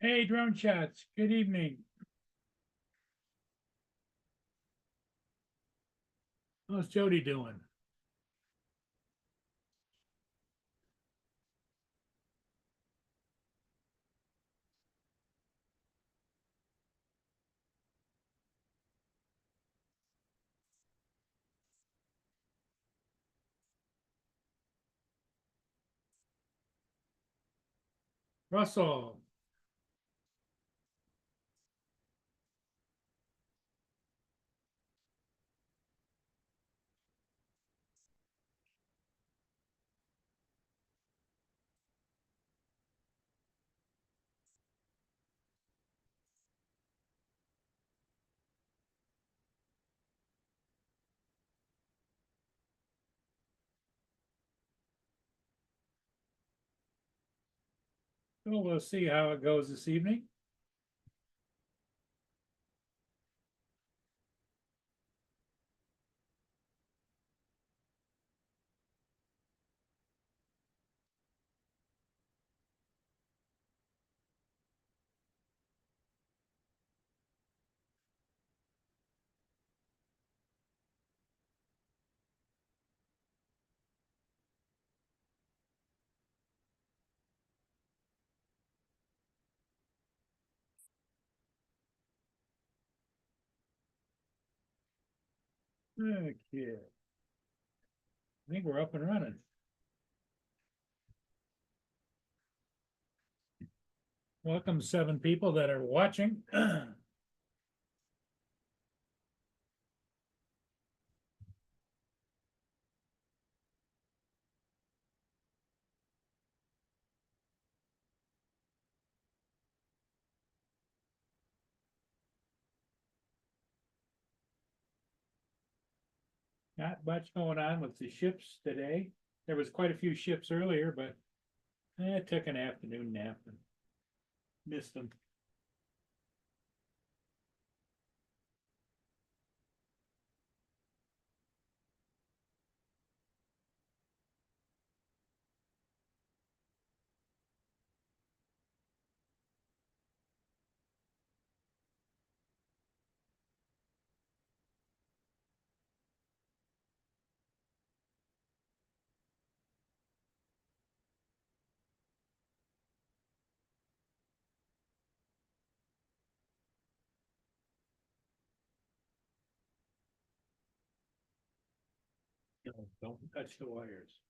Hey, Drone Shots, good evening. How's Jody doing? Russell, well, we'll see how it goes this evening. Okay, I think we're up and running. Welcome, 7 people that are watching. Not much going on with the ships today. There was quite a few ships earlier, but I took an afternoon nap and missed them. Don't touch the wires.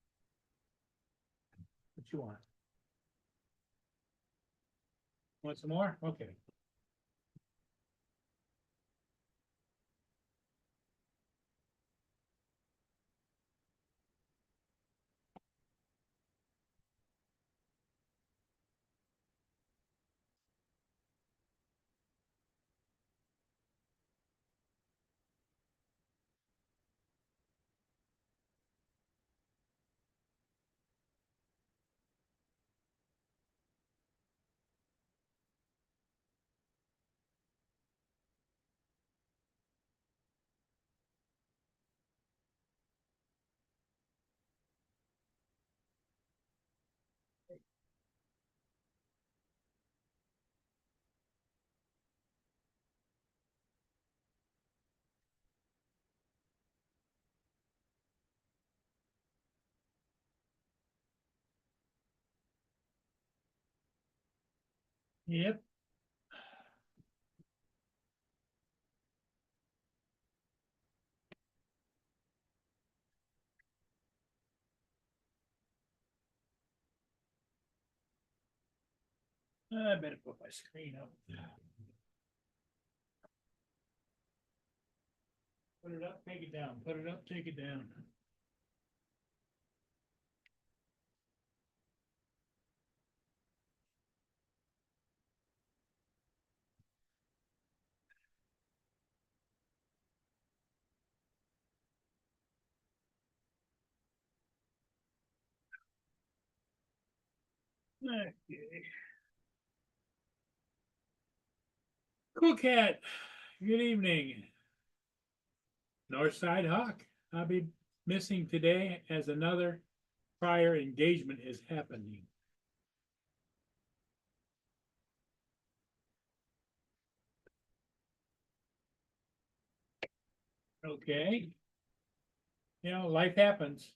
What you want? Want some more? Okay. Yep. I better put my screen up. Put it up, take it down. Put it up, take it down. Okay. Cool Cat, good evening. Northside Hawk, I'll be missing today as another prior engagement is happening. Okay, life happens.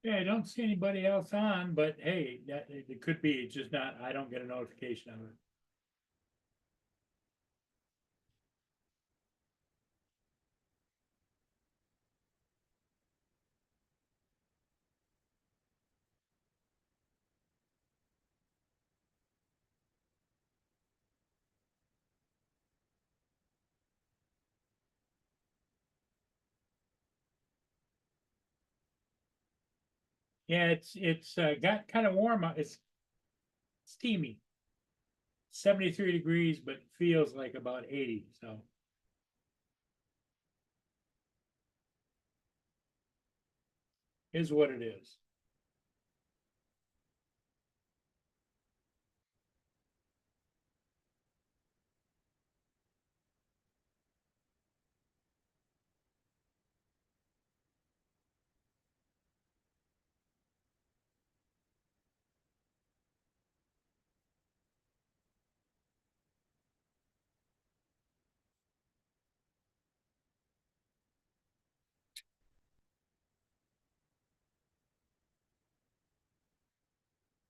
Yeah, I don't see anybody else on, but hey, it could be, it's just not, I don't get a notification of it. Yeah, it's got kind of warm. It's steamy, 73 degrees, but feels like about 80. So is what it is.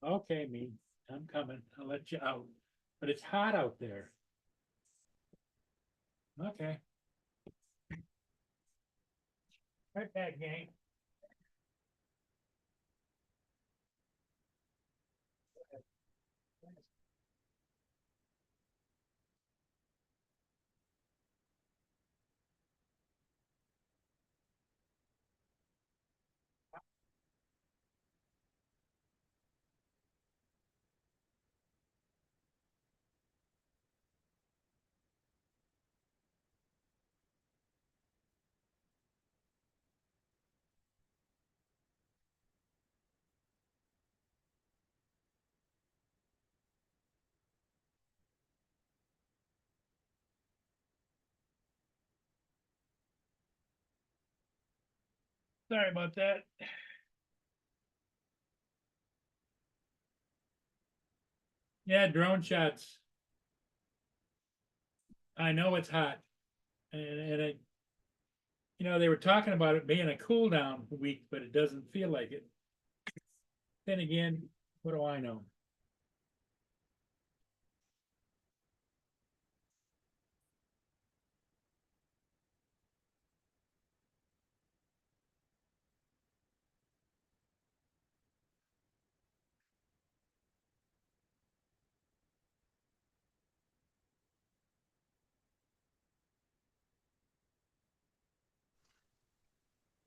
Okay, me, I'm coming. I'll let you out, but it's hot out there. Okay, right back, gang. Sorry about that. Yeah, drone shots. I know it's hot, and they were talking about it being a cool down week, but it doesn't feel like it. Then again, what do I know?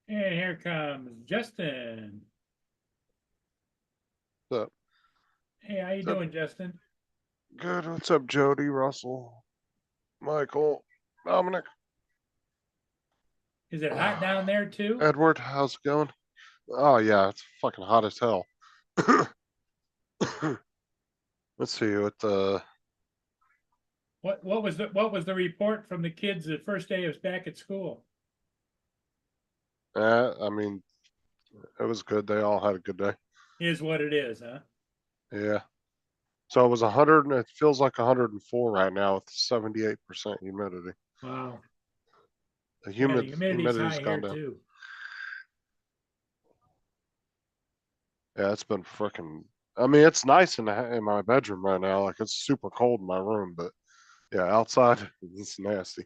And here comes Justin. What's up? Hey, how you What's up? doing, Justin? Good. What's up, Jody, Russell, Michael, Dominic, Is it hot down there too? Edward? How's it going? Oh yeah, it's fucking hot as hell. Let's see what the. What was the report from the kids the first day it was back at school? I mean, it was good. They all had a good day. Is what it is, huh? Yeah. So it was 100, and it feels like 104 right now with 78% humidity. Wow. The Yeah, the humidity's humidity's high gone here down. too. Yeah, it's been freaking. I mean, it's nice in my bedroom right now. Like it's super cold in my room, but yeah, outside it's nasty.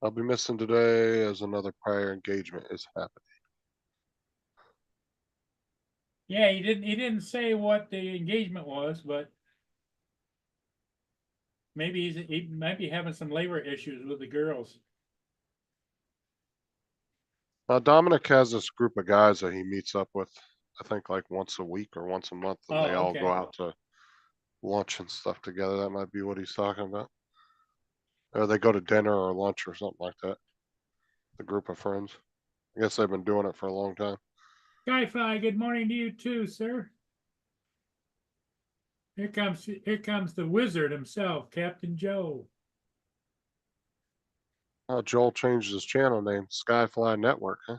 I'll be missing today as another prior engagement is happening. Yeah, he didn't say what the engagement was, but maybe he might be having some labor issues with the girls. Dominic has this group of guys that he meets up with, I think like once a week or once a month, and they Oh, all go okay. out to lunch and stuff together. That might be what he's talking about. Or they go to dinner or lunch or something like that. The group of friends. I guess they've been doing it for a long time. Skyfly, good morning to you too, sir. Here comes the wizard himself, Captain Joe. Oh, Joel changed his channel name, Skyfly Network, huh?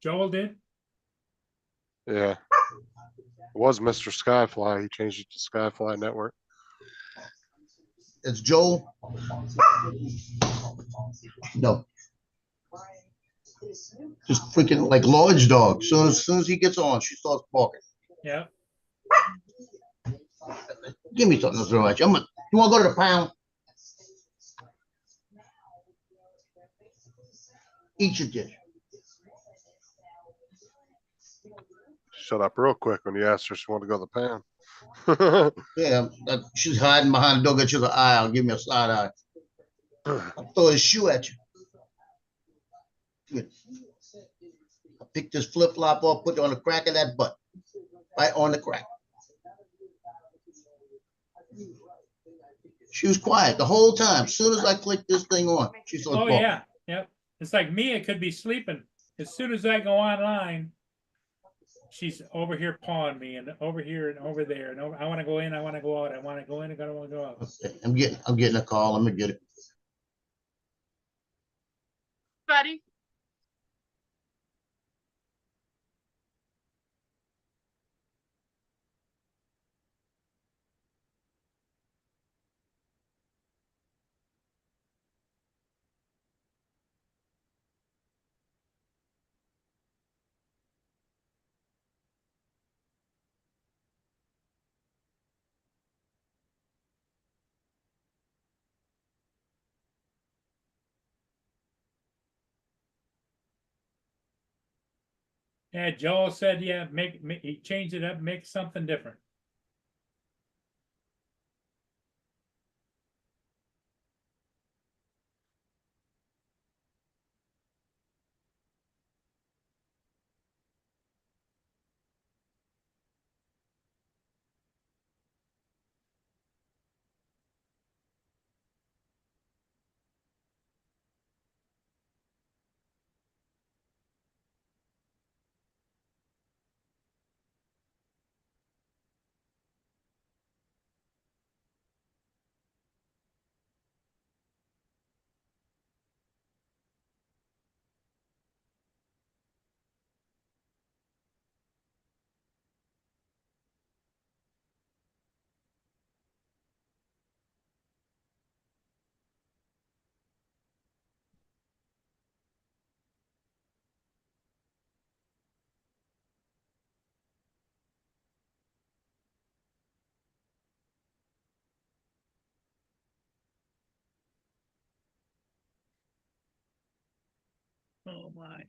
Joel did? Yeah. It was Mr. Skyfly. He changed it to Skyfly Network. It's Joel. No. Just freaking like large dog. Soon as he gets on, she starts barking. Yeah. Give me something to throw at you. You want to go to the pound? Eat your dish. Shut up real quick when you asked her if she wanted to go to the pan. Yeah, she's hiding behind the door. Get you the eye. I'll give me a side eye. I'll throw his shoe at you. Good. I'll pick this flip flop off, put it on the crack of that butt. Right on the crack. She was quiet the whole time. As soon as I clicked this thing on, she started Oh, barking. yeah. Yep. It's like Mia could be sleeping. As soon as I go online, she's over here pawing me and over here and over there. And I want to go in, I want to go out. I want to go in, I want to go out. Okay, I'm getting a call. I'm gonna get it. Buddy. Yeah, Joel said, yeah, make he changed it up, make something different. Oh my.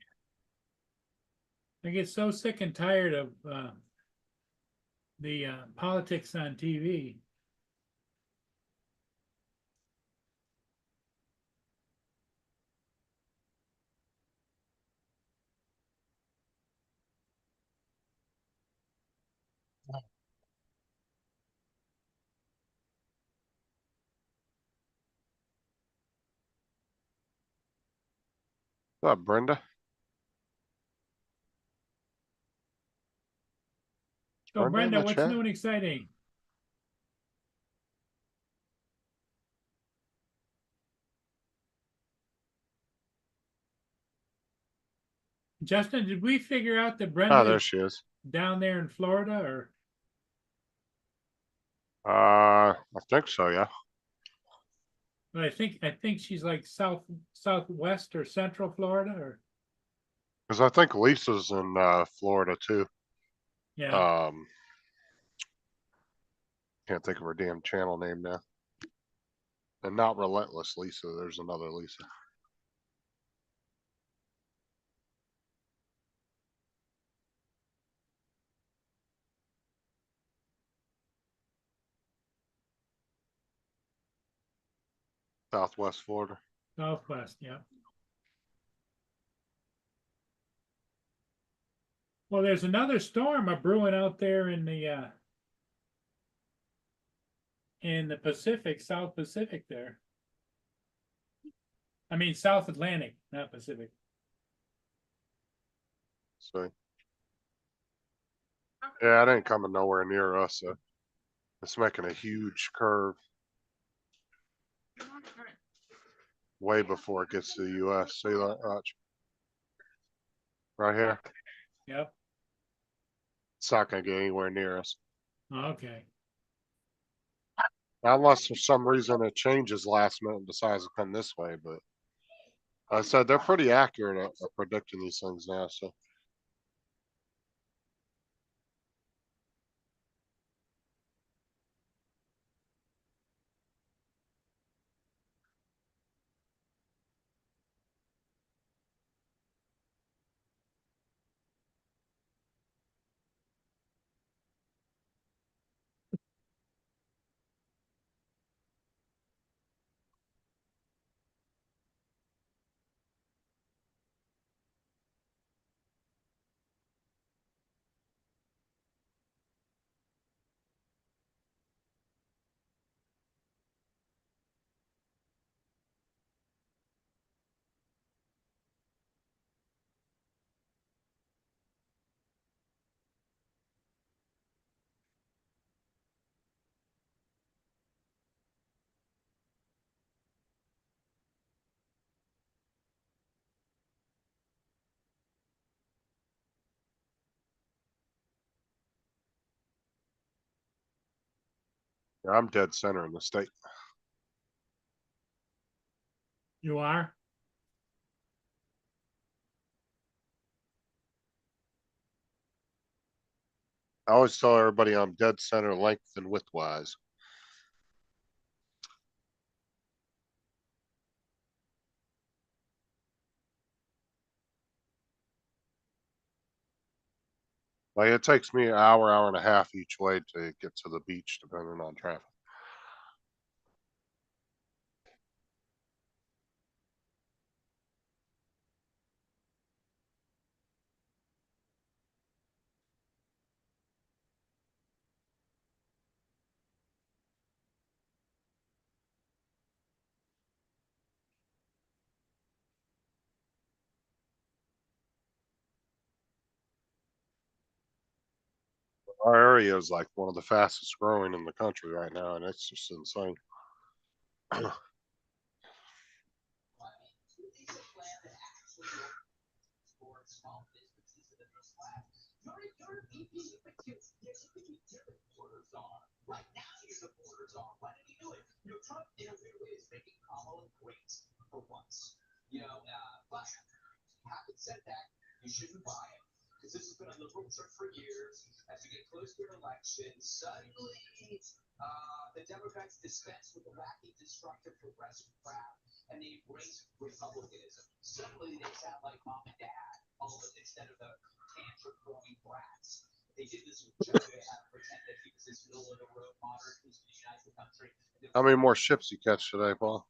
I get so sick and tired of the politics on TV. What's up, Brenda? So Brenda in Brenda, the what's chat? new and exciting? Justin, did we figure out that Oh, Brenda there is she is. down there in Florida, or I think so, yeah. but I think she's like southwest or central Florida, or Because I think Lisa's in Florida too. yeah. Can't think of her damn channel name now. And not Relentless Lisa, there's another Lisa. Southwest Florida. Southwest, yeah. Well, there's another storm brewing out there in the Pacific, South Pacific there. I mean, South Atlantic, not Pacific. So. Yeah, it ain't coming nowhere near us. So it's making a huge curve. Way before it gets to the US. See that, Raj? Right here. Yep. It's not gonna get anywhere near us. Okay. Unless for some reason it changes last minute and decides to come this way, but I said they're pretty accurate at predicting these things now, so. Yeah, I'm dead center in the state. You are? I always tell everybody I'm dead center length and widthwise. Like it takes me an hour and a half each way to get to the beach, depending on traffic. Our area is like one of the fastest growing in the country right now, and it's just insane. How many more ships you catch today, Paul?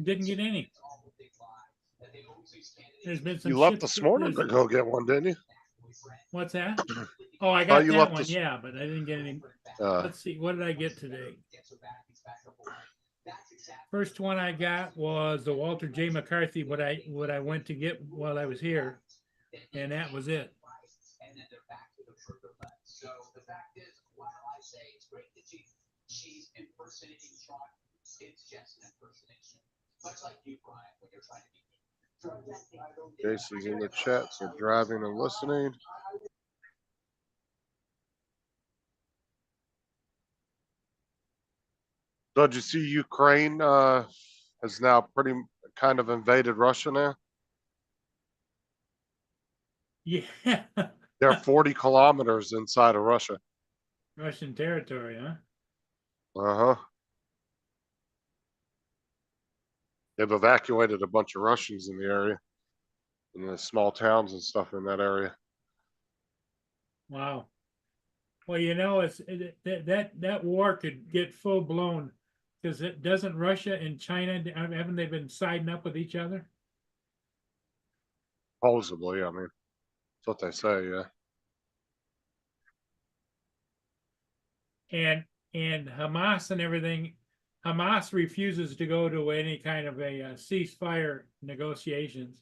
Didn't get any. There's been some You left ships- this morning to there's- go get one, didn't you? What's that? Oh, I got you that left one, this- yeah, but I didn't get any. Uh, Let's see, what did I get today? First one I got was the Walter J. McCarthy, what I went to get while I was here, and that was it. Jason's in the chat, so driving and listening. So did you see Ukraine has now pretty kind of invaded Russia now? Yeah. They're 40 kilometers inside of Russia. Russian territory, huh? Uh-huh. They've evacuated a bunch of Russians in the area, in the small towns and stuff in that area. Wow. Well, you know, that war could get full blown because it doesn't Russia and China, haven't they been siding up with each other? Supposedly, I mean, that's what they say, yeah. And Hamas and everything, Hamas refuses to go to any kind of a ceasefire negotiations.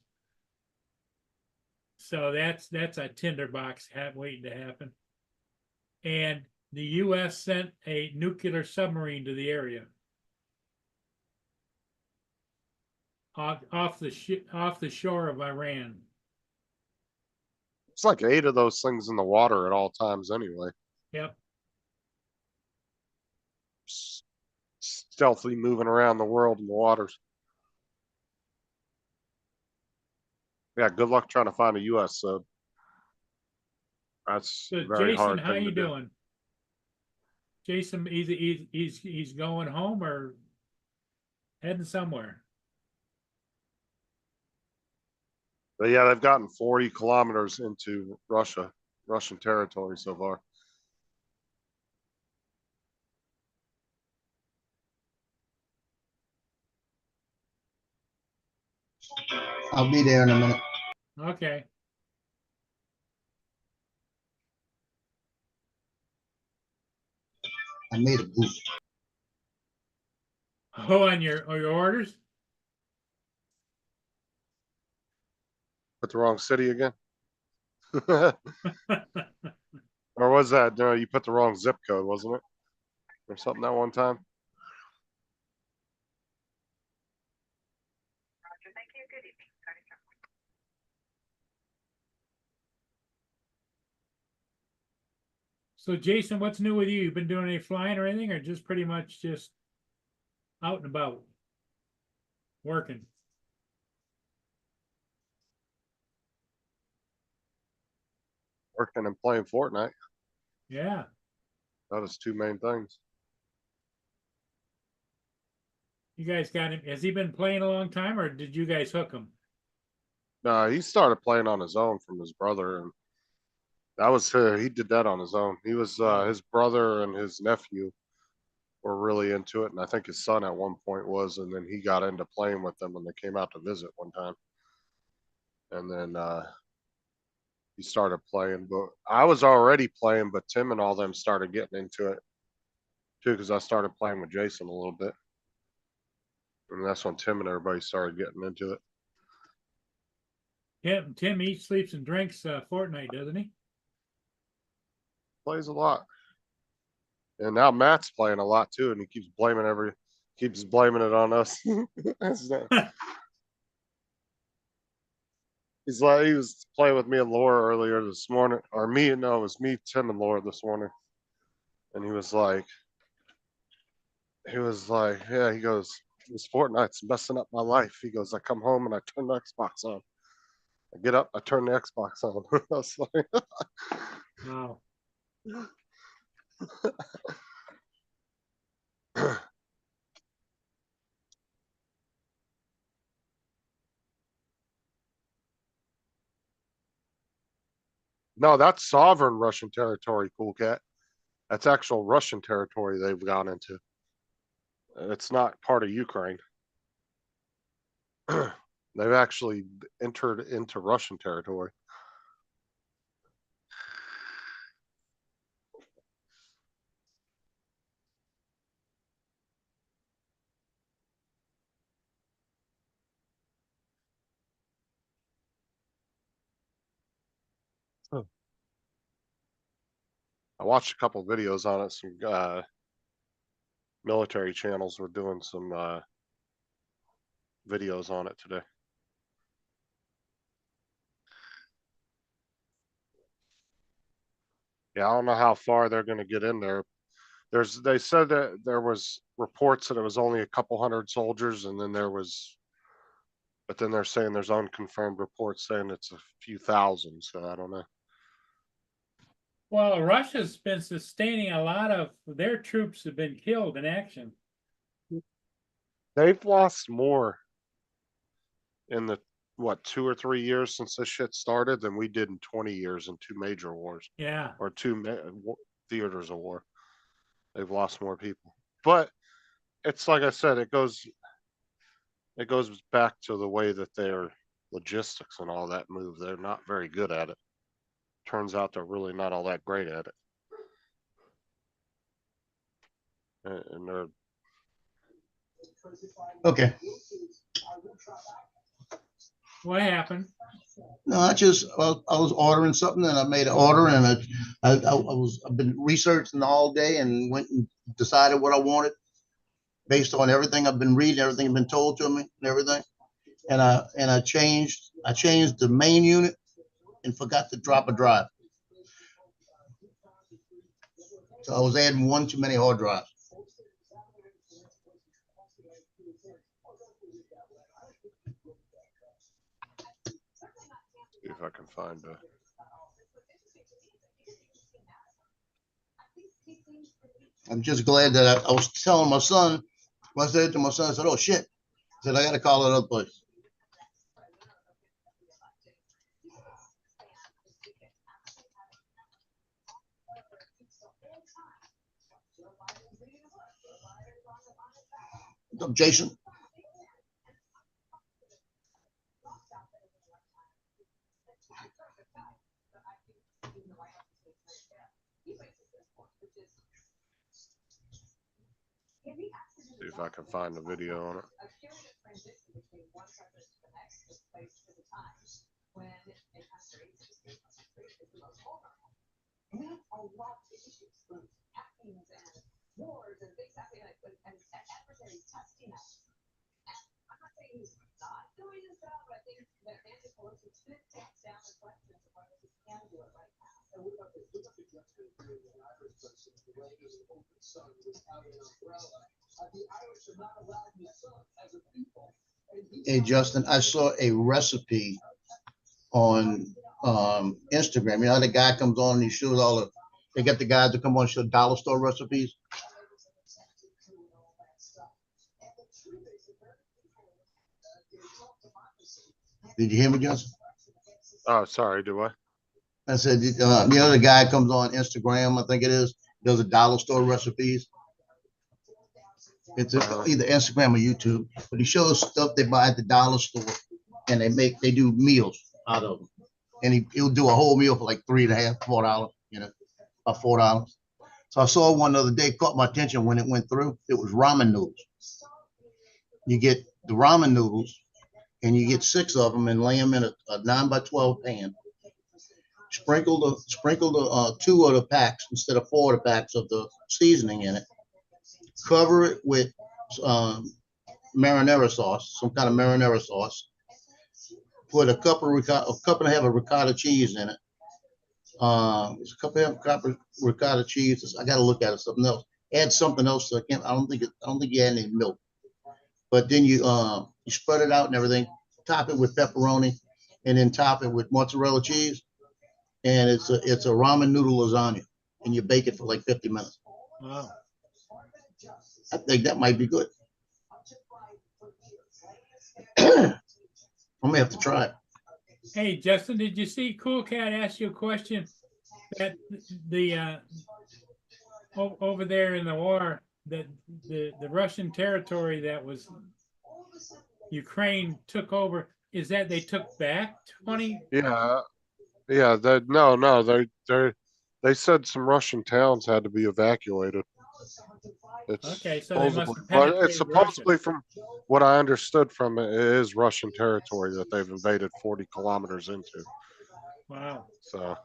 So that's a tinderbox waiting to happen. And the U.S. sent a nuclear submarine to the area off the shore of Iran. It's like 8 of those things in the water at all times anyway. Yep. Stealthily moving around the world in the waters. Yeah, good luck trying to find a US sub. That's So a very Jason, hard how thing you to do. doing? Jason, he's going home or heading somewhere. But yeah, they've gotten 40 kilometers into Russian territory so far. I'll be there in a minute. Okay. I made a boost. Oh, on your orders? Put the wrong city again. Or was that, no, you put the wrong zip code, wasn't it? Or something that one time? So Jason, what's new with you? You've been doing any flying or anything, or just pretty much just out and about working? Working and playing Fortnite. Yeah. That is 2 main things. You guys got him. Has he been playing a long time, or did you guys hook him? No, he started playing on his own from his brother, and that was he did that on his own. He was his brother and his nephew were really into it, and I think his son at one point was, and then he got into playing with them when they came out to visit one time. And then he started playing, but I was already playing, but Tim and all them started getting into it too, because I started playing with Jason a little bit. And that's when Tim and everybody started getting into it. Tim eats, sleeps, and drinks Fortnite, doesn't he? Plays a lot. And now Matt's playing a lot too, and he keeps blaming it on us. He's like, he was playing with me and Laura earlier this morning, or me, no, it was me, Tim, and Laura this morning. And he was like, yeah, he goes, this Fortnite's messing up my life. He goes, I come home and I turn the Xbox on. I get up, I turn the Xbox on. I was like, Wow. no, that's sovereign Russian territory, Cool Cat. That's actual Russian territory they've gone into. It's not part of Ukraine. They've actually entered into Russian territory. I watched a couple videos on it. Some military channels were doing some videos on it today. Yeah, I don't know how far they're going to get in there. They said that there was reports that it was only a couple hundred soldiers, and then but then they're saying there's unconfirmed reports saying it's a few thousand. So I don't know. Well, Russia's been sustaining a lot of their troops have been killed in action. They've lost more in the what 2 or 3 years since this shit started than we did in 20 years in two major wars Yeah. or theaters of war. They've lost more people, but it's like I said, it goes back to the way that their logistics and all that move. They're not very good at it. Turns out they're really not all that great at it, and they're Okay. What happened? No, I was ordering something and I made an order and I've been researching all day and went and decided what I wanted based on everything I've been reading, everything that's been told to me and everything. And I changed the main unit and forgot to drop a drive. So I was adding one too many hard drives. see if I can find a. I'm just glad that I was telling my son, when I said it to my son, I said, oh shit. I said, I got to call that other place. What's up, Jason? See if I can find the video on it. Hey, Justin, I saw a recipe on Instagram. You know, how the guy comes on and he shows they get the guys to come on and show dollar store recipes. Did you hear me, Justin? Oh, sorry. Do I? I said, you know, the guy comes on Instagram, I think it is, does a dollar store recipes. It's either Instagram or YouTube, but he shows stuff they buy at the dollar store and they do meals out of them. And he'll do a whole meal for like $3.50, $4, you know, about $4. So I saw one the other day, caught my attention when it went through. It was ramen noodles. You get the ramen noodles and you get 6 of them and lay them in a 9x12 pan. Sprinkle the 2 of the packs instead of 4 of the packs of the seasoning in it. Cover it with marinara sauce, some kind of marinara sauce. Put a cup and a half of ricotta cheese in it. It's a cup and a half of ricotta cheese. I got to look at it. Something else. Add something else. I don't think you add any milk. But then you spread it out and everything. Top it with pepperoni, and then top it with mozzarella cheese. And it's a ramen noodle lasagna, and you bake it for like 50 minutes. Wow. I think that might be good. I'm gonna have to try it. Hey, Justin, did you see Cool Cat ask you a question that the over there in the war, that the Russian territory that was Ukraine took over, is that they took back 20? Yeah. They said some Russian towns had to be evacuated. Okay, so they must have But penetrated it's supposedly, from what I understood from it, it is Russian territory that they've invaded 40 kilometers into. Wow. So,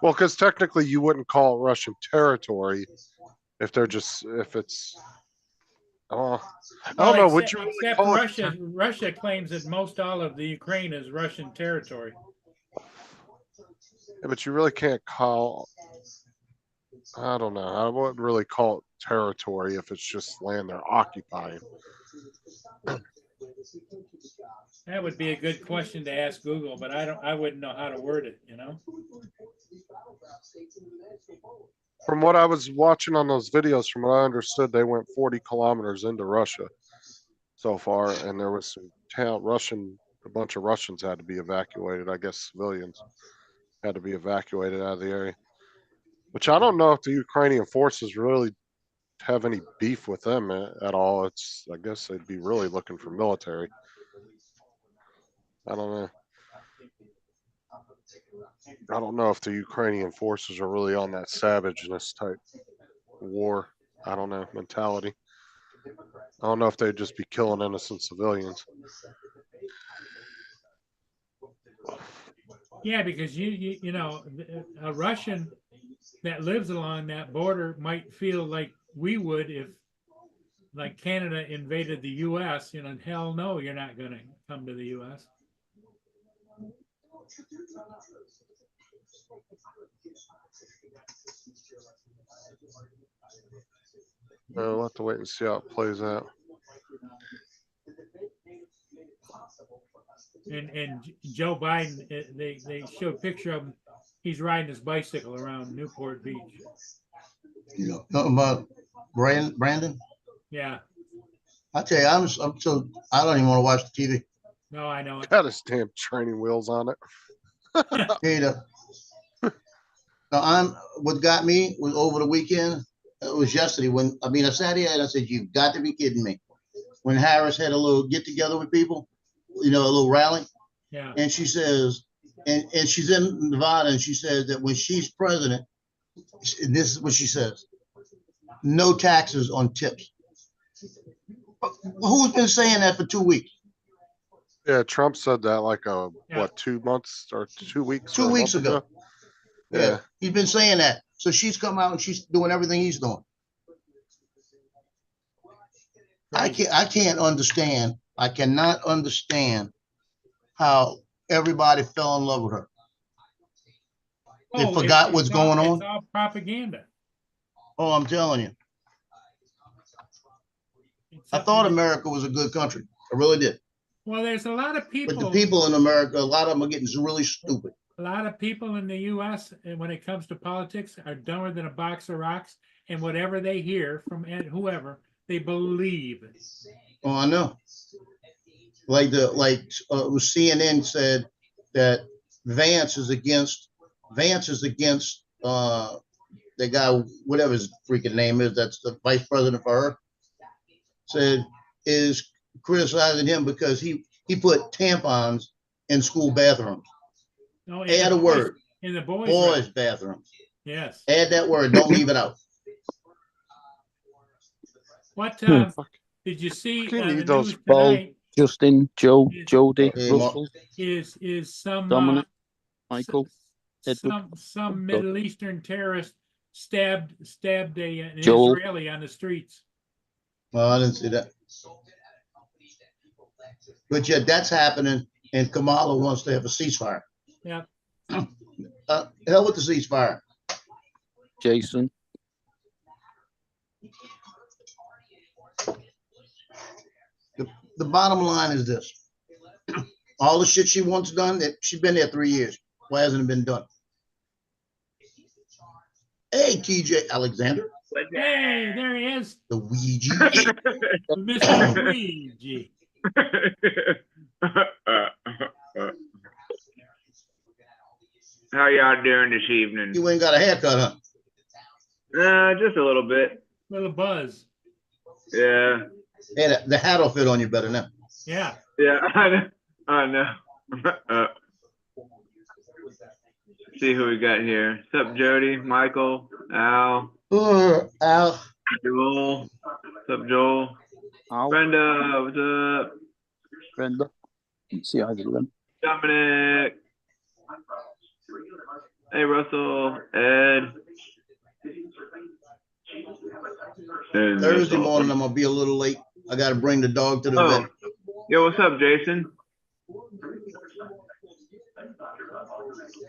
well, because technically you wouldn't call it Russian territory if it's. I don't know. Would you really except call Russia? Russia claims that most all of the Ukraine is Russian territory. Yeah, but you really can't call. I don't know. I wouldn't really call it territory if it's just land they're occupying. That would be a good question to ask Google, but I wouldn't know how to word it, you know? From what I was watching on those videos, from what I understood, they went 40 kilometers into Russia so far, and there was some a bunch of Russians had to be evacuated. I guess civilians had to be evacuated out of the area. Which I don't know if the Ukrainian forces really have any beef with them at all. I guess they'd be really looking for military. I don't know. I don't know if the Ukrainian forces are really on that savageness type war. I don't know, mentality. I don't know if they'd just be killing innocent civilians. Yeah, because you know, a Russian that lives along that border might feel like we would if, like, Canada invaded the U.S. You know, hell no, you're not going to come to the U.S. We'll have to wait and see how it plays out. And Joe Biden, they show a picture of him. He's riding his bicycle around Newport Beach. You know, talking about Brandon. Yeah. I tell you, I'm so I don't even want to watch the TV. No, I know it. Got his damn training wheels on it. Hey, what got me was over the weekend. It was yesterday I sat here and I said, "You've got to be kidding me." When Harris had a little get together with people, you know, a little rally, Yeah. and she says, and she's in Nevada, and she says that when she's president, and this is what she says: no taxes on tips. Who's been saying that for 2 weeks? Yeah, Trump said that like Yeah. 2 months or 2 weeks? 2 or a weeks month ago. Yeah. Yeah, he's been saying that. So she's come out and she's doing everything he's doing. I can't understand. I cannot understand how everybody fell in love with her. They forgot what's going on. It's all propaganda. Oh, I'm telling you. I thought America was a good country. I really did. Well, there's a lot of people. But the people in America, a lot of them are getting really stupid. A lot of people in the U.S. and when it comes to politics are dumber than a box of rocks, and whatever they hear from whoever, they believe. Oh, I know. CNN said that Vance is against the guy, whatever his freaking name is, that's the vice president for her, said is criticizing him because he put tampons in school bathrooms. No, Add a word. In the boys' bathrooms. Yes. Add that word. Don't leave it out. What did you see Fucking on the need those news tonight? Justin, Joe, Jody, Hey, Russell, Is some Dominic, Michael, some Middle Eastern terrorist stabbed an Joel. Israeli on the streets. Well, I didn't see that. But yet that's happening, and Kamala wants to have a ceasefire. Yeah. Hell with the ceasefire. Jason. The bottom line is this. All the shit she wants done, that she's been there 3 years. Why hasn't it been done? Hey, TJ Alexander. Hey, there he is. The Ouija. Mr. Ouija. How y'all doing this evening? You ain't got a haircut, huh? Just a little bit. Little buzz. Yeah. Hey, the hat will fit on you better now. Yeah. Yeah, I know. See who we got here. What's up, Jody, Michael, Al, Al. Joel. What's up, Joel? Al. Brenda, what's up? Brenda. See either of them. Dominic. Hey, Russell, Ed. And Thursday morning, I'm going to be a little late. I got to bring the dog to the vet. Yo, what's up, Jason?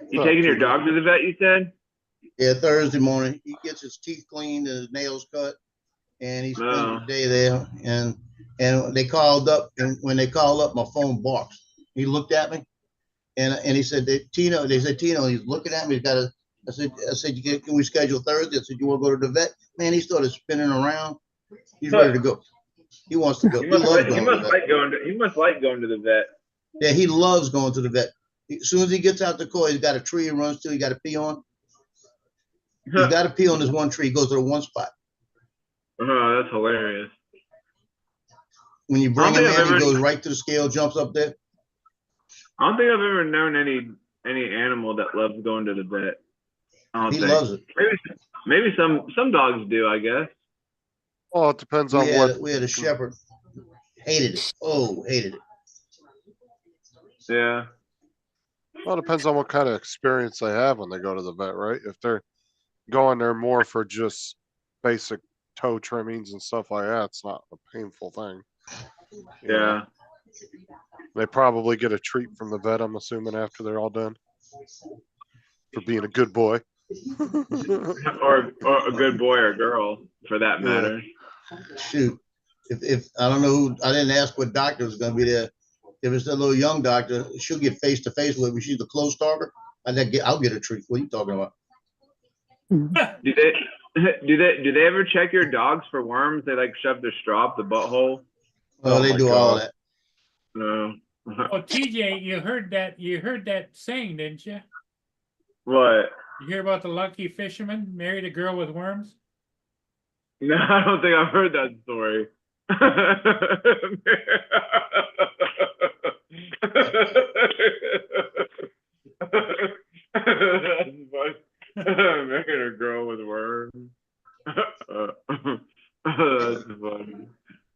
You taking your dog to the vet, you said? Yeah, Thursday morning. He gets his teeth cleaned and his nails cut. and he spent No. the day there. And they called up, and when they called up, my phone barked. He looked at me, and he said, Tino. They said, Tino. He's looking at me. He's got a. I said, can we schedule Thursday? I said, you want to go to the vet? Man, he started spinning around. He's ready to go. He wants to go. He He must, loves like, he going to must the vet. like going to. He must like going to the vet. Yeah, he loves going to the vet. As soon as he gets out the car, he's got a tree he runs to. He got to pee on. He's got to pee on this one tree. He goes to the one spot. Oh, that's hilarious. When you bring I don't him think I've in, he ever- goes right to the scale, jumps up there. I don't think I've ever known any animal that loves going to the vet. I don't He think. loves it. Maybe some dogs do, I guess. Well, it depends on what. We had a shepherd. Hated it. Oh, hated it. Yeah. Well, it depends on what kind of experience they have when they go to the vet, right? If they're going there more for just basic toe trimmings and stuff like that, it's not a painful thing. You know, Yeah. They probably get a treat from the vet, I'm assuming, after they're all done for being a good boy. Or a good boy or girl, for that Yeah. matter. Shoot. If I don't know who, I didn't ask what doctor was going to be there. If it's a little young doctor, she'll get face to face with me. She's the close talker. I'll get a treat. What are you talking about? Do they ever check your dogs for worms? They like shove their straw up the butthole? Oh, they my do all God. that. No. Oh, TJ, you heard that saying, didn't you? What? You hear about the lucky fisherman married a girl with worms? No, I don't think I've heard that story. That's funny. Married a girl with worms. That's funny.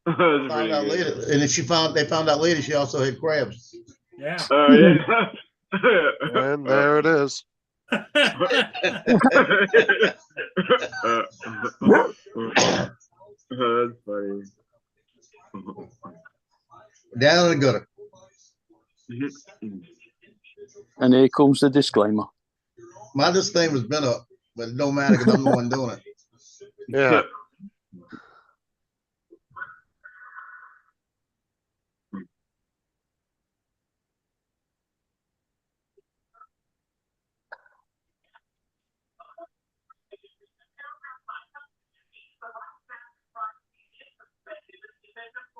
That's Found pretty out good. later, and then they found out later she also had crabs. Yeah. Oh yeah. And there it is. That's funny. Down in the gutter. And here comes the disclaimer. My disclaimer's been up, but it don't matter because I'm the one doing it. Yeah.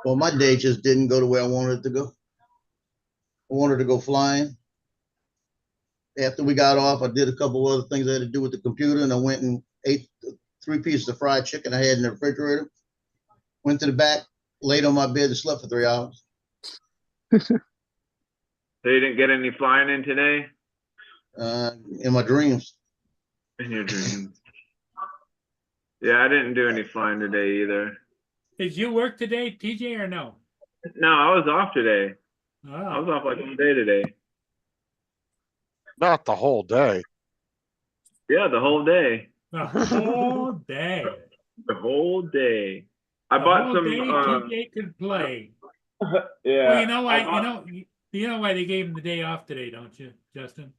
Well, my day just didn't go the way I wanted it to go. I wanted to go flying. After we got off, I did a couple other things I had to do with the computer, and I went and ate 3 pieces of fried chicken I had in the refrigerator. Went to the back, laid on my bed, and slept for 3 hours. So you didn't get any flying in today? In my dreams. In your dreams. Yeah, I didn't do any flying today either. Did you work today, TJ, or no? No, I was off today. I was Oh, off like all day today. Not the whole day. Yeah, the whole day. the whole day. The whole day. I The bought whole some. day TJ could play. Yeah. Well, you know why? I bought- You know why they gave him the day off today, don't you, Justin?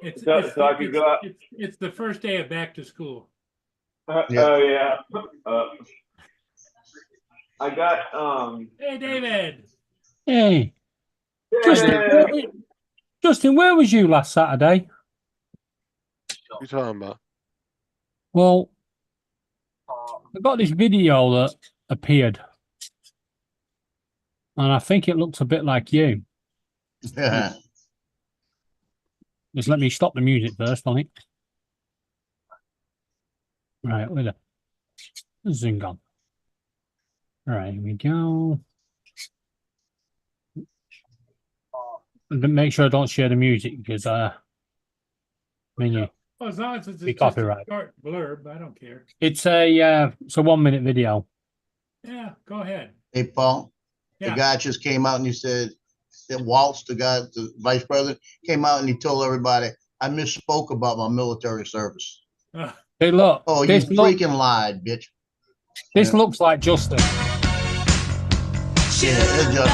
It's So I could go out- it's the first day of back to school. Yeah. Oh yeah. I got Hey, David. Hey, Justin, where was you last Saturday? What you talking about? Well, I got this video that appeared, and I think it looks a bit like you. Just let me stop the music first on it. Right, with it. Zoom on. All right, here we go. Make sure I don't share the music because menu. Well, as long as it's Be just a copyright. short blurb, I don't care. It's a 1 minute video. Yeah, go ahead. Hey, Paul, Yeah. the guy just came out and he said that Waltz, the vice president, came out and he told everybody, I misspoke about my military service. Hey, look. Oh, you this freaking lied, bitch. this Yeah. looks like Justin. Yeah, it's just,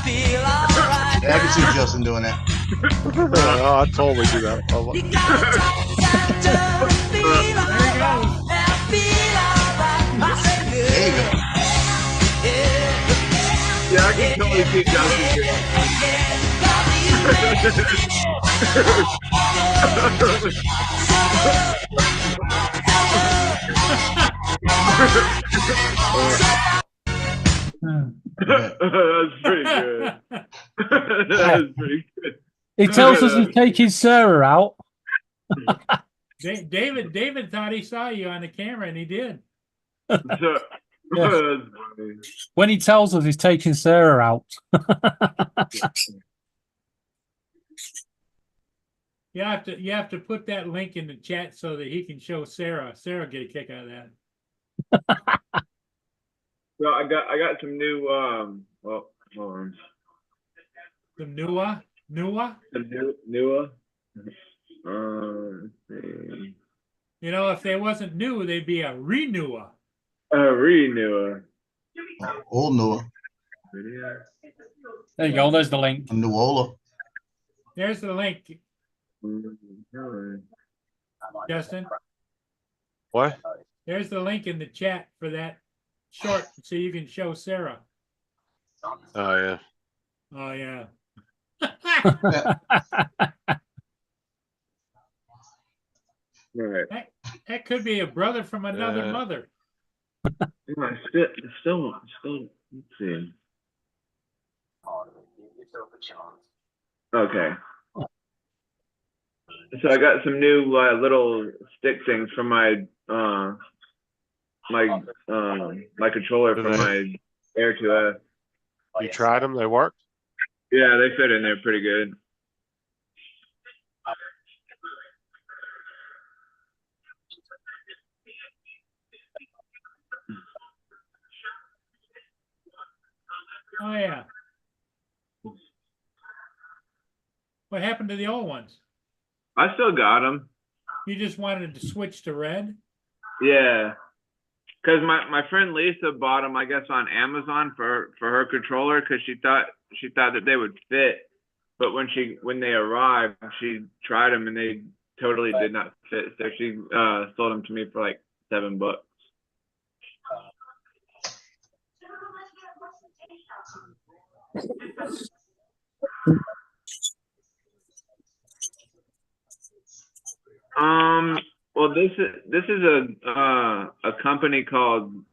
I can see Justin doing that. Oh, I totally do that. There he goes. There you go. Yeah, I can totally see Justin doing That's pretty good. That's pretty good. He tells us he's taking Sarah out. David thought he saw you on the camera, and he did. So, Yes. that's funny. When he tells us he's taking Sarah out. You have to put that link in the chat so that he can show Sarah. Sarah get a kick out of that. So I got some new well, hold on. The Nua. Some newer. Let's see. You know, if they wasn't new, they'd be a renewer. Renewer. Old Noah, There you go. There's the link. Nuola. There's the link, Justin. What? There's the link in the chat for that short, so you can show Sarah. Oh yeah. Oh yeah. Right. That could be a brother from another mother. Yeah, still, let's see. Okay. So I got some new little stick things from my my controller from my Air 2S. You tried them? They worked? Yeah, they fit in there pretty good. Oh yeah. What happened to the old ones? I still got them. You just wanted to switch to red? Yeah. Because my friend Lisa bought them, I guess, on Amazon for her controller because she thought that they would fit, but when they arrived, she tried them and they totally did not fit. So she sold them to me for like $7. Well, this is a company called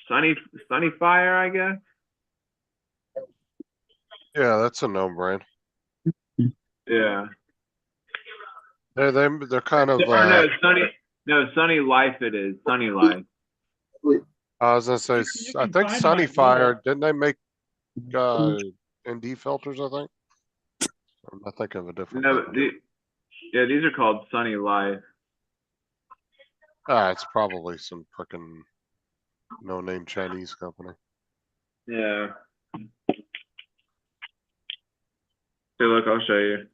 Sunnyfire, I guess. Yeah, that's a no-brainer. Yeah. They're kind of. Or no, Sunny Life. It is Sunny Life. I was gonna say, You I can think find them on Sunnyfire, didn't they make ND filters? I think. I'm not thinking of a different. No, company. yeah, these are called Sunny Life. It's probably some freaking no-name Chinese company. Yeah. Hey, look, I'll show you.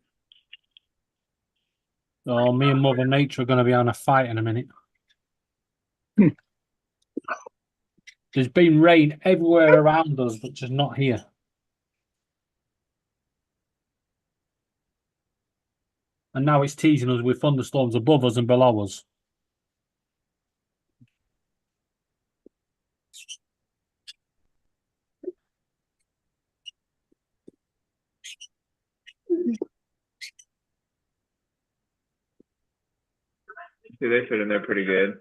Oh, me and Mother Nature are going to be on a fight in a minute. There's been rain everywhere around us, but just not here. And now it's teasing us with thunderstorms above us and below us. See, they fit in there pretty good.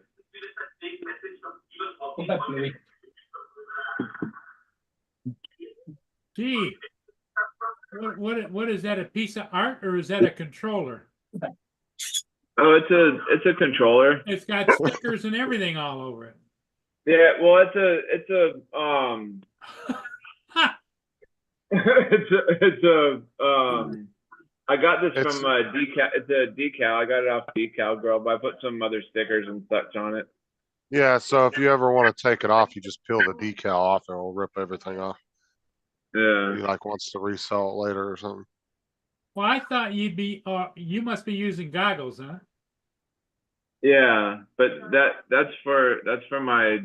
Gee, what is that? A piece of art or is that a controller? Oh, it's a controller. It's got stickers and everything all over it. Yeah, well, it's I got this It's- from Decal. It's a decal. I got it off Decal Girl, but I put some other stickers and such on it. Yeah, so if you ever want to take it off, you just peel the decal off and it'll rip everything off. Yeah. He like wants to resell it later or something. Well, I thought you must be using goggles, huh? Yeah, but that's for my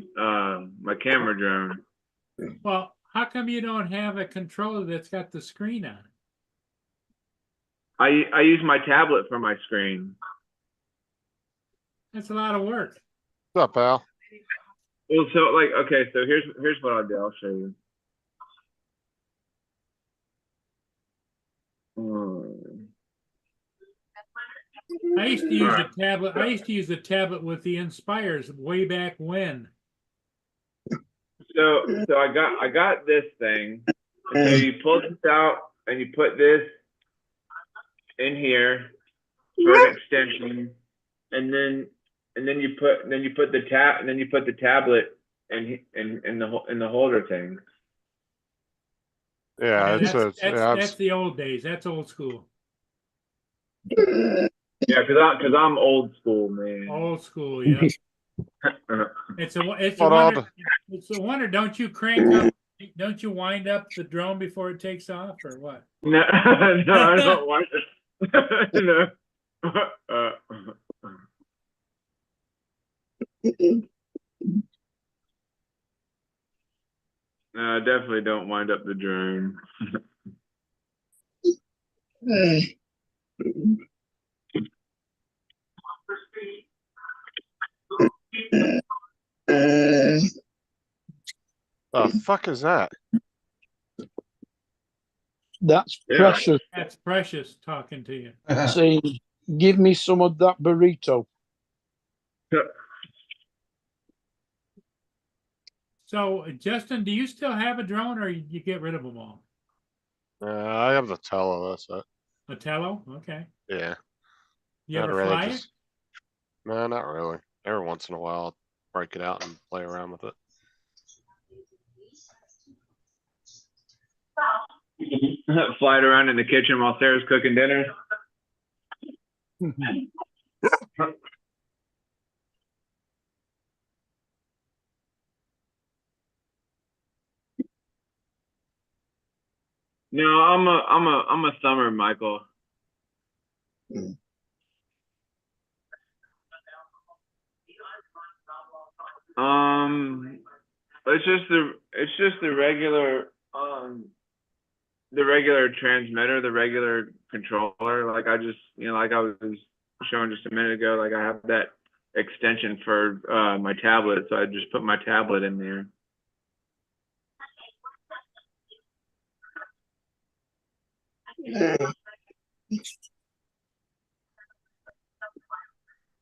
my camera drone. Well, how come you don't have a controller that's got the screen on it? I use my tablet for my screen. That's a lot of work. What's up, pal? Well, so like, okay, so here's what I'll do. I'll show you. I used to use Alright. a tablet. I used to use a tablet with the Inspires way back when. So I got this thing. And so you pull this out and you put this in here for an extension, and then you put the tablet in the holder thing. Yeah, it's that's, a, that's the old days. That's old school. Yeah, cause I'm old school, man. Old school, yeah. It's a But all wonder. It's a wonder. Don't you crank up? Don't you wind up the drone before it takes off, or what? No, no, I don't want it. No. No, I definitely don't wind up the drone. the fuck is that? That's Yeah. precious. That's precious talking to you. Saying, give me some of that burrito. So, Justin, do you still have a drone, or you get rid of them all? I have the Tello, that's it. A Tello? Okay. Yeah. You I'd ever rather fly it? just- No, not really. Every once in a while, I'll break it out and play around with it. Fly it around in the kitchen while Sarah's cooking dinner. No, I'm a summer Michael. It's just the regular transmitter, the regular controller. Like I just, like I was showing just a minute ago, like I have that extension for my tablet, so I just put my tablet in there.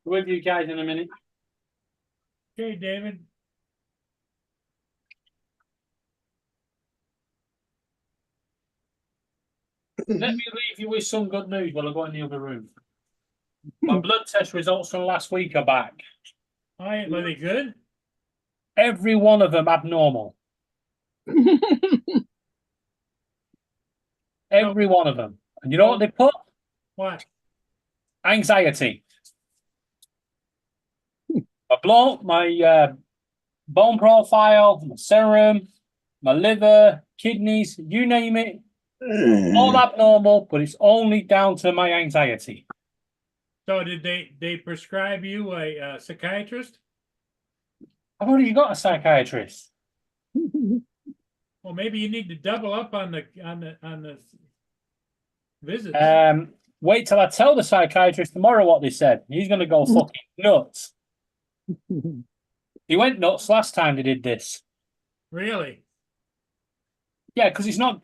With you guys in a minute. Okay, David. Let me leave you with some good news while I go in the other room. My blood test results from last week are back. Were they good? Every one of them abnormal. Every one of them. And you know what they put? What? Anxiety. My bone profile, my serum, my liver, kidneys, you name it, all abnormal, but it's only down to my anxiety. So did they prescribe you a psychiatrist? I've already got a psychiatrist. Well, maybe you need to double up on the visits. Wait till I tell the psychiatrist tomorrow what they said. He's going to go fucking nuts. He went nuts last time they did this. Really? Yeah, because he's not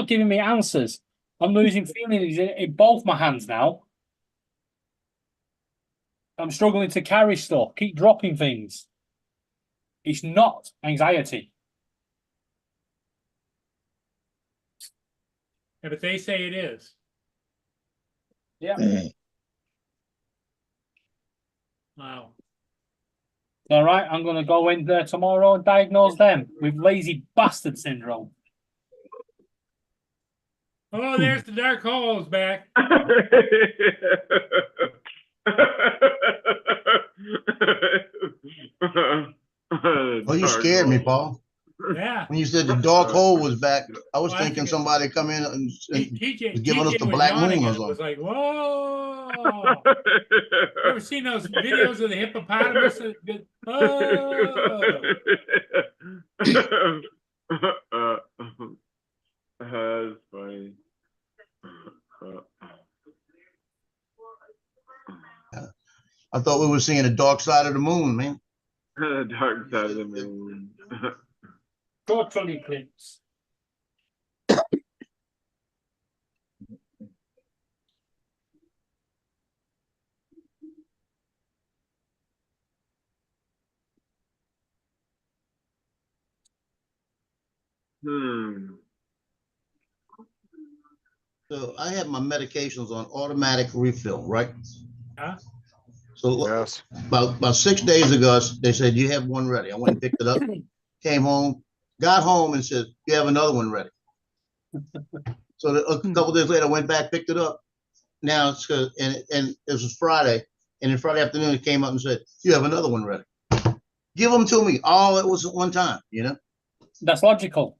giving me answers. I'm losing feelings in both my hands now. I'm struggling to carry stuff, keep dropping things. It's not anxiety. Yeah, but they say it is. Yeah. Wow. All right, I'm going to go in there tomorrow and diagnose them with lazy bastard syndrome. Oh, there's the dark holes back. Oh, you scared me, Paul. Yeah. When you said the dark hole was back, I was Well, I thinking think somebody come in and TJ was giving us the was black yawning moon or and it something. was like, whoa. You ever seen those videos of the hippopotamus? Oh. That's funny. I thought we were seeing the dark side of the moon, man. The dark side of the moon. Total eclipse. Hmm. So I have my medications on automatic refill, right? Huh? So Yes. about 6 days ago, they said, you have one ready. I went and picked it up, came home, got home and said, you have another one ready. So a couple days later, I went back, picked it up. Now it's and it was Friday, and then Friday afternoon it came up and said, you have another one ready. Give them to me all at one time, you know? That's logical.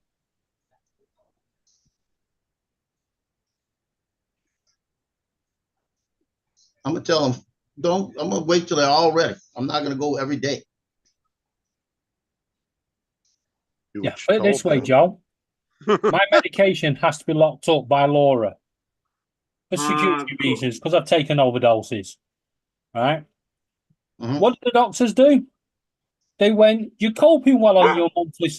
I'm gonna tell them, I'm gonna wait till they're all ready. I'm not gonna go every day. Do Yeah, what put you're it this told way, to. Joe. My medication has to be locked up by Laura for security Cool. reasons because I've taken overdoses. Right? Mhm. What did the doctors do? They went, you're coping well on your monthly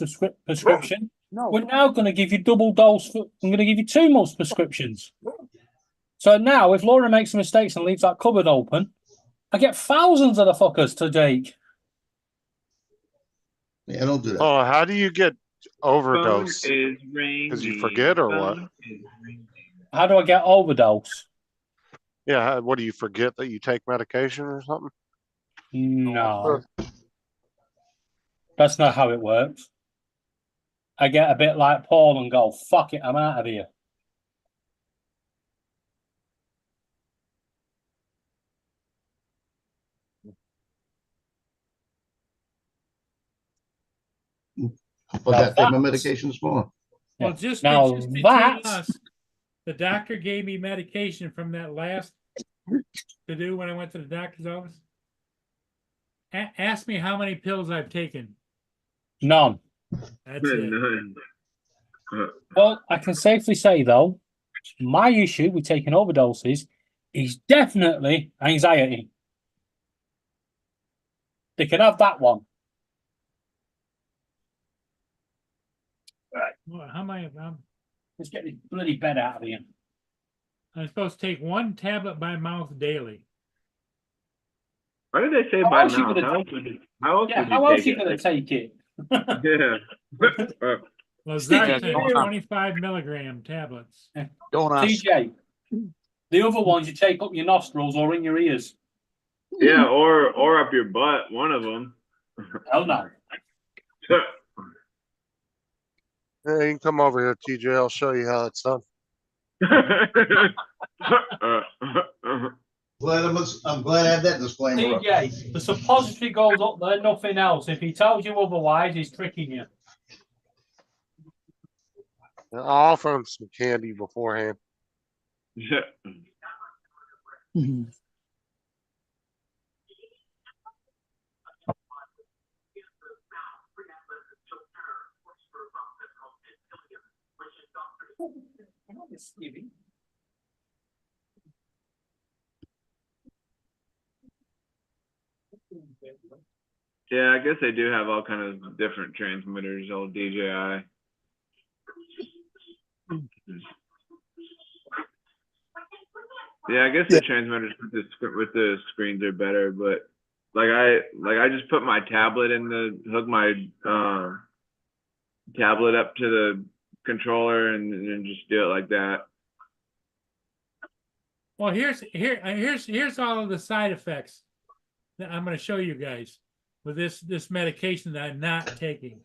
prescription. No. We're now going to give you double dose. I'm going to give you 2 months prescriptions. So now, if Laura makes mistakes and leaves that cupboard open, I get thousands of the fuckers to take. Yeah, don't do that. Oh, how do you get Phone overdose? is ringing. 'Cause you forget or what? Phone is ringing. How do I get overdose? Yeah, what do you forget that you take medication or something? No, that's not how it works. I get a bit like Paul and go, fuck it, I'm out of here. I forgot to take my that's- medication this morning. Well, Yeah. just Now just between that's- us, the doctor gave me medication from that last to do when I went to the doctor's office. Ask me how many pills I've taken. None. That's it. None. Well, I can safely say, though, my issue with taking overdoses is definitely anxiety. They can have that one. Well, how am I? Let's get this bloody bed out of here. I'm supposed to take 1 tablet by mouth daily. Why did they say How by else you mouth? gonna How else would you How else take are you it? going to take it? Yeah. Lozartan, Sticky. 25 milligram tablets. Don't ask. TJ, the other ones you take up your nostrils or in your ears. Yeah, or up your butt, one of them. Hell no. Yeah, you can come over here, TJ. I'll show you how it's done. I'm glad I have that disclaimer up. TJ, the suppository goes up there, nothing else. If he tells you otherwise, he's tricking you. I'll offer him some candy beforehand. Yeah, I guess they do have all kind of different transmitters, old DJI. Yeah, I guess the transmitters with the screens are better, but I just put my tablet hook my tablet up to the controller and just do it like that. Well, here's all of the side effects that I'm going to show you guys with this medication that I'm not taking.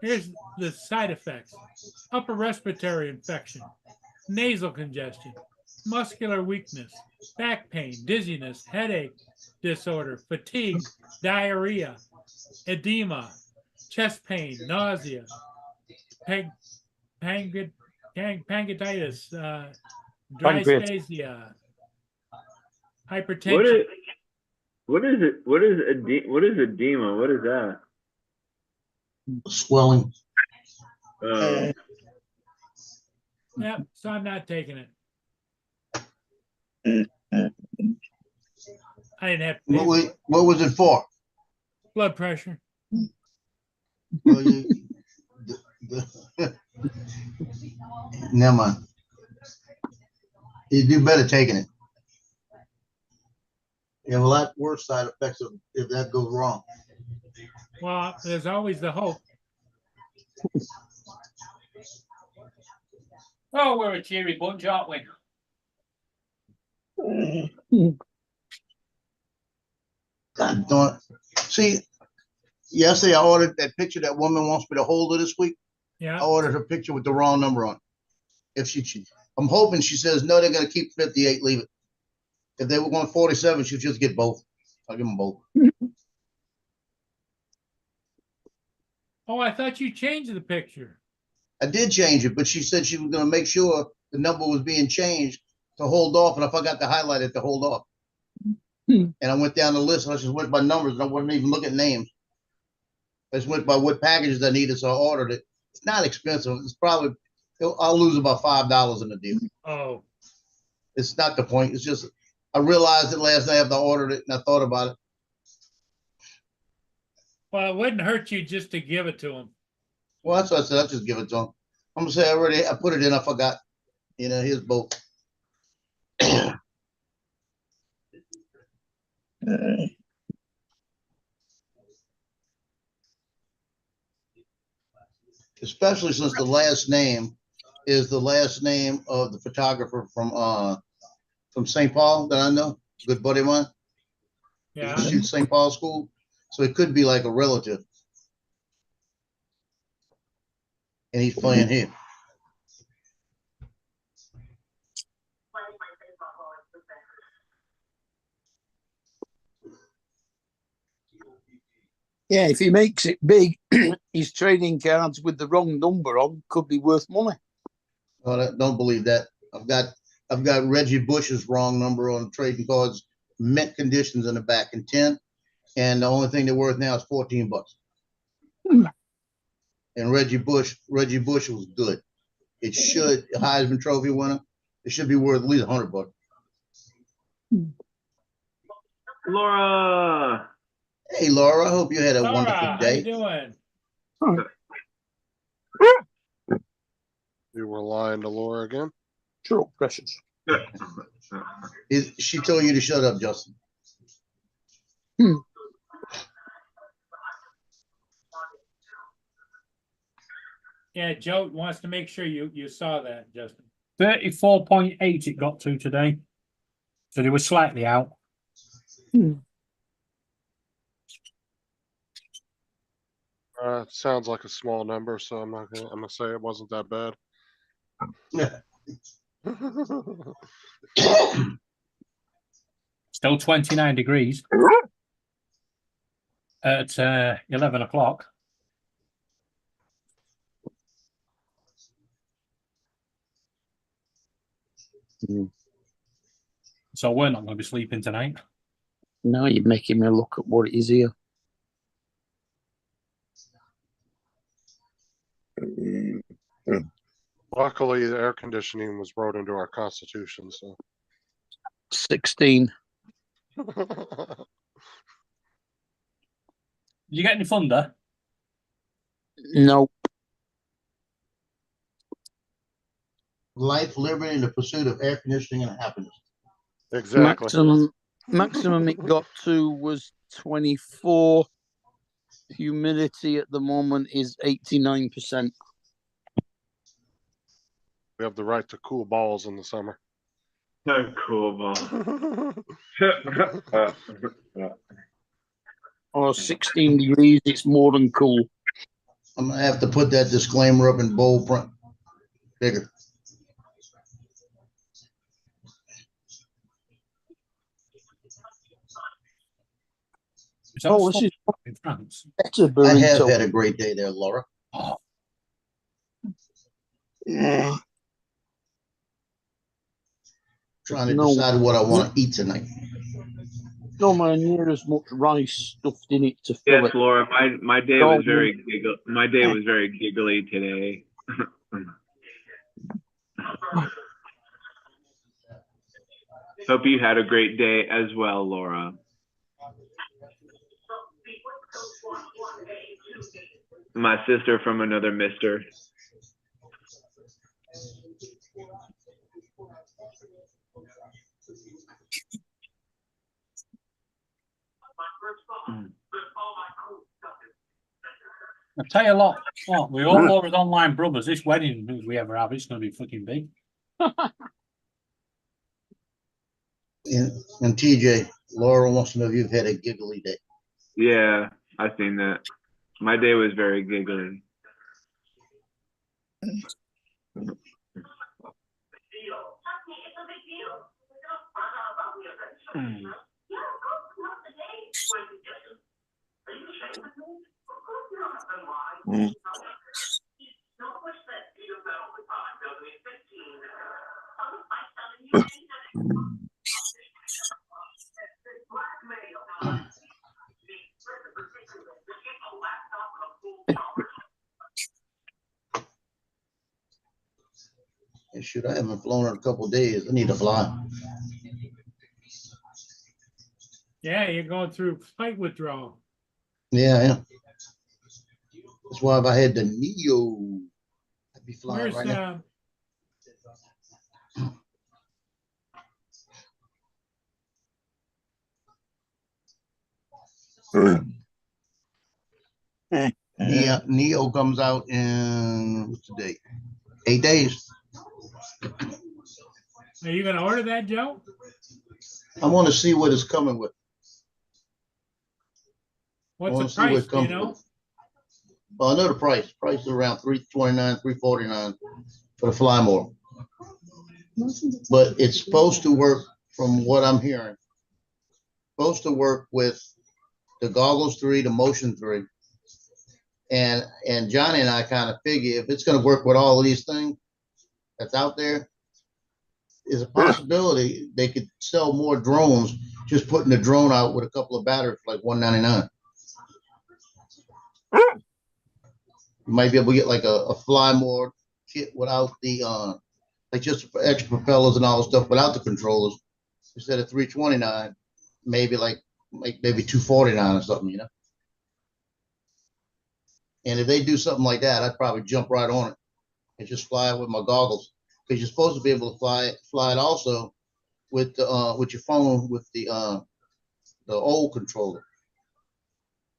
Here's the side effects: upper respiratory infection, nasal congestion, muscular weakness, back pain, dizziness, headache disorder, fatigue, diarrhea, edema, chest pain, nausea, pancreatitis, dysphagia, hypertension. What is it? What is edema? What is that? Swelling. Yep, so I'm not taking it. I didn't have to pay for What was it for? blood pressure. Well, never mind. You do better taking it. You have a lot worse side effects if that goes wrong. Well, there's always the hope. Oh, we're a cheery bunch, aren't we? God darn it. See, yesterday I ordered that picture that woman wants me to hold her this week. Yeah. I ordered her picture with the wrong number on it. If I'm hoping she says, no, they're going to keep 58, leave it. If they were going 47, she'll just get both. I'll give them both. Oh, I thought you changed the picture. I did change it, but she said she was going to make sure the number was being changed to hold off, and I forgot to highlight it to hold off. And I went down the list, and I just went by numbers, and I wasn't even looking at names. I just went by what packages I needed, so I ordered it. It's not expensive. It's probably, I'll lose about $5 in the deal. Oh, It's not the point. It's just, I realized it last night after I ordered it, and I thought about it. well, it wouldn't hurt you just to give it to him. Well, that's what I said. I'll just give it to him. I'm gonna say I put it in. I forgot. You know, here's both. Especially since the last name is the last name of the photographer from St. Paul that I know, good buddy of mine. Yeah. He shoots St. Paul School, so it could be like a relative. And he's playing here. Yeah, if he makes it big, his trading cards with the wrong number on could be worth money. Oh, don't believe that. I've got Reggie Bush's wrong number on trading cards, mint conditions in the back and 10. And the only thing they're worth now is $14. And Reggie Bush was good. It should, Heisman Trophy winner, it should be worth at least $100. Laura. Hey, Laura, I hope you had a Laura, wonderful how day. you doing? You were lying to Laura again? Sure, precious. She told you to shut up, Justin. Yeah, Joe wants to make sure you saw that, Justin. 34.8 it got to today. So they were slightly out. Sounds like a small number, so I'm gonna say it wasn't that bad. Still 29 degrees at 11 o'clock. So we're not going to be sleeping tonight. No, you're making me look at what it is here. Luckily, the air conditioning was wrote into our constitution, so. 16. Did you get any thunder? No. Life, liberty, and the pursuit of air conditioning and happiness. Exactly. Maximum it got to was 24. Humidity at the moment is 89%. We have the right to cool balls in the summer. Cool ball. Or 16 degrees, it's more than cool. I'm gonna have to put that disclaimer up in bold print, bigger. Oh, this is in France. better I have burrito. had a great day there, Laura. Oh, Yeah. Trying to No. decide what I want to eat tonight. Nowhere near as much rice stuffed in it to fill Yes, it. Laura. My day was very giggly today. Hope you had a great day as well, Laura. My sister from another mister. I tell you a lot. Oh, we all Laura's online brothers. This wedding we ever have, it's going to be fucking big. And TJ, Laura wants to know if you've had a giggly day. Yeah, I seen that. My day was very giggly. And shoot, I haven't flown in a couple of days. I need to fly. Yeah, you're going through flight withdrawal. Yeah, yeah. That's why if I had the Neo, I'd be flying Where's right now. Yeah, Neo comes out in what's the date? 8 days. Are you gonna order that, Joe? I want to see what it's coming with. What's wanna the see what price? it Do you comes know? with. Well, I know the price. Price is around $329, $349 for the Fly More. But it's supposed to work, from what I'm hearing, supposed to work with the Goggles 3, the Motion 3. And Johnny and I kind of figure if it's going to work with all of these things that's out there, is a possibility they could sell more drones just putting the drone out with a couple of batteries for like $199. You might be able to get like a Fly More kit without the like just extra propellers and all the stuff without the controllers, instead of $329, maybe like maybe $249 or something, you know. And if they do something like that, I'd probably jump right on it and just fly it with my goggles, because you're supposed to be able to fly it also with your phone with the old controller.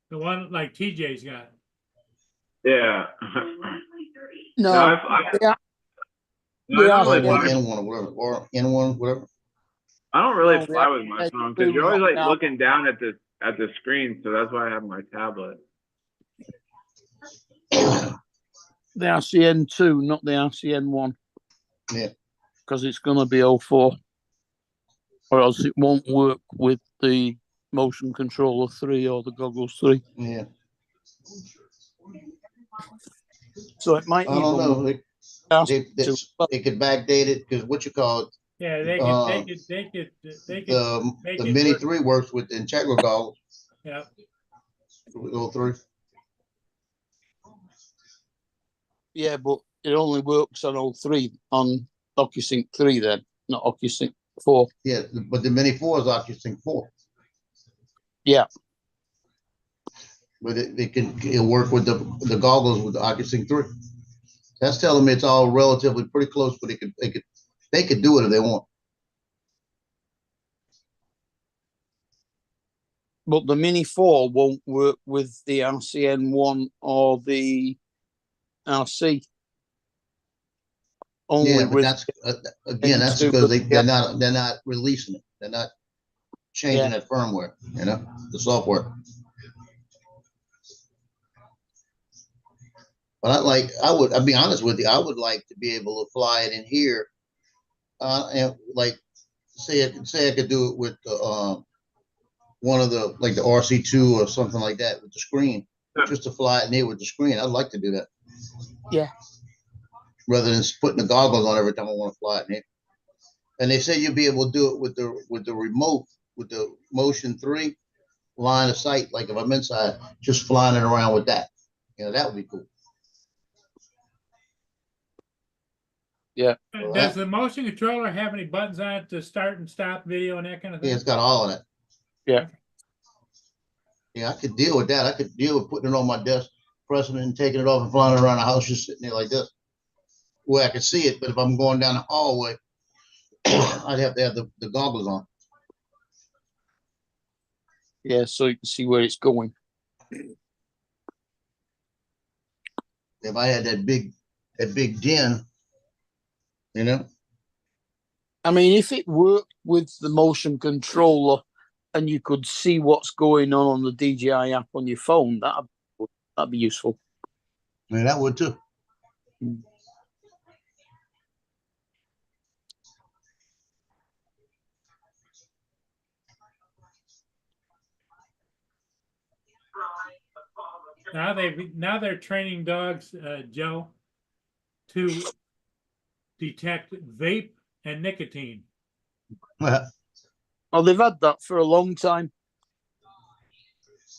The one like TJ's got. Yeah. No, I they don't are really N1, fly. N1 or whatever, or N1, whatever. I don't really No, fly with they my are phone because you're doing always like now. looking down at the screen, so that's why I have my tablet. the RCN2, not the RCN1. Yeah. Because it's going to be 04. Or else it won't work with the Motion Controller 3 or the Goggles 3. Yeah. So it might I don't know. They could backdate it, because what you call it, Yeah, they could make the it Mini work. 3 works with the Integra goggles. Yeah. With 03. Yeah, but it only works on 03, on OcuSync 3 then, not OcuSync 4. Yeah, but the Mini 4 is OcuSync 4. Yeah. But it'll work with the goggles with the OcuSync 3. That's telling me it's all relatively pretty close, but they could do it if they want. But the Mini 4 won't work with the RCN1 or the RC. Only Yeah, but with that's again, that's because they're not releasing it. They're not changing that firmware, you know, the software. But I'll be honest with you, I would like to be able to fly it in here, and like say I could do it with one of the like the RC2 or something like that with the screen, just to fly it in here with the screen. I'd like to do that. Yeah. Rather than putting the goggles on every time I want to fly it in here. And they say you'll be able to do it with the remote, with the Motion 3 line of sight. Like if I'm inside, just flying it around with that. You know, that would be cool. Does the motion controller have any buttons on it to start and stop video and that kind of Yeah, thing? it's got all of that. Yeah. Yeah, I could deal with that. I could deal with putting it on my desk, pressing it and taking it off and flying around the house, just sitting there like this. Where I can see it, but if I'm going down the hallway, I'd have to have the goggles on. Yeah, so you can see where it's going. If I had that big den, you know, I mean, if it worked with the motion controller and you could see what's going on the DJI app on your phone, that'd be useful. I mean, that would too. Now they're training dogs, Joe, to detect vape and nicotine. Oh, they've had that for a long time.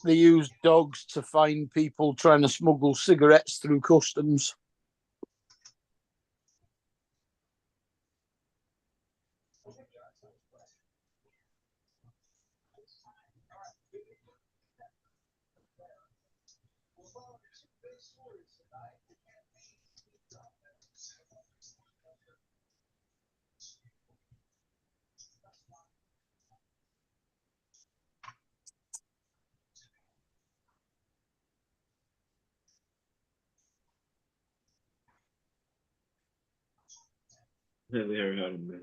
They use dogs to find people trying to smuggle cigarettes through customs. Never heard of him.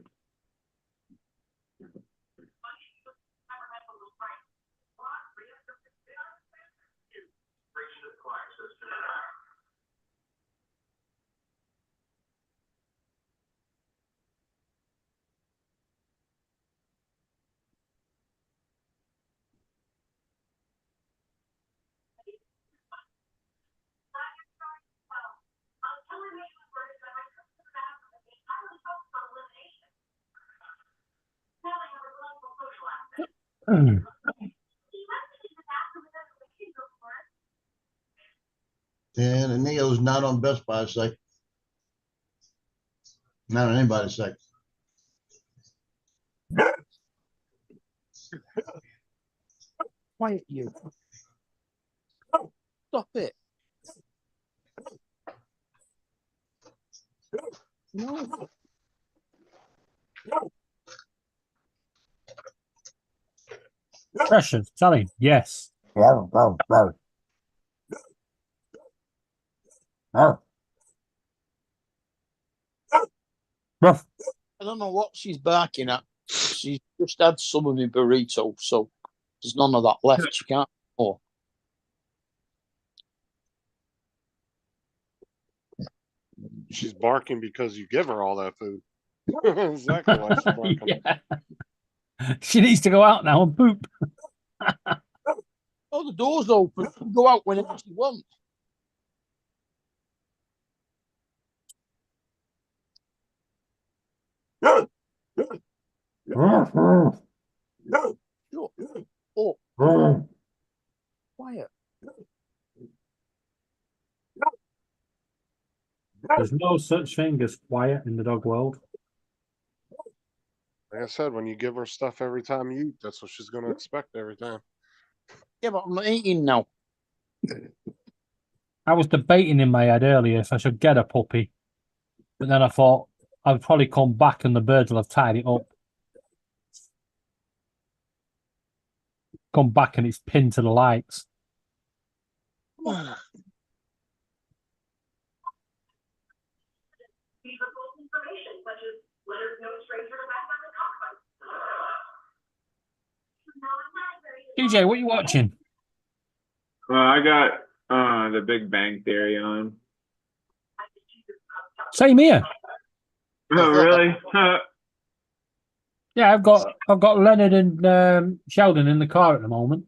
And the Neo's not on Best Buy's site. Not on anybody's site. Quiet, you. Stop it. No. Precious, Sally, yes. Ruff. I don't know what she's barking at. She's just had some of my burrito, so there's none of that left. She can't. Oh, She's barking because you give her all that food. Exactly why she's barking. Yeah. She needs to go out now and poop. oh, the door's open. She can go out whenever she wants. Sure. Oh, quiet. There's no such thing as quiet in the dog world. Like I said, when you give her stuff every time you eat, that's what she's going to expect every time. Yeah, but I'm not eating now. I was debating in my head earlier if I should get a puppy, but then I thought I'd probably come back and the birds will have tied it up. Come back and it's pinned to the lights. DJ, what are you watching? Well, I got the Big Bang Theory on. Same here. Oh, really? Yeah, I've got Leonard and Sheldon in the car at the moment.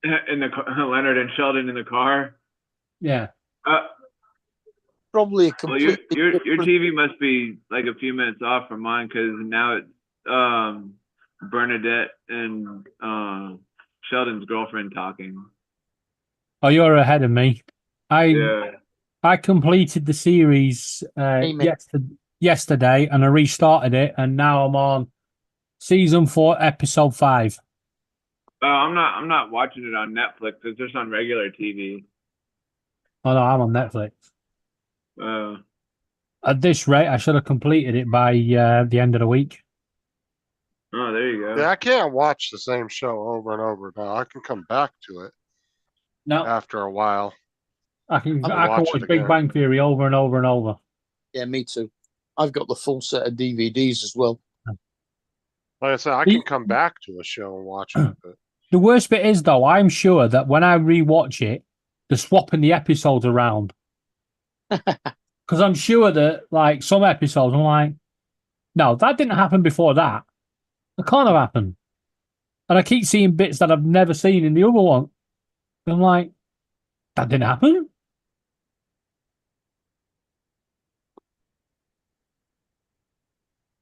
In the Leonard and Sheldon in the car. Yeah. Probably a Well, your completely TV must be like a few minutes off from mine because now it's Bernadette and Sheldon's girlfriend talking. Oh, you're ahead of me. Yeah. I completed the series Amen. yesterday. yesterday, and I restarted it, and now I'm on season 4, episode 5. I'm not watching it on Netflix. It's just on regular TV. Oh no, I'm on Netflix. Uh, At this rate, I should have completed it by the end of the week. oh, there you go. Yeah, I can't watch the same show over and over now. I can come back to it No, after a while. I can I'll watch watch it Big again. Bang Theory over and over and over. Yeah, me too. I've got the full set of DVDs as well. Like I said, I can come back to a show and watch it, but The worst bit is, though, I'm sure that when I rewatch it, they're swapping the episodes around. Because I'm sure that, like, some episodes, I'm like, no, that didn't happen before that. It can't have happened. And I keep seeing bits that I've never seen in the other one. I'm like, that didn't happen.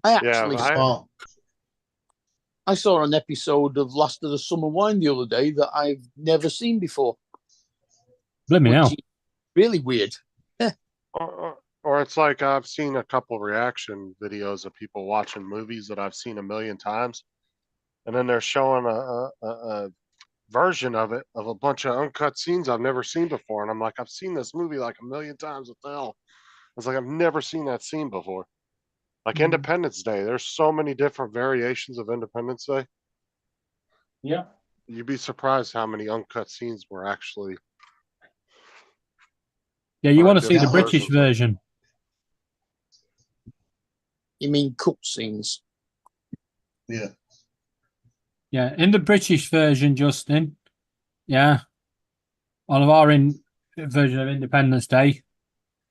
I yeah, actually Oh, I saw an episode of Last of the Summer Wine the other day that I've never seen before. Blimey Which hell. is really weird. or it's like I've seen a couple reaction videos of people watching movies that I've seen a million times, and then they're showing a version of it of a bunch of uncut scenes I've never seen before, and I'm like, I've seen this movie like a million times. What the hell? It's like I've never seen that scene before. Like Independence Day, there's so many different variations of Independence Day. Yeah. You'd be surprised how many uncut scenes were actually. Yeah, you Or want to see the different British versions of it. version. You mean cutscenes? yeah. Yeah, in the British version, Justin. Yeah. On our version of Independence Day,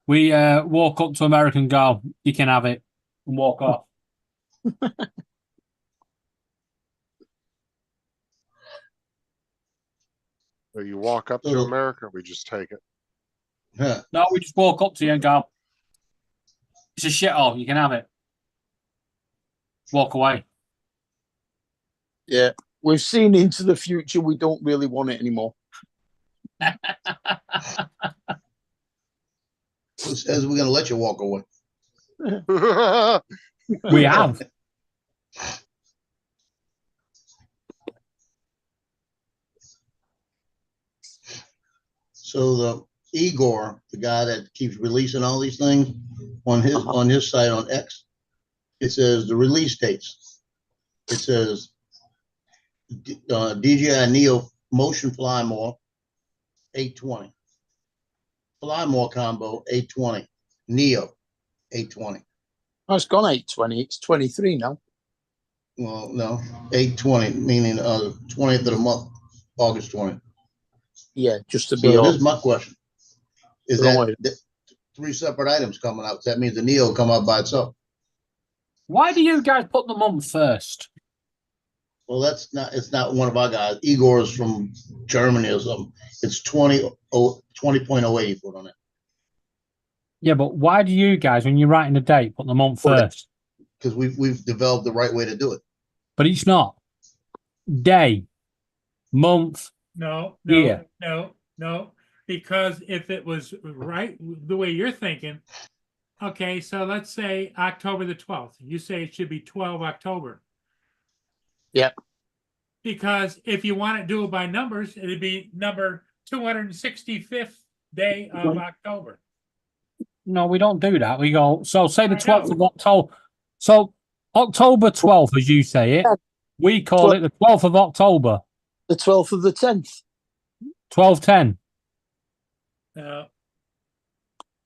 we walk up to America and go, you can have it, and walk off. So you walk up to So- America, we just take it. Huh. No, we just walk up to you and go, it's a shithole, you can have it. Walk away. Yeah. We've seen into the future. We don't really want it anymore. Who says we're gonna let you walk away? We have. So the Igor, the guy that keeps releasing all these things on his site on X, it says the release dates. It says DJI Neo Motion Fly More 820. Fly More combo 820. Neo 820. Oh, it's gone 820. It's 23 now. Well, no, 820, meaning 20th of the month, August 20th. Yeah, just to So be this honest. is my question. Is Right. that three separate items coming out? That means the Neo will come out by itself. Why do you guys put them on first? Well, it's not one of our guys. Igor is from Germany or something. It's 20.08 he put on it. Yeah, but why do you guys, when you're writing the date, put them on first? Because we've developed the right way to do it. But it's not. Day, month. No, Yeah. no. Because if it was right the way you're thinking, okay, so let's say October the 12th. You say it should be 12 October. Yep. Because if you want to do it by numbers, it'd be number 265th day of October. No, we don't do that. We go, so say the I 12th know. of October. So October 12th, as you say it, we call it the 12th of October, The 12th of the 10th, 12/10. No,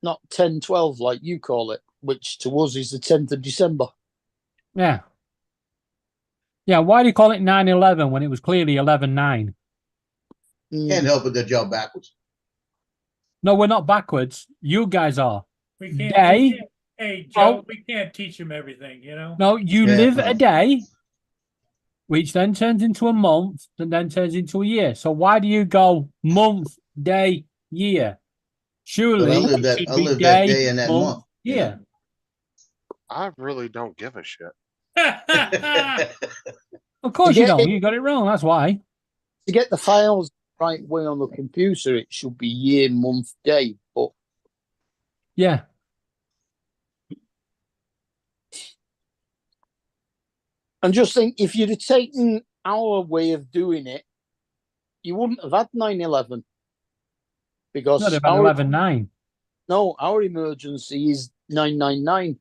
not 10/12 like you call it, which to us is the 10th of December. Yeah. Yeah, why do you call it 9/11 when it was clearly 11/9? Can't help it that y'all backwards. No, we're not backwards. You guys are. we can't. Day. We can't hey, Joe, Oh. we can't teach them everything, you know? No, you Yeah, live no. a day, which then turns into a month, and then turns into a year. So why do you go month, day, year? Surely But I live it that- should I be live that day and that month, month, you year. I really don't give a shit. Of course you Yeah, don't. it- You got it wrong. That's why. To get the files right way on the computer, it should be year, month, day. But Yeah. And just think, if you'd have taken our way of doing it, you wouldn't have had 9/11 because Not about our 11-9. no, our emergency is 999.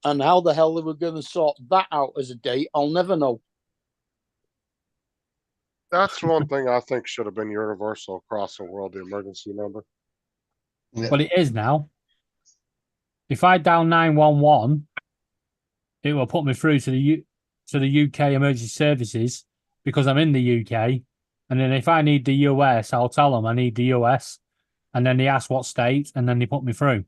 And how the hell they were going to sort that out as a date, I'll never know. That's one thing I think should have been universal across the world, the emergency number. Well, it is now. If I dial 911, it will put me through to the UK emergency services because I'm in the UK. And then if I need the US, I'll tell them I need the US. And then they ask what state, and then they put me through.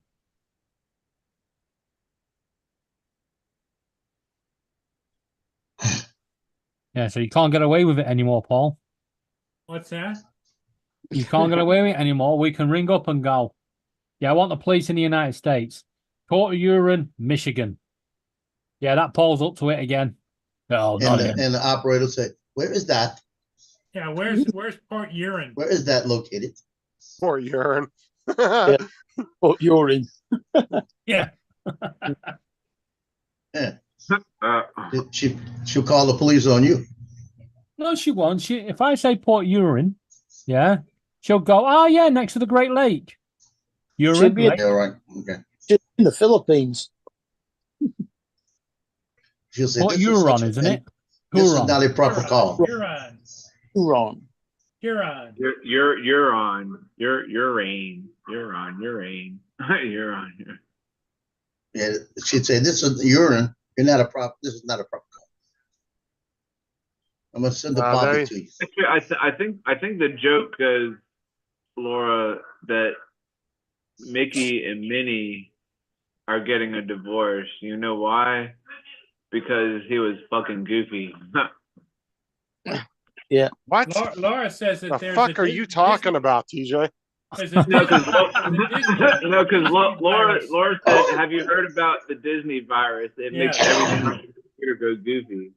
Yeah, so you can't get away with it anymore, Paul. What's that? You can't get away with it anymore. We can ring up and go, yeah, I want the police in the United States. Port Huron, Michigan. Yeah, that Paul's up to it again. Oh, And not the, again. and the operator said, where is that? Yeah, where's Port Huron? Where is that located? Poor urine. But you're in. Yeah. She'll call the police on you. No, she won't. If I say Port Huron, yeah, she'll go, oh, yeah, next to the Great Lake. She'll Huron, be Lake. Yeah, right. Okay. Just in the Philippines. She'll say, Port this is Huron, such a isn't thing. it? This is Huron. not a proper call. Huron. Huron. Huron. You're on. You're rain. You're on. You're rain. You're on. Yeah, she'd say, this is urine. You're not a prop. This is not a proper call. I'm gonna send the Nah, copy they- to you. Actually, I think the joke is, Laura, that Mickey and Minnie are getting a divorce. You know why? Because he was fucking goofy. What Laura says that the there's fuck a are you talking about, TJ? There's a No, because Disney Laura virus. said, "Have you heard about the Disney virus? It makes Yeah. everything on the computer go goofy."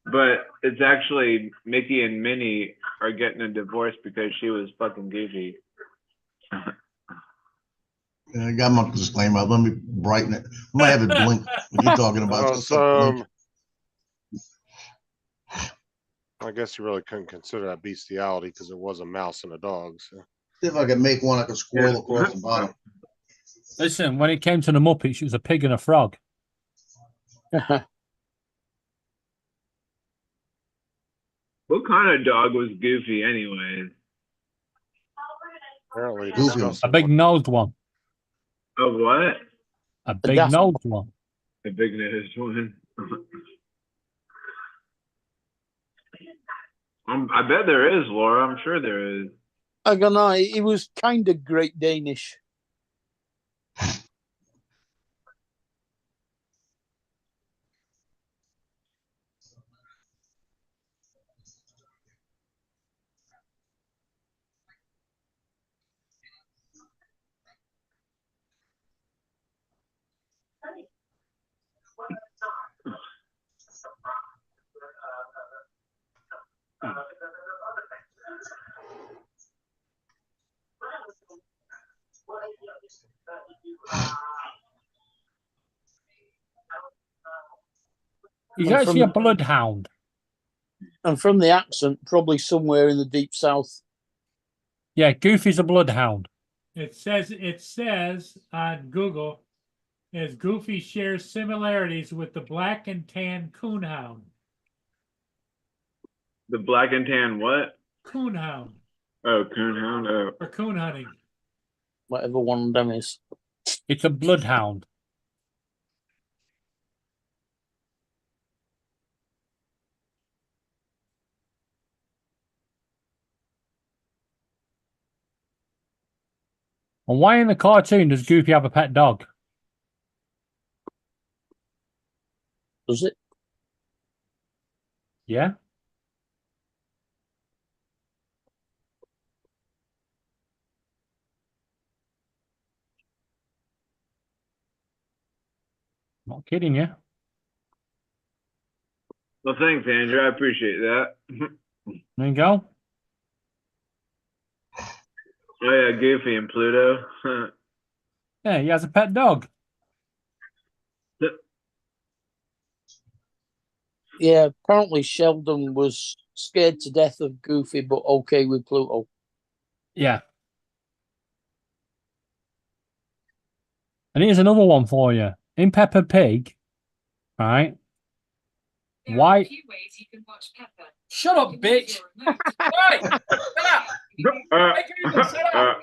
But it's actually Mickey and Minnie are getting a divorce because she was fucking goofy. I got my disclaimer. Let me brighten it. I might have it blink when you're talking about. So, I guess you really couldn't consider that bestiality because it was a mouse and a dog. So. See if I can make one like a squirrel across the bottom. Listen, when it came to the Muppets, it was a pig and a frog. What kind of dog was goofy, anyways? Apparently, Goofy. A disgusting big one. nosed one. Of what? A big daft- nosed one. A big nosed one. I bet there is, Laura. I'm sure there is. I don't know. He was kind of Great Danish. He's And actually a from- bloodhound. And from the accent, probably somewhere in the deep south. Yeah, Goofy's a bloodhound. It says on Google, as Goofy shares similarities with the black and tan coonhound. The black and tan what? Coonhound Oh, coonhound. Oh. for coon hunting. Whatever one of them is. It's a bloodhound. And why in the cartoon does Goofy have a pet dog? Does it? Yeah? Not kidding you. Well, thanks, Andrew. I appreciate that. There you go. Oh yeah, Goofy and Pluto. Yeah, he has a pet dog. Yeah, apparently Sheldon was scared to death of Goofy, but okay with Pluto. Yeah. And here's another one for you. In Peppa Pig, right? Why? Shut up, bitch! Right! Shut up! Hey, Google, shut up!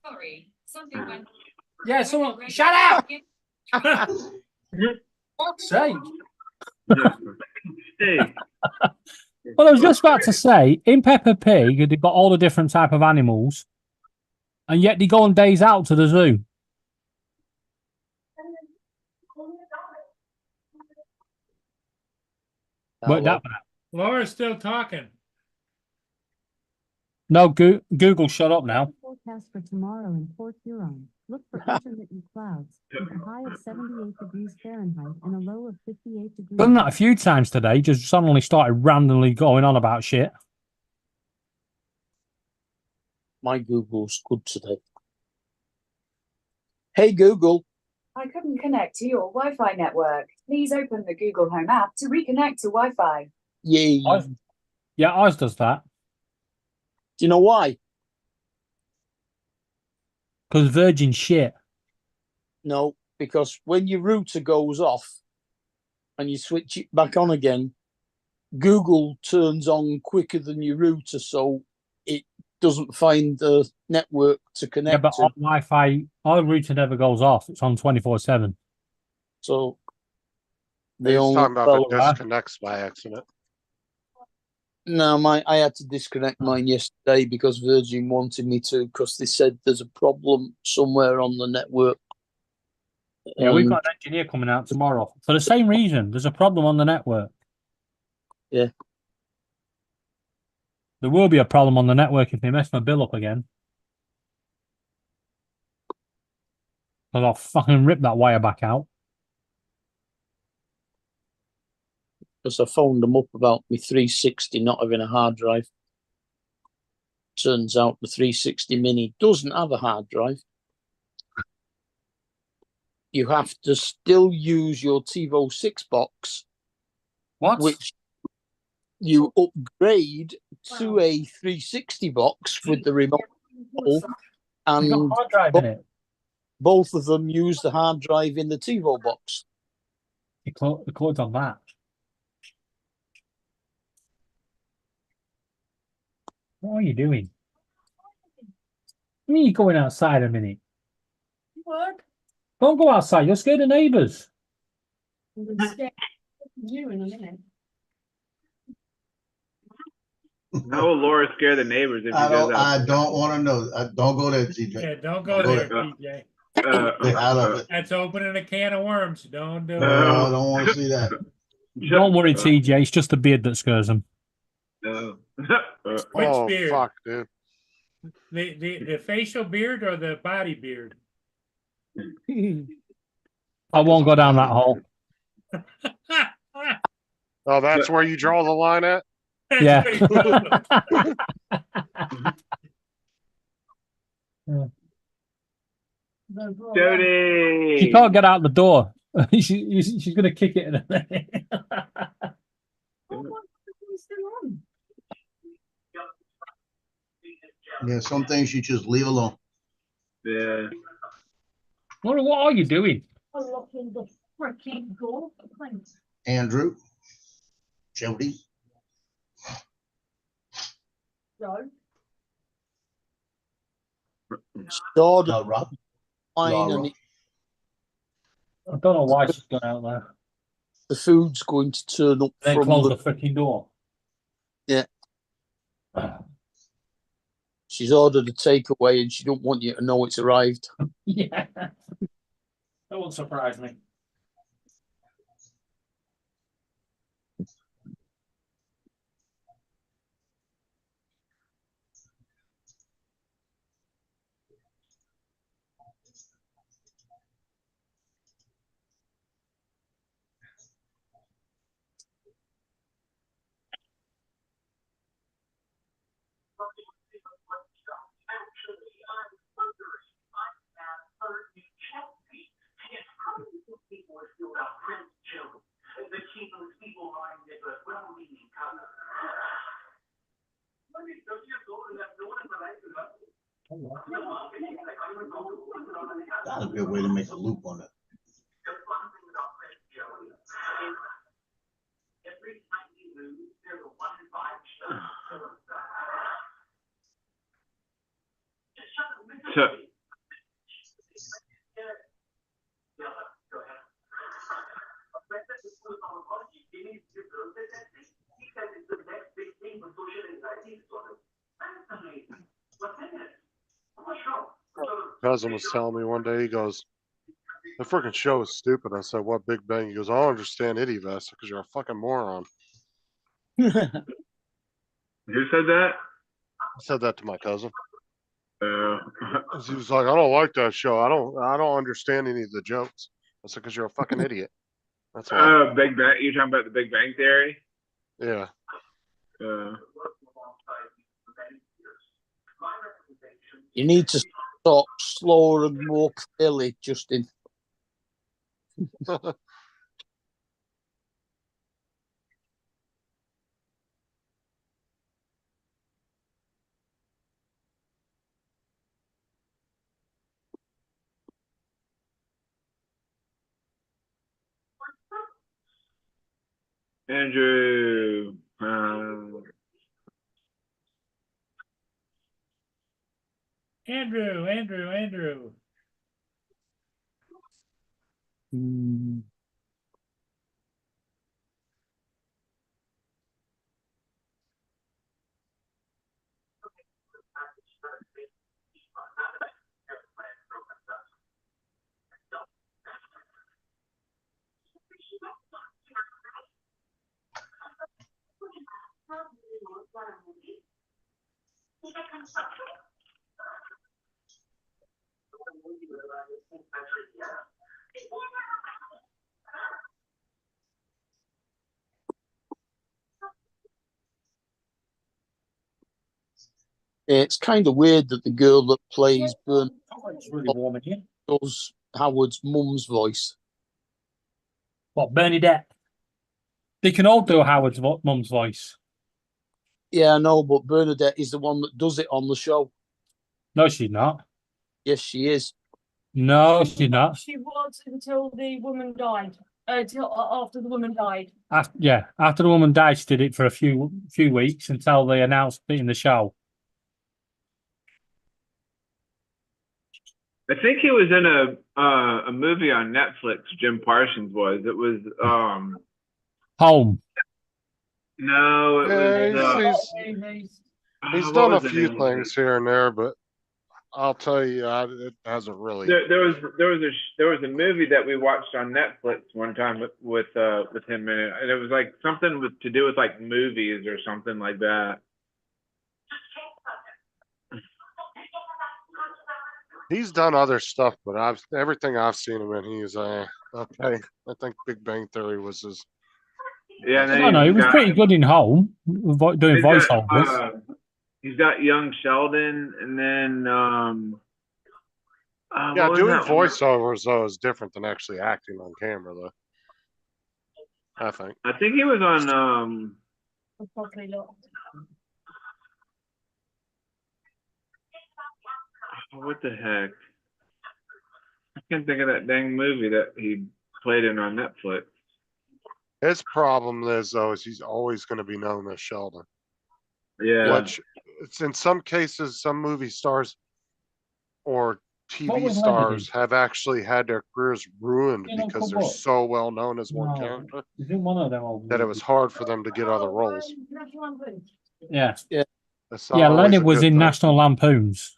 Sorry, something went. Yeah, someone. Shut up! Fuck's sake! Hey, Well, I was just about to say, in Peppa Pig, they've got all the different type of animals, and yet they go on days out to the zoo. Worked well, out. Laura's still talking. No, Google, shut up now. Forecast for tomorrow in Port Huron. Look for intermittent clouds with a high of 78 degrees Fahrenheit and a low of 58 degrees. Done that a few times today, just suddenly started randomly going on about shit. my Google's good today. Hey, Google. I couldn't connect to your Wi-Fi network. Please open the Google Home app to reconnect to Wi-Fi. Yay. Yeah, ours does that. Do you know why? Because Virgin shit. No, because when your router goes off and you switch it back on again, Google turns on quicker than your router, so it doesn't find the network to Yeah, connect but to. our Wi-Fi, our router never goes off. It's on 24/7. So they He's only talking about well, the disconnects by accident. no, I had to disconnect mine yesterday because Virgin wanted me to, because they said there's a problem somewhere on the network. Yeah, we've got an engineer coming out tomorrow for the same reason. There's a problem on the network. Yeah. There will be a problem on the network if they mess my bill up again. Because I'll fucking rip that wire back out. Because I phoned them up about my 360 not having a hard drive. Turns out the 360 Mini doesn't have a hard drive. You have to still use your TiVo 6 box, What? which you upgrade to a 360 box with the remote control, It's got a and hard drive in it. both of them use the hard drive in the TiVo box. You clicked on that. What are you doing? I mean, you're going outside a minute. What? Don't go outside. You'll scare the neighbours. You in a minute. how will Laura scare the neighbors if she I goes don't, out? I don't wanna know. Don't go there, Yeah, TJ. don't go there, TJ. Get out of it. That's opening a can of worms. Don't do it. No, I don't wanna see that. Don't worry, TJ. It's just the beard that scares them. No. Which Oh, beard? fuck, dude. The facial beard or the body beard? I won't go down that hole. Oh, that's where you draw the line at? That's Yeah. pretty cool. Jody. She can't get out the door. She's going to kick it in a minute. Yeah, some things you just leave alone. Yeah. What are you doing? Unlocking the freaking door. Thanks. Andrew, Jody, No. Ordered Rob, mine Laura. and I don't know why she's gone out there. the food's going to turn up Then from close the. the freaking door. Yeah. She's ordered a takeaway and she don't want you to know it's arrived. Yeah. That won't surprise me. Not a good way to make a loop on it. So, Cousin was telling me one day, he goes, the freaking show is stupid. I said, what Big Bang? He goes, I don't understand Idiovest because you're a fucking moron. who said that? I said that to my cousin. Uh, He was like, I don't like that show. I don't understand any of the jokes. I said, because you're a fucking idiot. That's why. Big Bang. You're talking about the Big Bang Theory? Yeah. You need to talk slower and more clearly, Justin. Andrew. Andrew. It's kind of weird that the girl that plays Burn It's really warm in here. does Howard's mum's voice. What, Bernadette? They can all do Howard's mum's voice. Yeah, I know, but Bernadette is the one that does it on the show. No, she's not. Yes, she is. No, she's not. She was until the woman died. Till after the woman died. After the woman died, she did it for a few weeks until they announced it in the show. I think he was in a movie on Netflix. Jim Parsons was. It was Home. No, it Yeah, was. he's what done a was the few name of it? things here and there, but I'll tell you, it hasn't really. There was a movie that we watched on Netflix one time with him in it, and it was like something to do with like movies or something like that. He's done other stuff, but everything I've seen him in, he's okay. I think Big Bang Theory was his. Yeah, and then No, he he's was got- pretty good in Home, doing he's got, voiceovers. He's got Young Sheldon, and then Yeah, what was doing that one? voiceovers though is different than actually acting on camera, though. I think. I think he was on Probably not. what the heck? I can't think of that dang movie that he played in on Netflix. His problem is though is he's always going to be known as Sheldon. Yeah. Which it's in some cases, some movie stars or What TV was stars have actually had their careers ruined You know, because come they're on. so well known as one No, character he's in one of them old that it movies. was hard for them to get other roles. Yeah. That's not Yeah, always Leonard a was good in thing. National Lampoons.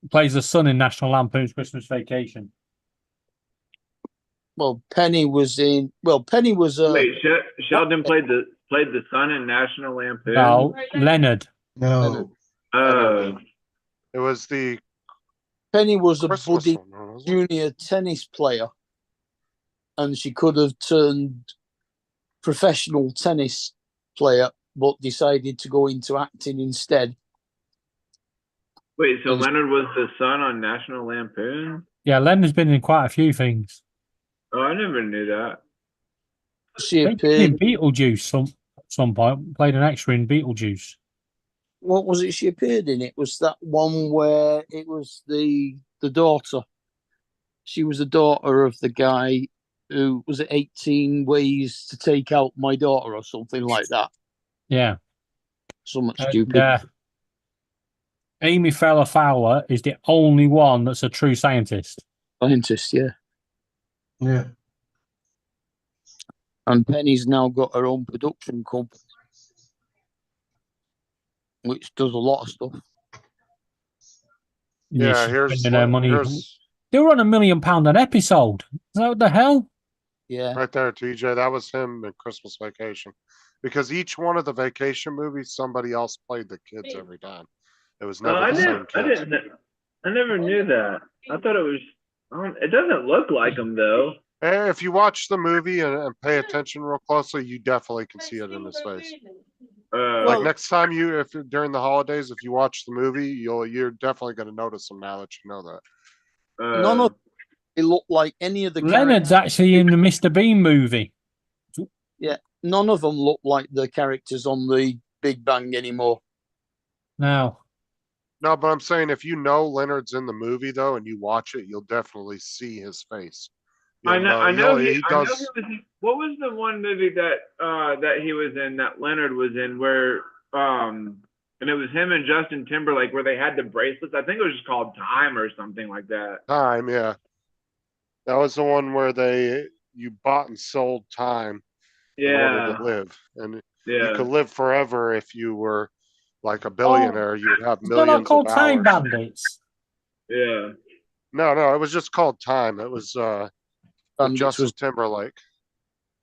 Plays the son in National Lampoon's Christmas Vacation. Well, Penny was in. Well, Penny was. Wait, Sheldon played the son in National Lampoon. No, Leonard. No, It was the Penny was a Christmas buddy one, wasn't it? junior tennis player, and she could have turned professional tennis player, but decided to go into acting instead. Wait, so Leonard was the son on National Lampoon? Yeah, Leonard's been in quite a few things. Oh, I never knew that. She In appeared. Beetlejuice, some point played an extra in Beetlejuice. What was it she appeared in? It was that one where it was the daughter. She was the daughter of the guy who was it 18 ways to take out my daughter or something like that. Yeah. Something And, stupid. Amy Feller Fowler is the only one that's a true scientist. Scientist, yeah. Yeah. And Penny's now got her own production company, which does a lot of stuff. Yeah, she's here's spending her money. here's They were on £1 million an episode. Is that what the hell? Yeah. right there, TJ. That was him in Christmas Vacation, because each one of the vacation movies, somebody else played the kids every time. It was Oh, never the same kids. I never knew that. I thought it was. It doesn't look like him though. If you watch the movie and pay attention real closely, you definitely can see it in his face. Like Well- next time if during the holidays, if you watch the movie, you're definitely going to notice him now that you know that. None of it looked like any of the Leonard's characters. actually in the Mr. Bean movie. Yeah, none of them look like the characters on the Big Bang anymore. No. No, but I'm saying if you know Leonard's in the movie though, and you watch it, you'll definitely see his face. I You'll know. I know. he I know does. he was, what was the one movie that he was in, that Leonard was in, where and it was him and Justin Timberlake, where they had the bracelets. I think it was just called Time or something like that. Time, yeah. That was the one where you bought and sold time in order Yeah. to live, and you Yeah. could live forever if you were like a billionaire. You would have It's not millions called of Time hours. Bandits. Yeah. No, it was just called Time. It was with Bandits Justin was Timberlake.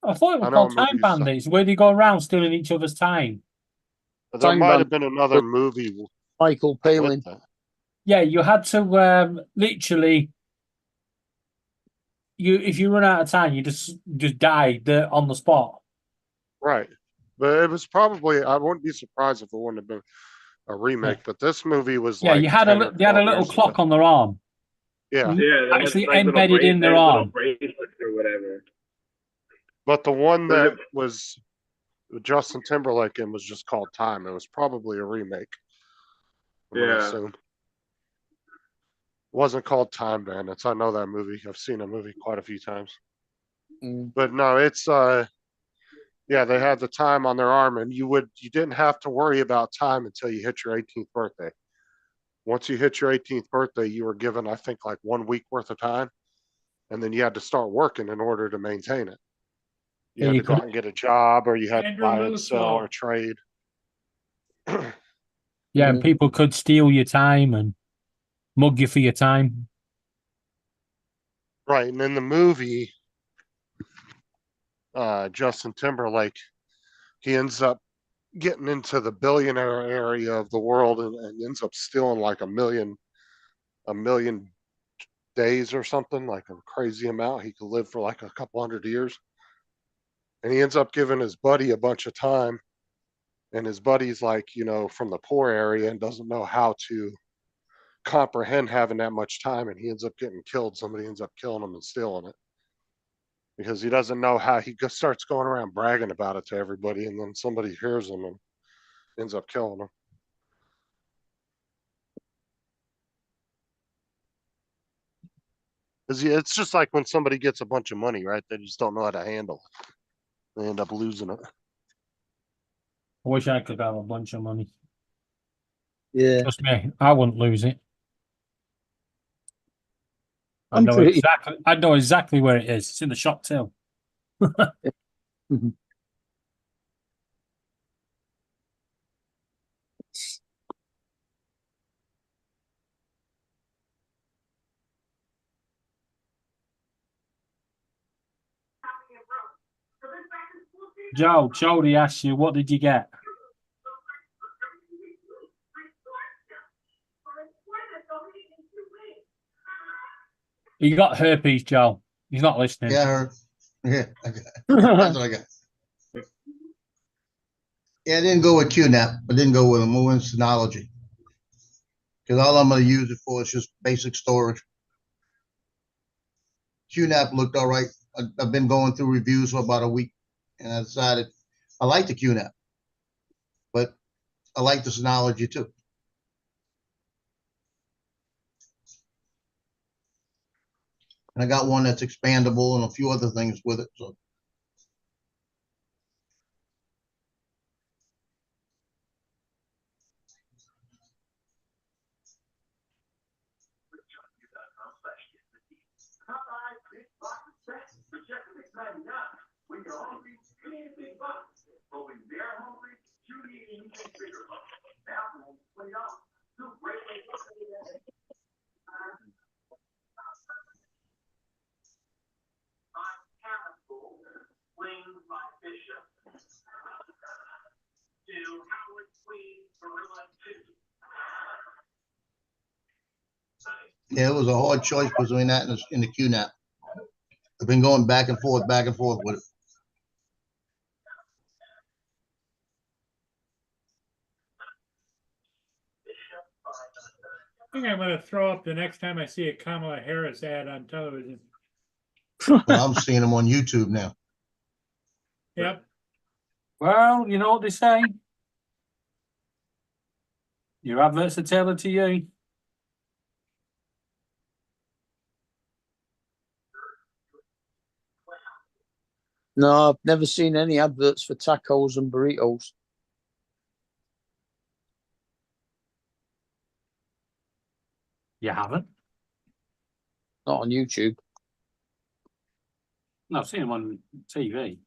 I thought it I was know called a Time movie you saw. Bandits, where they go around stealing each other's time. But there Time might have Band- been another movie with Michael Palin. that. Yeah, you had to literally. If you run out of time, you just die on the spot. Right. But it was probably, I wouldn't be surprised if it wouldn't have been a remake, but this movie was Yeah, like you had 10 or they had a 12 little years clock ago. on their arm. Yeah. Yeah. they had, Actually like, little embedded in their little arm. bracelets or whatever. But the one Was that it- was Justin Timberlake in was just called Time. It was probably a remake. I'm gonna Yeah. assume. Wasn't called Time Bandits. I know that movie. I've seen a movie quite a few times. Mm. But no, it's yeah, they had the time on their arm, and you didn't have to worry about time until you hit your 18th birthday. Once you hit your 18th birthday, you were given, I think, like 1 week worth of time, and then you had to start working in order to maintain it. You And had you to go out and get a job, or you had to Andrew buy and Lewis sell Law. or trade. Yeah, and people could steal your time and mug you for your time. Right, and in the movie, Justin Timberlake, he ends up getting into the billionaire area of the world and ends up stealing like a million days or something, like a crazy amount. He could live for like a couple hundred years. And he ends up giving his buddy a bunch of time. And his buddy's like, from the poor area and doesn't know how to comprehend having that much time. And he ends up getting killed. Somebody ends up killing him and stealing it. Because he doesn't know how. He starts going around bragging about it to everybody. And then somebody hears him and ends up killing him. It's just like when somebody gets a bunch of money, right? They just don't know how to handle it. They end up losing it. I wish I could have a bunch of money. Yeah. Trust me, I wouldn't lose it. I I'm know pretty- exactly where it is. It's in the shop till. Joe, Jody asked you, what did you get? You got herpes, Joe. He's not listening. Yeah, I heard. Yeah, I got, that's what I got. Yeah, I didn't go with QNAP. I didn't go with a more Synology. Because all I'm gonna use it for is just basic storage. QNAP looked all right. I've been going through reviews for about a week, and I decided I like the QNAP, but I like the Synology too. And I got one that's expandable and a few other things with it. So yeah, it was a hard choice between that and the QNAP. I've been going back and forth with it. I think I'm gonna throw up the next time I see a Kamala Harris ad on television. Well, I'm seeing them on YouTube now. Yep. Well, you know what they say. Your adverts are tailored to you. No, I've never seen any adverts for tacos and burritos. You haven't? Not on YouTube. No, I've seen them on TV.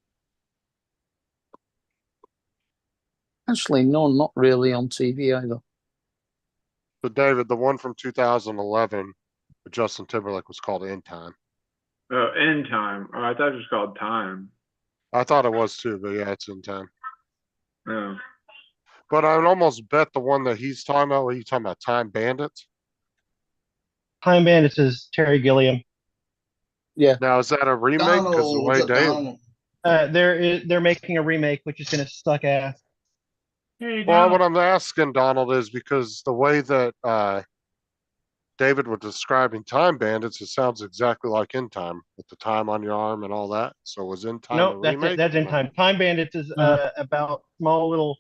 Actually, no, not really on TV either. But David, the one from 2011 with Justin Timberlake was called In Time. Oh, End Time. Oh, I thought it was called Time. I thought it was too, but yeah, it's In Time. Oh. But I would almost bet the one that he's talking about, what are you talking about, Time Bandits? Time Bandits is Terry Gilliam. Now, is that a remake? Because the Donald, way what's up, Dave, Donald? They're making a remake, which is gonna suck ass. Hey, well, what Donald. I'm asking, Donald, is because the way that David was describing Time Bandits, it sounds exactly like In Time, with the time on your arm and all that. So was In Time a No, that's remake? it. That's In Time. Time Bandits is about small little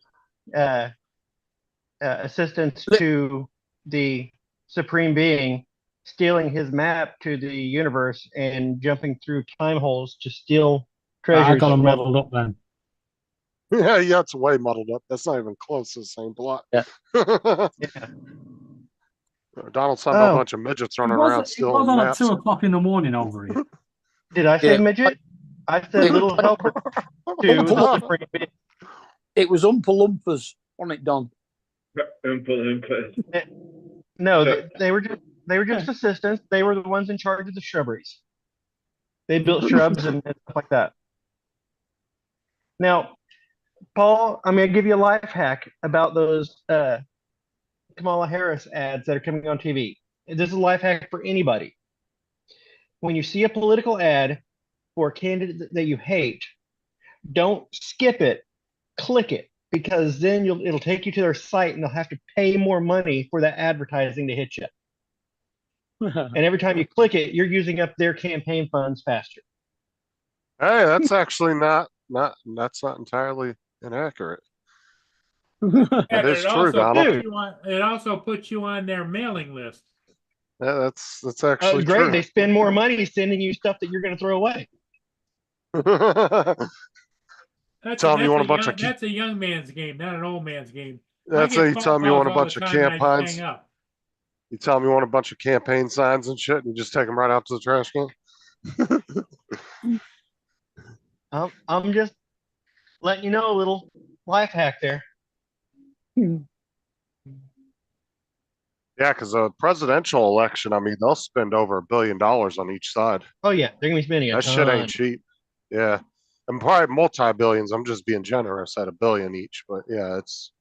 assistants to the Supreme Being, stealing his map to the universe and jumping through time holes to steal I treasures. got them from- muddled up then. Yeah, it's way muddled up. That's not even close to the same plot. Yeah. Yeah. Donald's talking about a Oh. bunch of midgets It running was, around it stealing was on at maps. 2 o'clock in the morning over here. Did I say Yeah. midget? I said little helper to the Supreme Being. It was Oompa Loompas on it, Don. No, they were just assistants. They were the ones in charge of the shrubberies. They built shrubs and stuff like that. Now, Paul, I'm going to give you a life hack about those Kamala Harris ads that are coming on TV. This is a life hack for anybody. When you see a political ad for a candidate that you hate, don't skip it, click it, because then it'll take you to their site and they'll have to pay more money for that advertising to hit you. And every time you click it, you're using up their campaign funds faster. Hey, that's actually that's not entirely inaccurate. Yeah, That but is it true, also Donald. puts you on, it also puts you on their mailing list. Yeah, that's actually Great. true. They spend more money sending you stuff that you're going to throw away. That's Tell 'em you want a bunch young, of that's a young man's game, not an old man's game. That's I how get you phone tell them you want a calls all bunch the of time and I just campaigns. hang up. You tell them you want a bunch of campaign signs and shit, and you just take them right out to the trash can. I'm just letting you know a little life hack there. Yeah, because a presidential election, I mean, they'll spend over $1 billion on each side. Oh yeah, they're going to be spending a That ton. shit ain't cheap. Yeah, and probably multi-billions. I'm just being generous at $1 billion each, but yeah, it's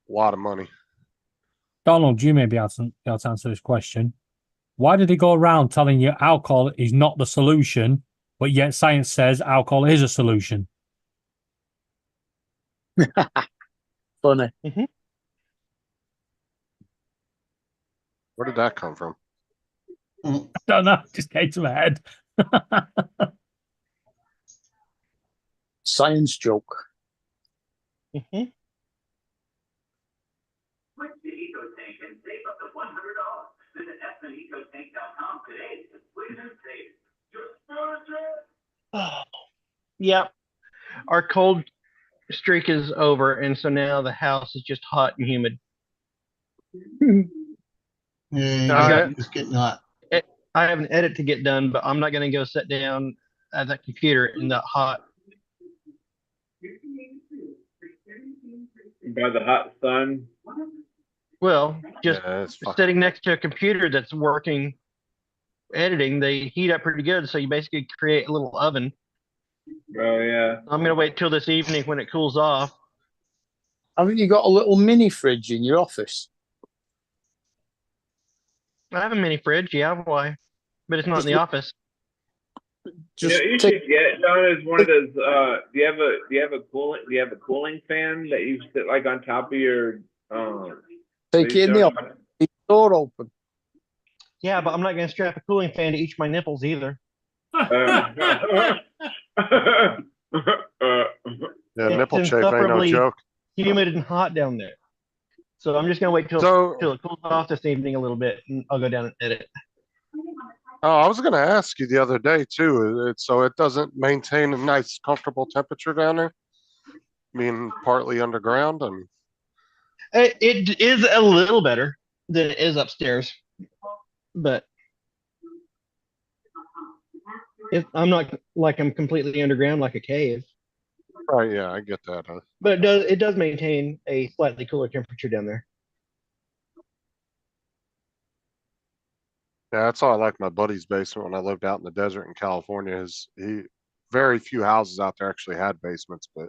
a lot of money. Donald, you may be able to answer this question. Why did he go around telling you alcohol is not the solution, but yet science says alcohol is a solution? Funny. Where did that come from? I don't know. Just came to my head. science joke. Mhm. Oh, yep. Our cold streak is over, and so now the house is just hot and humid. Yeah, it's getting hot. I have an edit to get done, but I'm not going to go sit down at that computer in that hot. By the hot sun. Well, just Yeah, it's fucking. sitting next to a computer that's working, editing, they heat up pretty good. So you basically create a little oven. Oh yeah. I'm going to wait till this evening when it cools off. Haven't you got a little mini fridge in your office? I have a mini fridge, yeah, why? But it's not in the office. You know, Just you take, should get John as one of those. Do you have a cooling fan that you sit like on top of your? take it in the office. Leave the door open. Yeah, but I'm not going to strap a cooling fan to each of my nipples either. Yeah, It's nipple chafe ain't no insufferably joke. humid and hot down there. So I'm just going to wait till So, it cools off this evening a little bit, and I'll go down and edit. oh, I was gonna ask you the other day too. So it doesn't maintain a nice, comfortable temperature down there, being partly underground. I mean, It is a little better than it is upstairs, but I'm not like I'm completely underground like a cave. right? Yeah, I get that. But it does maintain a slightly cooler temperature down there. Yeah, that's all I like my buddy's basement when I lived out in the desert in California. Very few houses out there actually had basements, but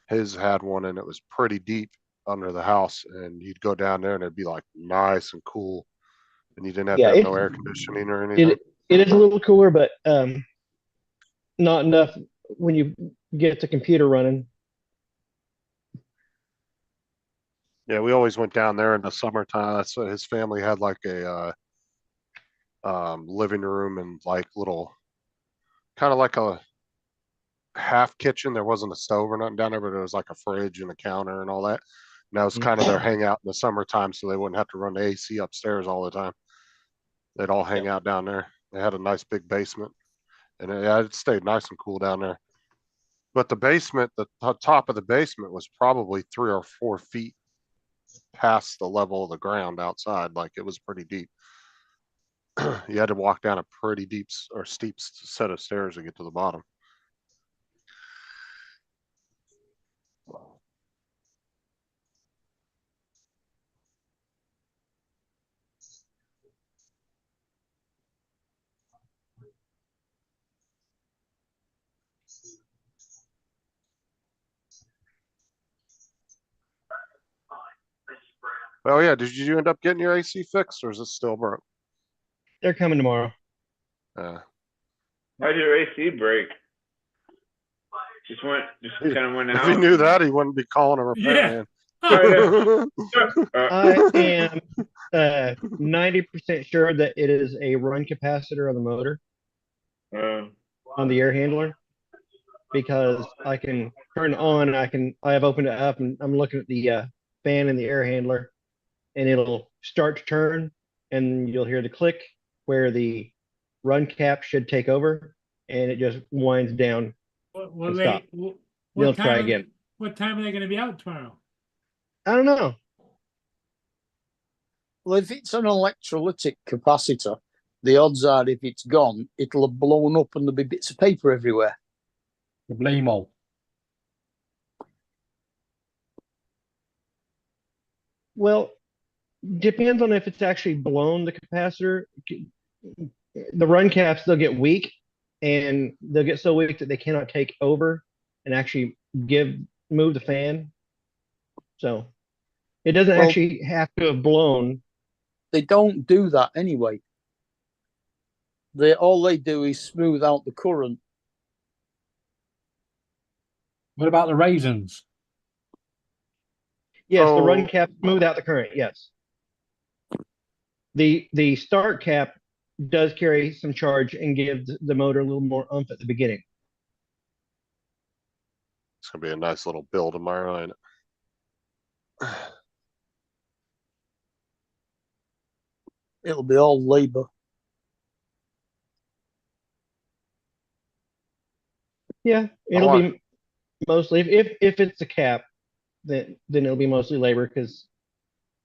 his had one and it was pretty deep under the house. And you'd go down there and it'd be like nice and cool. And you didn't have Yeah, to have no air conditioning or anything. It is a little cooler, but not enough when you get the computer running. Yeah, we always went down there in the summertime. So his family had like a living room and like little, kind of like a half kitchen. There wasn't a stove or nothing down there, but it was like a fridge and a counter and all that. And that was kind of their hangout in the summertime, so they wouldn't have to run the AC upstairs all the time. They'd all hang out down there. They had a nice big basement, and it stayed nice and cool down there. But the basement, the top of the basement was probably 3 or 4 feet past the level of the ground outside. Like it was pretty deep. You had to walk down a pretty deep or steep set of stairs to get to the bottom. Oh yeah, did you end up getting your AC fixed, or is it still broke? They're coming tomorrow. Uh, How'd your AC break? Just kind of went if out. he knew that, he wouldn't be calling a repairman. Oh, I am 90% sure that it is a run capacitor on the motor on the air handler, because I can turn it on. I have opened it up and I'm looking at the fan in the air handler, and it'll start to turn, and you'll hear the click where the run cap should take over, and it just winds down. Well, and stop. what try time again. What time are they going to be out tomorrow? I don't know. Well, if it's an electrolytic capacitor, the odds are if it's gone, it'll have blown up and there'll be bits of paper everywhere. The blame all. Well, depends on if it's actually blown the capacitor. The run caps, they'll get weak, and they'll get so weak that they cannot take over and actually move the fan. So it doesn't actually have to have blown. They don't do that anyway. All they do is smooth out the current. What about the raisins? Yes, the run cap smooth out the current. Yes. The start cap does carry some charge and gives the motor a little more oomph at the beginning. It's gonna be a nice little bill tomorrow, ain't it? It'll be all Labour. Yeah, it'll be mostly if it's a cap, then it'll be mostly labor because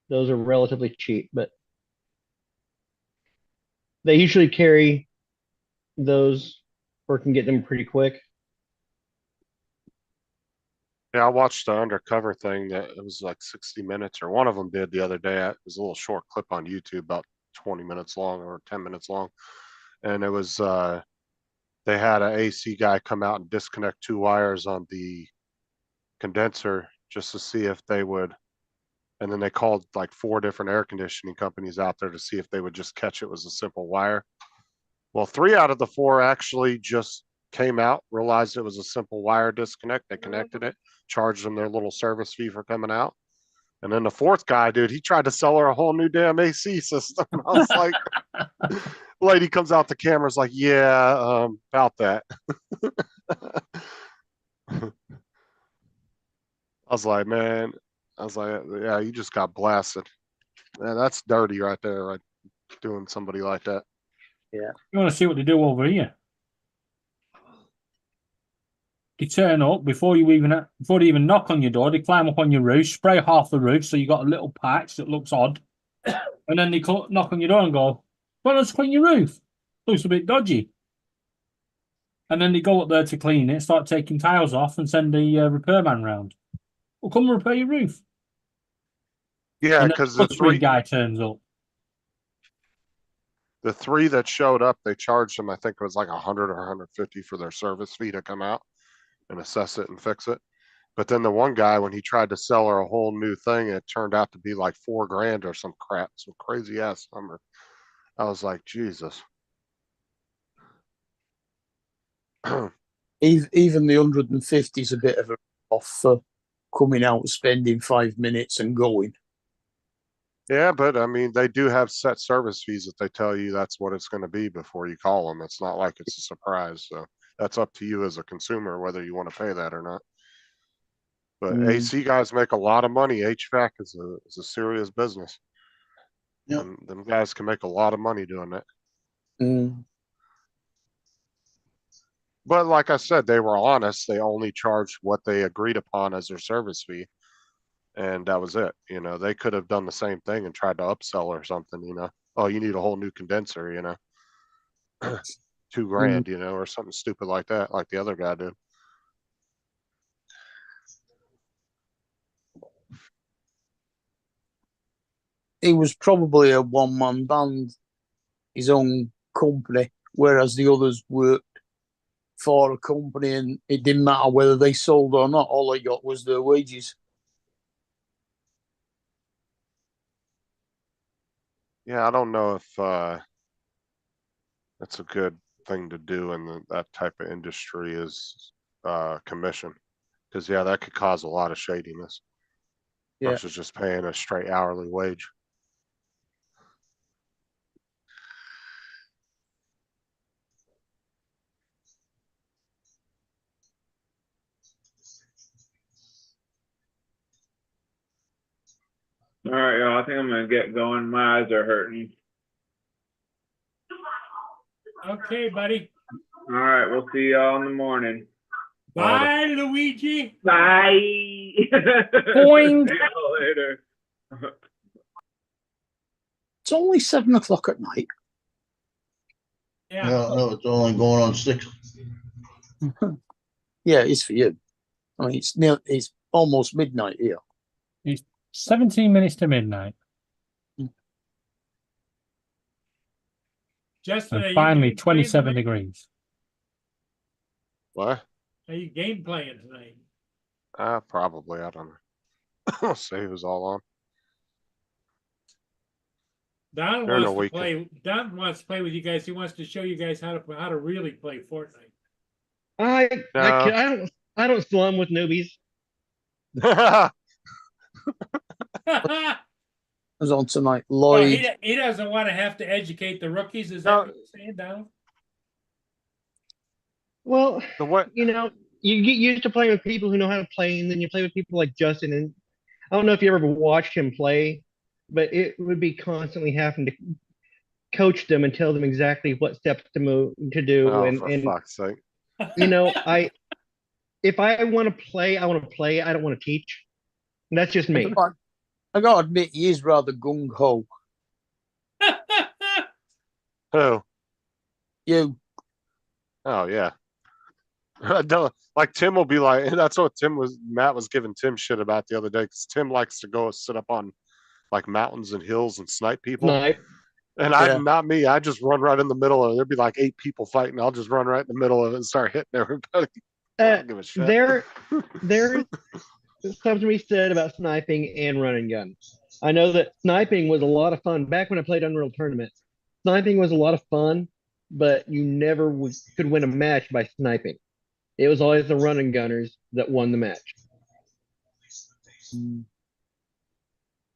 those are relatively cheap, but they usually carry those or can get them pretty quick. Yeah, I watched the undercover thing that it was like 60 minutes, or one of them did the other day. It was a little short clip on YouTube, about 20 minutes long or 10 minutes long. And it was, they had an AC guy come out and disconnect 2 wires on the condenser just to see if they would. And then they called like 4 different air conditioning companies out there to see if they would just catch it was a simple wire. Well, 3 out of the 4 actually just came out, realized it was a simple wire disconnect. They connected it, charged them their little service fee for coming out. And then the 4th guy, dude, he tried to sell her a whole new damn AC system. I was like, lady comes out the camera's like, yeah, about that. I was like, man, yeah, you just got blasted. Man, that's dirty right there, right? Doing somebody like that. Yeah. You want to see what they do over here? They turn up before they even knock on your door. They climb up on your roof, spray half the roof, so you got a little patch that looks odd, and then they knock on your door and go, "Well, let's clean your roof. Looks a bit dodgy." And then they go up there to clean it, start taking tiles off, and send the repairman round. Well, come repair your roof. Yeah, because the 3 guy turns up. The 3 that showed up, they charged them, I think it was like 100 or 150 for their service fee to come out and assess it and fix it. But then the one guy, when he tried to sell her a whole new thing, it turned out to be like $4 grand or some crap, some crazy ass number. I was like, Jesus. Even the 150 is a bit of a off for coming out, spending 5 minutes and going. Yeah, but I mean, they do have set service fees that they tell you that's what it's going to be before you call them. It's not like it's a surprise. So that's up to you as a consumer, whether you want to pay that or not. But AC guys make a lot of money. HVAC is a serious business. Yep. And them guys can make a lot of money doing that. But like I said, they were honest. They only charged what they agreed upon as their service fee. And that was it. You know, they could have done the same thing and tried to upsell or something, you know. Oh, you need a whole new condenser, you know. $2 grand, you know, or something stupid like that, like the other guy did. He was probably a one-man band, his own company, whereas the others worked for a company and it didn't matter whether they sold or not. All they got was their wages. Yeah, I don't know if that's a good thing to do in that type of industry is commission. Because, yeah, that could cause a lot of shadiness. Yeah. Versus just paying a straight hourly wage. All right, y'all. I think I'm gonna get going. My eyes are hurting. Okay, buddy. All right, we'll see y'all in the morning. Bye, Luigi. Bye. Boing. See y'all later. It's only 7 o'clock at night. Yeah. No, it's only going on 6. Yeah, it's for you. I mean, it's almost midnight here. It's 17 minutes to midnight. Justin, And are you finally, game playing 27 tonight? degrees. What? Are you game playing tonight? Probably. I don't know. I'll see who's all on. Don During the wants to weekend. play. Don wants to play with you guys. He wants to show you guys how to really play Fortnite. I don't slum with newbies. Was on tonight. Oh, Lloyd. he doesn't want to have to educate the rookies. Is that what you're saying, Don? Well, The what? you know, you get used to playing with people who know how to play, and then you play with people like Justin. And I don't know if you ever watched him play, but it would be constantly having to coach them and tell them exactly what steps to do. Oh, for fuck's sake. You know, if I want to play, I want to play. I don't want to teach. And that's just me. I gotta admit, he is rather gung ho. Who? You. Oh yeah. Like Tim will be like, and that's what Matt was giving Tim shit about the other day, because Tim likes to go sit up on like mountains and hills and snipe people. Snipe. And not me. I just run right in the middle of it. There'd be like 8 people fighting. I'll just run right in the middle of it and start hitting everybody. I don't give a shit. There's something to be said about sniping and run and gun. I know that sniping was a lot of fun back when I played Unreal Tournament. Sniping was a lot of fun, but you never could win a match by sniping. It was always the run and gunners that won the match.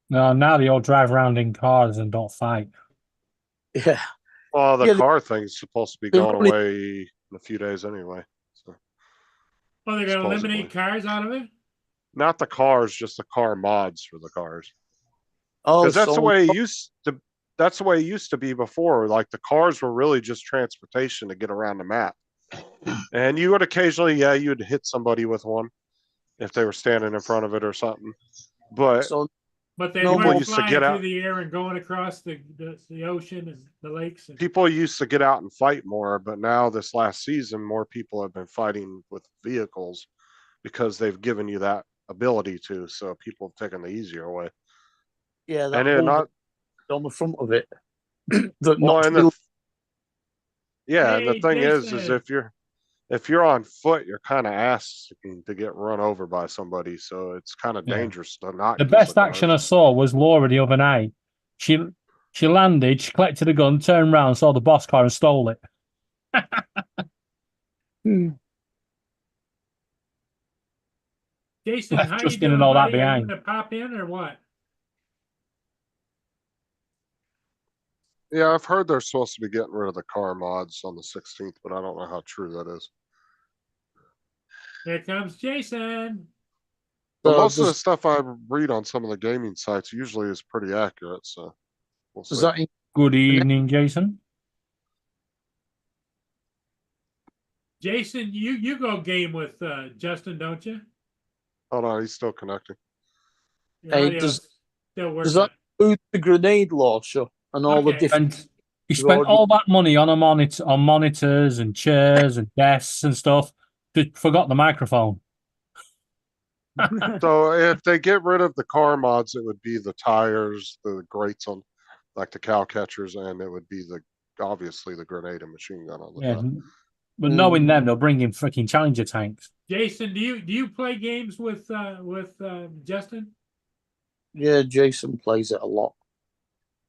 No, now they all drive around in cars and don't fight. Yeah. Well, the Yeah, car thing's supposed to be they're going really- away in a few days anyway. So Well, they're gonna Supposedly. eliminate cars out of it. not the cars, just the car mods for the cars. Oh, Because that's the so- way it used to. That's the way it used to be before. Like the cars were really just transportation to get around the map. And you would occasionally, you'd hit somebody with one if they were standing in front of it or something. But So But they No, weren't people used to flying get through out. the air and going across the ocean and the lakes. And, People used to get out and fight more, but now this last season, more people have been fighting with vehicles because they've given you that ability to. So people have taken the easier way. yeah, that And then one not, on the front of it. That well, knocks and me the, yeah, and the Hey, thing is Jason. if you're on foot, you're kind of asking to get run over by somebody. So it's kind of Yeah. dangerous to not. The use best the action I cars. saw was Laura the other night. She landed, she collected a gun, turned around, saw the boss car and stole it. Jason, Left how you Justin doing, and all that buddy? Are you behind. gonna pop in or what? Yeah, I've heard they're supposed to be getting rid of the car mods on the 16th, but I don't know how true that is. Here comes Jason. But So most of the does- stuff I read on some of the gaming sites usually is pretty accurate. So we'll Does see. that in- Good evening, Jason. Jason, you go game with Justin, don't you? Hold on, he's still connecting. Your Hey, audio's does still does working. that include the grenade launcher and all the Okay. different? And he spent all that money on on monitors and chairs and desks and stuff. Just forgot the microphone. So if they get rid of the car mods, it would be the tires, the grates on like the cow catchers, and it would be obviously the grenade and machine gun on the Yeah. top. But knowing them, they'll bring in freaking Challenger tanks. Jason, do you play games with Justin? Yeah, Jason plays it a lot.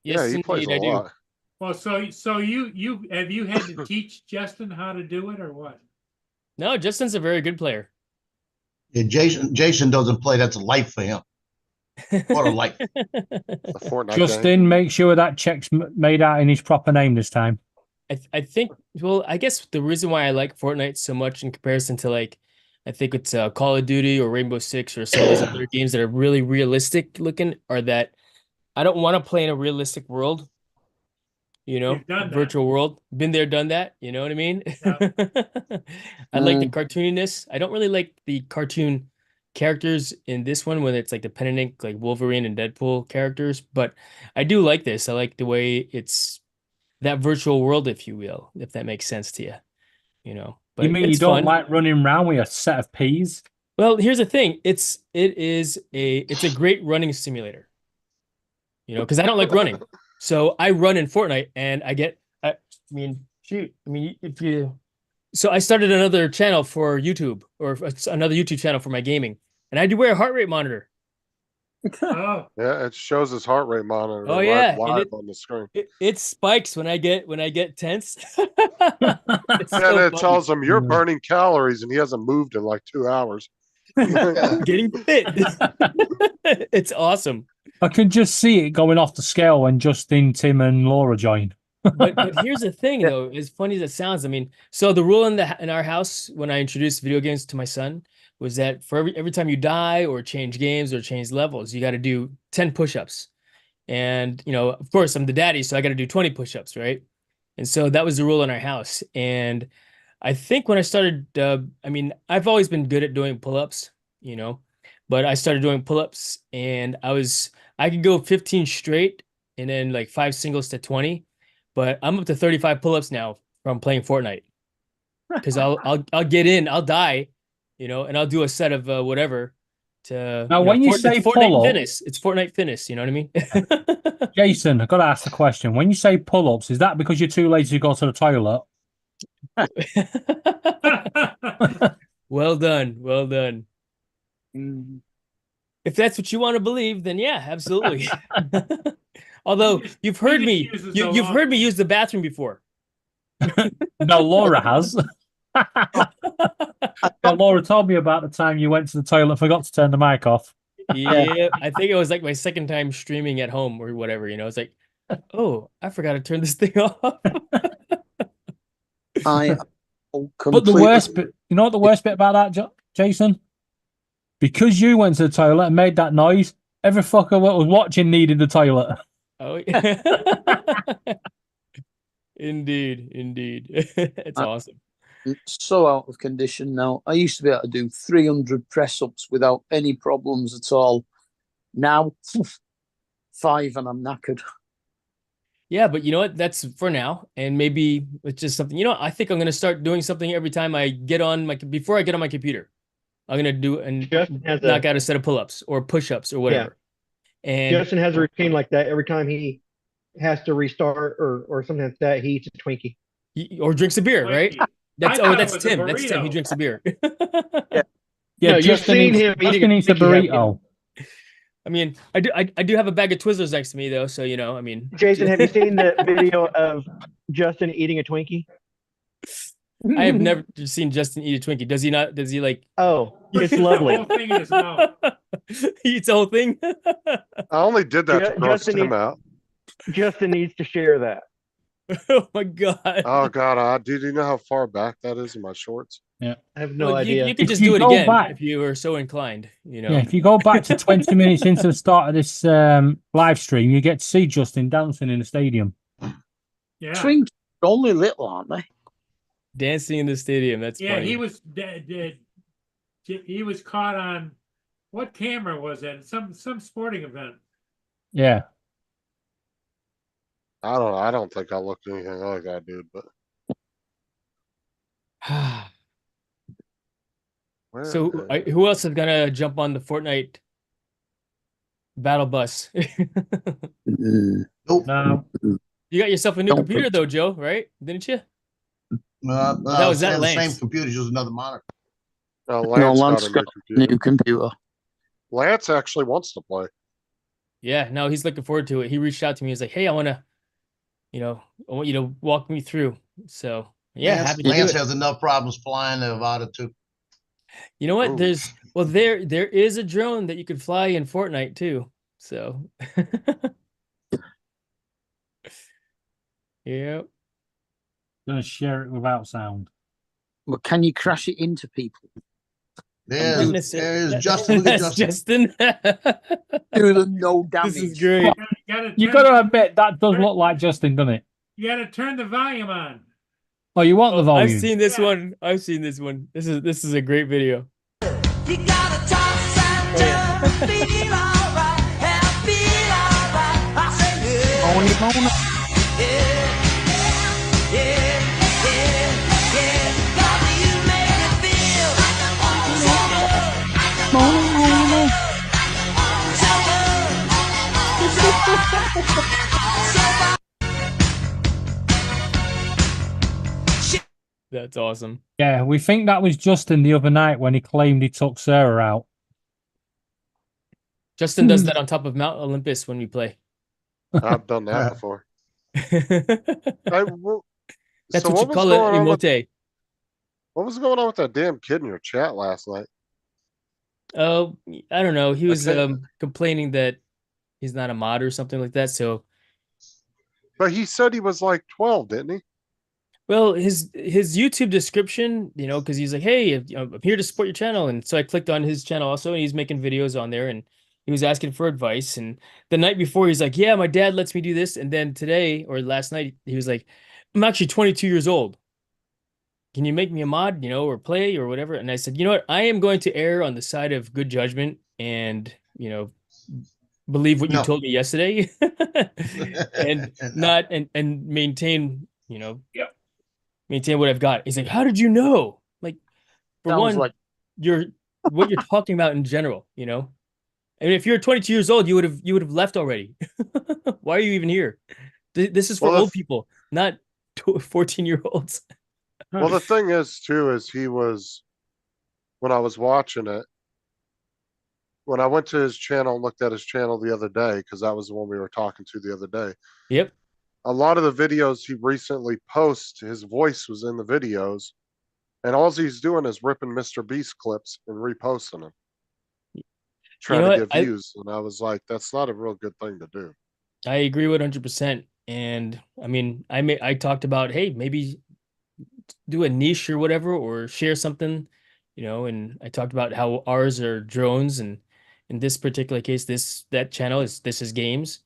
Yeah, he plays a lot. Well, so you have you had to teach Justin how to do it or what? No, Justin's a very good player. Yeah, Jason doesn't play. That's a life for him. What a life. The Fortnite game. Justin, make sure that check's made out in his proper name this time. I think, well, I guess the reason why I like Fortnite so much in comparison to like, I think it's Call of Duty or Rainbow Six or some of these other games that are really realistic looking, are that I don't want to play in a realistic world. You know, You've done that. virtual world. Been there, done that. You know what I mean? I like the cartooniness. I don't really like the cartoon characters in this one when it's like the pen and ink, like Wolverine and Deadpool characters. But I do like this. I like the way it's that virtual world, if you will, if that makes sense to you. You know, but You mean you it's don't fun. like running around with a set of peas? Well, here's the thing. It's a great running simulator. You know, because I don't like running. So I run in Fortnite and I mean, if you, so I started another channel for YouTube or another YouTube channel for my gaming, and I do wear a heart rate monitor. Oh, Yeah, it shows his heart rate monitor Oh, right yeah, and live it- on the screen. It spikes when I get tense. It's And so it funny. tells him you're burning calories and he hasn't moved in like 2 hours. Getting fit. It's awesome. I can just see it going off the scale when Justin, Tim, and Laura join. But here's the thing though, as funny as it sounds, I mean, so the rule in our house when I introduced video games to my son was that for every time you die or change games or change levels, you got to do 10 push-ups. And of course, I'm the daddy, so I got to do 20 push-ups, right? And so that was the rule in our house. And I think when I started, I mean, I've always been good at doing pull-ups, but I started doing pull-ups and I could go 15 straight and then like 5 singles to 20, but I'm up to 35 pull-ups now from playing Fortnite. Because I'll get in, I'll die, and I'll do a set of whatever to Now, when you say it's Fortnite pull-up- fitness, it's Fortnite fitness, you know what I mean? Jason, I've got to ask the question. When you say pull-ups, is that because you're too lazy to go to the toilet? Well done, well done. Mm. If that's what you want to believe, then yeah, absolutely. Although you've heard me, uses you've the heard me use the bathroom before. No, Laura has. Yeah, Laura told me about the time you went to the toilet and forgot to turn the mic off. Yeah, I think it was like my second time streaming at home or whatever. It's like, oh, I forgot to turn this thing off. I But the completely- worst bit, you know what the worst bit about that, Jason? Because you went to the toilet and made that noise, every fucker that was watching needed the toilet. Oh, yeah. Indeed. It's awesome. so out of condition now. I used to be able to do 300 press ups without any problems at all. Now, 5 and I'm knackered. Yeah, but you know what? That's for now, and maybe it's just something. I think I'm gonna start doing something every time I get on before I get on my computer. I'm gonna do and Justin has knock out a set of pull-ups or push-ups or whatever. And Justin has a routine like that every time he has to restart or something like that. He eats a Twinkie. or drinks a beer, right? I That's thought it that's was a Tim. That's Tim. He burrito. drinks a beer. Yeah, No, you've Justin seen eats, him eating Justin a eats a Twinkie, haven't you? burrito. I mean, I do have a bag of Twizzlers next to me though, so I mean. Jason, have you seen the video of Justin eating a Twinkie? I have never seen Justin eat a Twinkie. Does he not? Does he like? Oh, it's The lovely. whole thing in his mouth. He eats the whole thing. I only did that to Ju- gross Justin Tim needs- out. Justin needs to share that. Oh my god. Oh God, dude, you know how far back that is in my shorts? I have no Well, idea. You could If just you do it go again back- if you were so inclined. Yeah, if you go back to 20 minutes into the start of this live stream, you get to see Justin dancing in the stadium. Yeah, Twinkies are only little, aren't they? Dancing in the stadium. That's yeah. funny. He was caught on what camera was it? Some sporting event. Yeah. I don't think I looked anything like that, dude. But where So the- who else is gonna jump on the Fortnite battle bus? Nope. No. You got yourself a new Don't computer think though, Joe, right? Didn't you? That was that the same Lance. computer, just another monitor. No, No, Lance Lance got a new got a computer. new computer. Lance actually wants to play. Yeah, no, he's looking forward to it. He reached out to me. He's like, "Hey, I want you to walk me through." So yeah, Lance, happy to do Lance it. has enough problems flying Nevada too. You know what? Ooh. There is a drone that you could fly in Fortnite too. So yeah. Gonna share it without sound. But can you crash it into people? There's Justin. Look at That's Justin. Do them no damage. This is great. You gotta admit that does look like Justin, doesn't it? You gotta turn the volume on. Oh, you want the volume? I've seen this Yeah. one. I've seen this one. This is a great video. You gotta toss and turn, feel alright, and feel alright. I say yeah, Moan it, moan it. yeah, yeah, yeah, yeah. 'Cause you make me feel so good, Moan it, moan it. so good. That's awesome. Yeah, we think that was Justin the other night when he claimed he took Sarah out. Justin does that on top of Mount Olympus when we play. I've done that before. That's So what you was call it, going on with- emote. What was going on with that damn kid in your chat last night? Oh, I don't know. He was Okay. complaining that he's not a mod or something like that. So But he said he was like 12, didn't he? Well, his YouTube description, you know, because he's like, "Hey, I'm here to support your channel," and so I clicked on his channel also, and he's making videos on there, and he was asking for advice. And the night before, he's like, "Yeah, my dad lets me do this," and then today or last night, he was like, "I'm actually 22 years old. Can you make me a mod, you know, or play or whatever?" And I said, "You know what? I am going to err on the side of good judgment and, you know, believe what you No. told me yesterday and No. not and maintain, you know, Yep. maintain what I've got." He's like, "How did you know?" Like, for Sounds one, like you're what you're talking about in general, you know? I mean, if you're 22 years old, you would have left already. Why are you even here? This is for Well, the old people, not 14-year-olds. Well, the thing is too, is he was, when I was watching it, when I went to his channel and looked at his channel the other day, because that was the one we were talking to the other day. Yep. A lot of the videos he recently posts, his voice was in the videos, and all he's doing is ripping Mr. Beast clips and reposting them, trying know to what? get views. And I was like, that's not a real good thing to do. I agree with 100%. And I mean, I talked about, hey, maybe do a niche or whatever, or share something, you know. And I talked about how ours are drones, and in this particular case, that channel is games.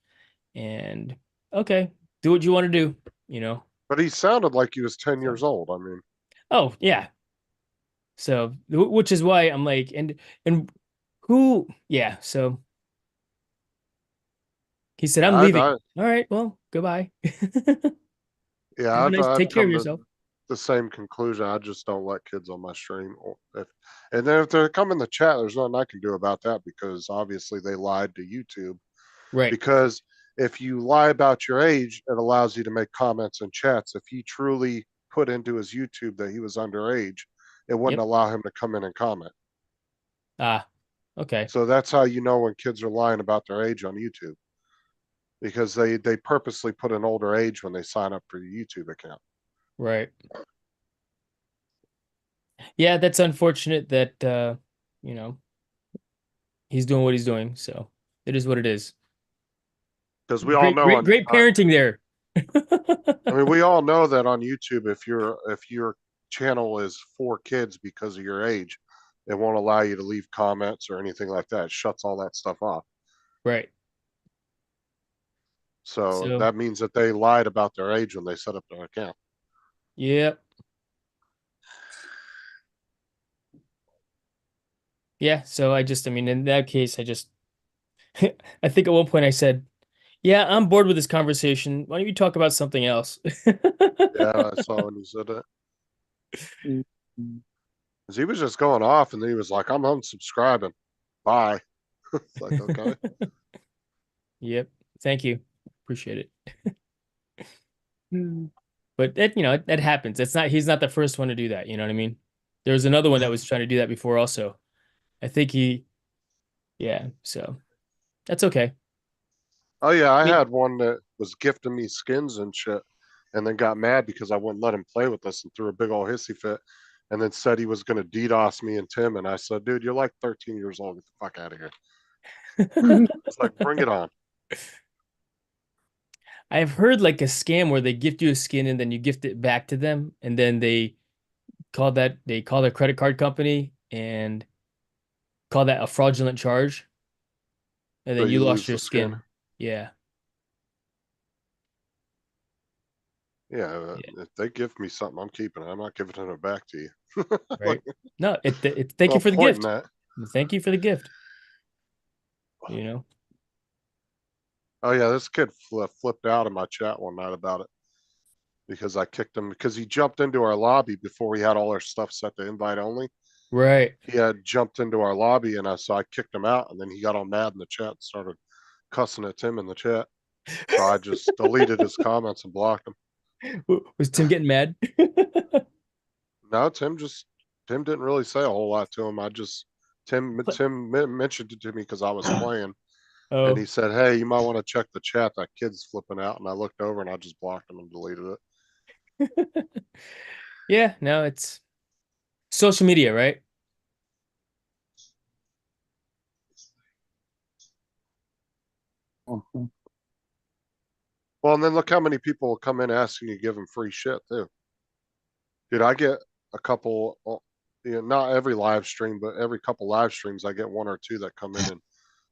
And okay, do what you want to do, you know. But he sounded like he was 10 years old. I mean, Oh yeah. So which is why I'm like, and who, yeah. So he said, "I'm leaving." All right, well, goodbye. yeah, Have a nice, I've take care of come to yourself. the same conclusion. I just don't let kids on my stream. And then if they come in the chat, there's nothing I can do about that, because obviously they lied to YouTube. Right. Because if you lie about your age, it allows you to make comments in chats. If he truly put into his YouTube that he was underage, it wouldn't Yep. allow him to come in and comment. Ah, okay. So that's how you know when kids are lying about their age on YouTube, because they purposely put an older age when they sign up for your YouTube account. Right. Yeah, that's unfortunate that you know, he's doing what he's doing. So it is what it is. Because we all know Great parenting there. I mean, we all know that on YouTube, if your channel is for kids because of your age, it won't allow you to leave comments or anything like that. It shuts all that stuff off. Right. So So that means that they lied about their age when they set up their account. yep. Yeah, so I mean, in that case, I think at one point I said, "Yeah, I'm bored with this conversation. Why don't you talk about something else?" Yeah, I saw when you said that. 'Cause he was just going off, and then he was like, "I'm unsubscribing. Bye." It's like, okay. Yep. Thank you. Appreciate it. But that, you know, that happens. He's not the first one to do that, you know what I mean? There was another one that was trying to do that before also. I think yeah, so that's okay. Oh yeah, I mean- had one that was gifting me skins and shit, and then got mad because I wouldn't let him play with us and threw a big old hissy fit, and then said he was going to DDoS me and Tim. And I said, "Dude, you're like 13 years old. Get the fuck out of here." It's like, bring it on. I've heard like a scam where they gift you a skin and then you gift it back to them, and then they call their credit card company and call that a fraudulent charge, and then So you you lost lose your the skin. skin. Yeah. Yeah, Yeah. if they give me something, I'm keeping it. I'm not giving it back to you. Right. Like, No, thank no you for the point in gift. that. Thank you for the gift. You know? Oh yeah, this kid flipped out in my chat one night about it because I kicked him because he jumped into our lobby before we had all our stuff set to invite only. Right. He had jumped into our lobby, and so I kicked him out, and then he got all mad in the chat and started cussing at Tim in the chat. So I just deleted his comments and blocked him. Was Tim getting mad? No, Tim didn't really say a whole lot to him. Tim mentioned it to me because I was playing. Oh. And he said, "Hey, you might want to check the chat. That kid's flipping out." And I looked over and I just blocked him and deleted it. Yeah, no, it's social media, right? Well, and then look how many people will come in asking you to give them free shit too. Dude, I get a couple, not every live stream, but every couple live streams, I get one or two that come in and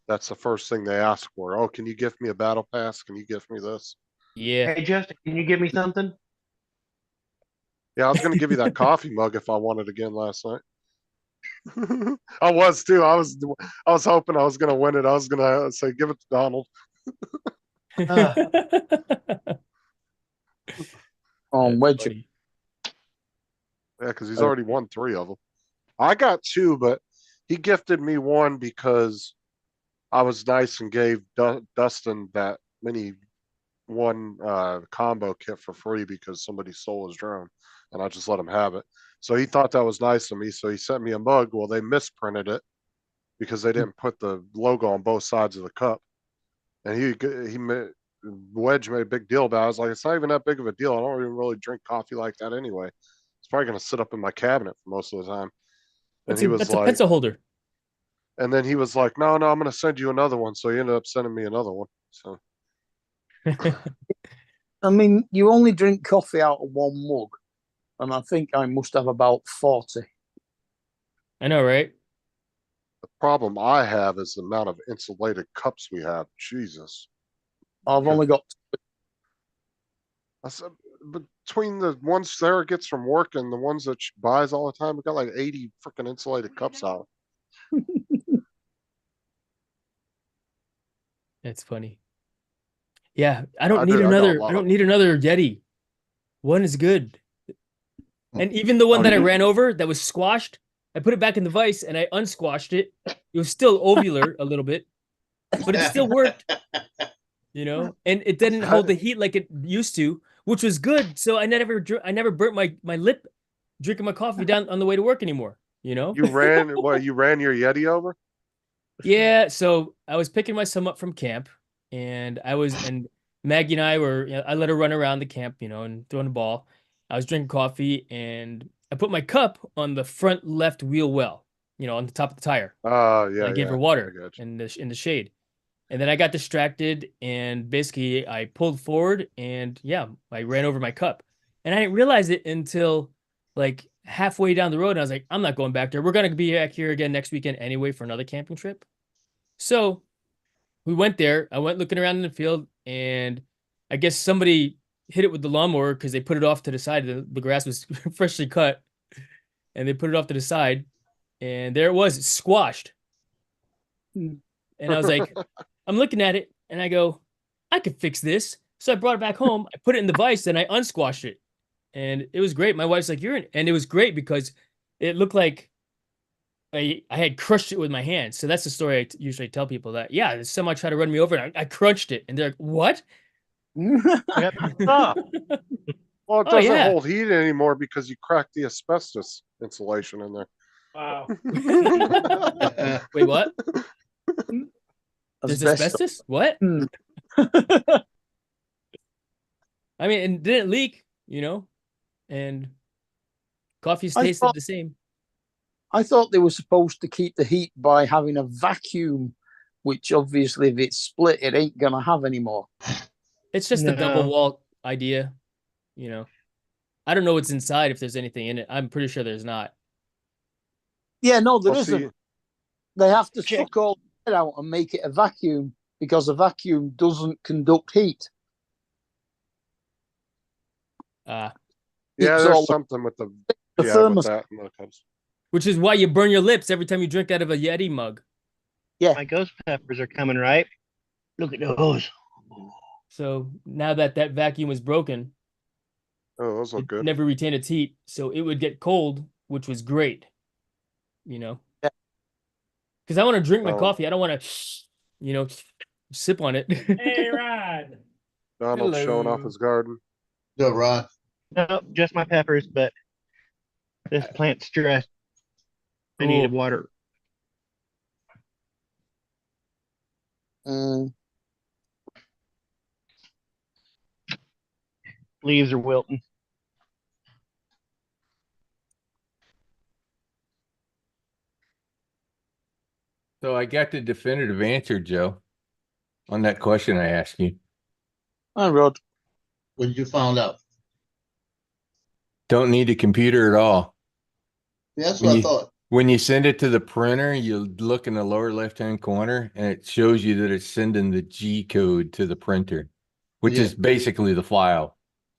that's the first thing they ask for. Oh, can you gift me a battle pass? Can you gift me this? Yeah. Hey, Justin, can you give me something? Yeah, I was gonna give you that coffee mug if I wanted again last night. I was too. I was hoping I was gonna win it. I was gonna say give it to Donald. Wedge. funny. Yeah, because he's already won 3 of them. I got 2, but he gifted me one because I was nice and gave Dustin that mini one combo kit for free because somebody stole his drone, and I just let him have it. So he thought that was nice of me. So he sent me a mug. Well, they misprinted it because they didn't put the logo on both sides of the cup, and Wedge made a big deal about it. I was like, it's not even that big of a deal. I don't even really drink coffee like that anyway. It's probably gonna sit up in my cabinet for most of the time. And he was that's like, a pencil holder. and then he was like, no, I'm gonna send you another one. So he ended up sending me another one. So I mean, you only drink coffee out of one mug, and I think I must have about 40. I know, right? the problem I have is the amount of insulated cups we have. Jesus. I've only got. I said, between the ones Sarah gets from work and the ones that she buys all the time, we got like 80 freaking insulated cups out. That's funny. Yeah, I don't I need do. I got a another. lot I don't of need another Yeti. One is good. And even the one that I ran over that was squashed, I put it back in the vise and I unsquashed it. It was still ovular a little bit, but it still worked. You know, and it didn't hold the heat like it used to, which was good. So I never burnt my lip drinking my coffee down on the way to work anymore. You know, You ran you ran your Yeti over? Yeah, so I was picking my son up from camp, and Maggie and I were, I let her run around the camp, and throwing the ball. I was drinking coffee, and I put my cup on the front left wheel well, on the top of the tire. Yeah. I gave her I water got you. in the shade, and then I got distracted, and basically I pulled forward, and yeah, I ran over my cup, and I didn't realize it until like halfway down the road. And I was like, I'm not going back there. We're gonna be back here again next weekend anyway for another camping trip. So we went there. I went looking around in the field, and I guess somebody hit it with the lawnmower because they put it off to the side. The grass was freshly cut, and they put it off to the side, and there it was, squashed. And I was like, I'm looking at it, and I go, I could fix this. So I brought it back home. I put it in the vise, and I unsquashed it, and it was great. My wife's like, and it was great because it looked like I had crushed it with my hands. So that's the story I usually tell people that, yeah, someone tried to run me over and I crunched it. And they're like, what? Well, it doesn't hold heat anymore because you cracked the asbestos insulation in there. Wow. Wait, what? There's asbestos? What? I mean, it didn't leak, and coffee tasted the same. I thought they were supposed to keep the heat by having a vacuum, which obviously if it's split, it ain't going to have anymore. It's just a double wall idea, I don't know what's inside, if there's anything in it. I'm pretty sure there's not. Yeah, no, there isn't. They have to suck all the air out and make it a vacuum because a vacuum doesn't conduct heat. Yeah, there's something with the thermostat. Which is why you burn your lips every time you drink out of a Yeti mug. Yeah. My ghost peppers are coming, right? Look at those. So now that vacuum was broken, those look good. Never retained its heat, so it would get cold, which was great. Because I want to drink my coffee. I don't want to, sip on it. Hey, Rod. Donald's showing off his garden. Good, Rod. No, just my peppers, but this plant's stressed. I needed water. Leaves are wilting. So I got the definitive answer, Joe, on that question I asked you. Hi, Rod. What did you find out? Don't need a computer at all. That's When what I you thought. when you send it to the printer, you look in the lower left-hand corner and it shows you that it's sending the G code to the printer, which Yeah. is basically the file.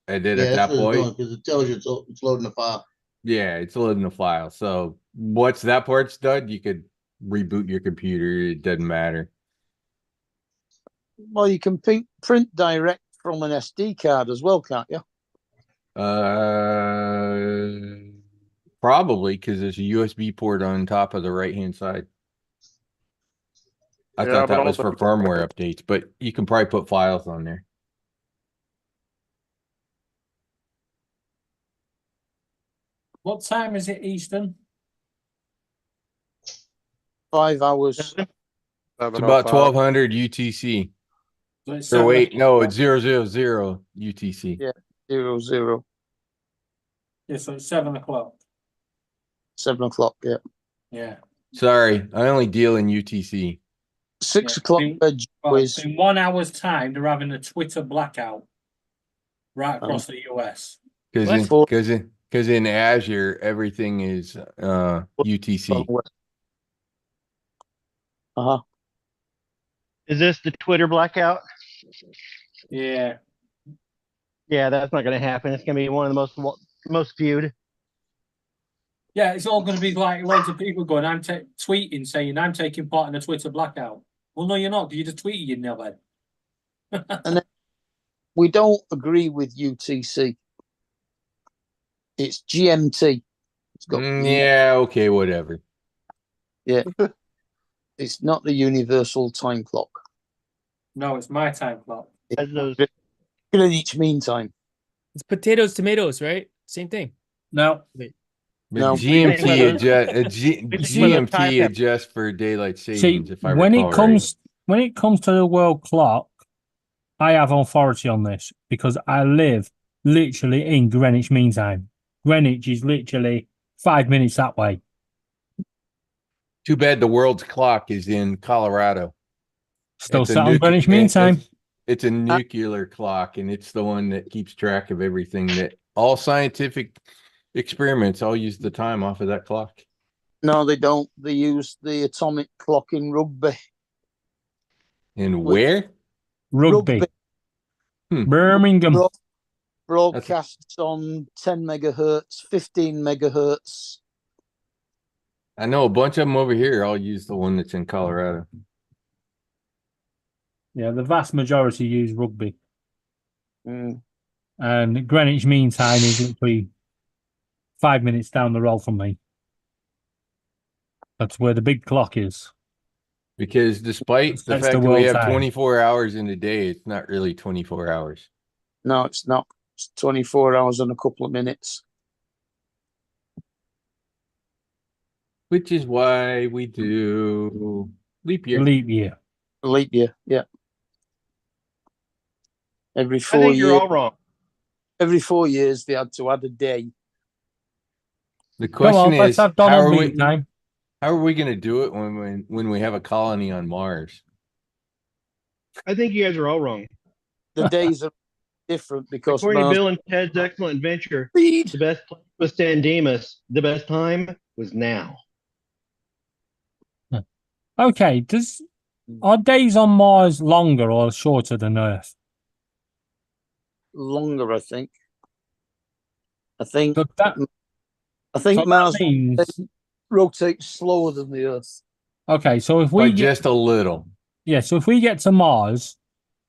And then Yeah, at that's that what it's doing point, because it tells you it's loading the file. yeah, it's loading the file. So once that part's done, you could reboot your computer. It doesn't matter. Well, you can print direct from an SD card as well, can't you? Probably because there's a USB port on top of the right-hand side. I Yeah, thought but that was also- for firmware updates, but you can probably put files on there. What time is it, Eastern? 5 hours. It's about 1200 UTC. So it's Or 7 wait, no, o'clock. it's 000 UTC. Yeah, 00. Yeah, so it's 7 o'clock. 7 o'clock, yeah. Yeah. Sorry, I only deal in UTC. 6 Yeah. o'clock In, veg well, quiz. in 1 hour's time, they're having a Twitter blackout right across the US. Because in Azure everything is UTC. Uh-huh. Is this the Twitter blackout? Yeah. Yeah, that's not going to happen. It's going to be one of the most viewed. Yeah, it's all going to be like loads of people going, I'm tweeting saying I'm taking part in a Twitter blackout. Well, no, you're not. You just tweeted, you knobhead. And then we don't agree with UTC. It's GMT. It's got Yeah, okay, whatever. yeah. It's not the universal time clock. No, it's my time clock. Greenwich Mean Time. It's potatoes, tomatoes, right? Same thing. No. But No. GMT GMT GMT adjusts for daylight See, savings. If I when recall it comes to the world clock, I have authority on this because I live literally in Greenwich Mean Time. Greenwich is literally 5 minutes that way. Too bad the world's clock is in Colorado. Still It's a set on nuc- Greenwich Mean it's- Time. It's a nuclear clock, and it's the one that keeps track of everything. That all scientific experiments all use the time off of that clock. No, they don't. They use the atomic clock in rugby. And where? Rugby. Hmm. Birmingham. Broadcasts on 10 megahertz, 15 megahertz. I know a bunch of them over here all use the one that's in Colorado. Yeah, the vast majority use rugby. Mm. And Greenwich Mean Time is literally 5 minutes down the road from me. That's where the big clock is. Because despite the That's fact the that we world have time. 24 hours in a day, it's not really 24 hours. No, it's not. It's 24 hours and a couple of minutes. Which is why we do leap year. Leap year. Leap year, yeah. Every I 4 think you're years. all wrong. Every 4 years, they had to add a day. The Come on, question let's is, have how Donald are we, Mean Time. how are we going to do it when we have a colony on Mars? I think you guys are all wrong. The days are different because According to Mars- Bill and Ted's Excellent Adventure, Speed. the best place was San Dimas. The best time was now. Okay, are days on Mars longer or shorter than Earth? longer, I think. I think So that Mars means rotates slower than the Earth. okay. So if By we get just a little. so if we get to Mars,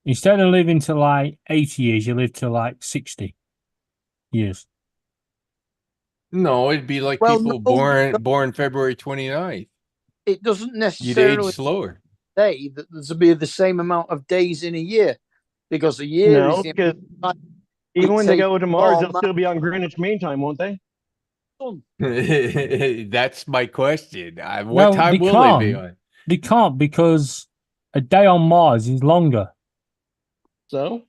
instead of living to like 80 years, you live to like 60 years. No, it'd be like Well, people no, born February 29th. It doesn't You'd age necessarily slower. say that there's be the same amount of days in a year, because a year No, is the because amount of even when they take go to Mars, all they'll still be on Greenwich Mean Time, won't they? That's my question. What Well, time they will they be can't. on? They can't because a day on Mars is longer. So,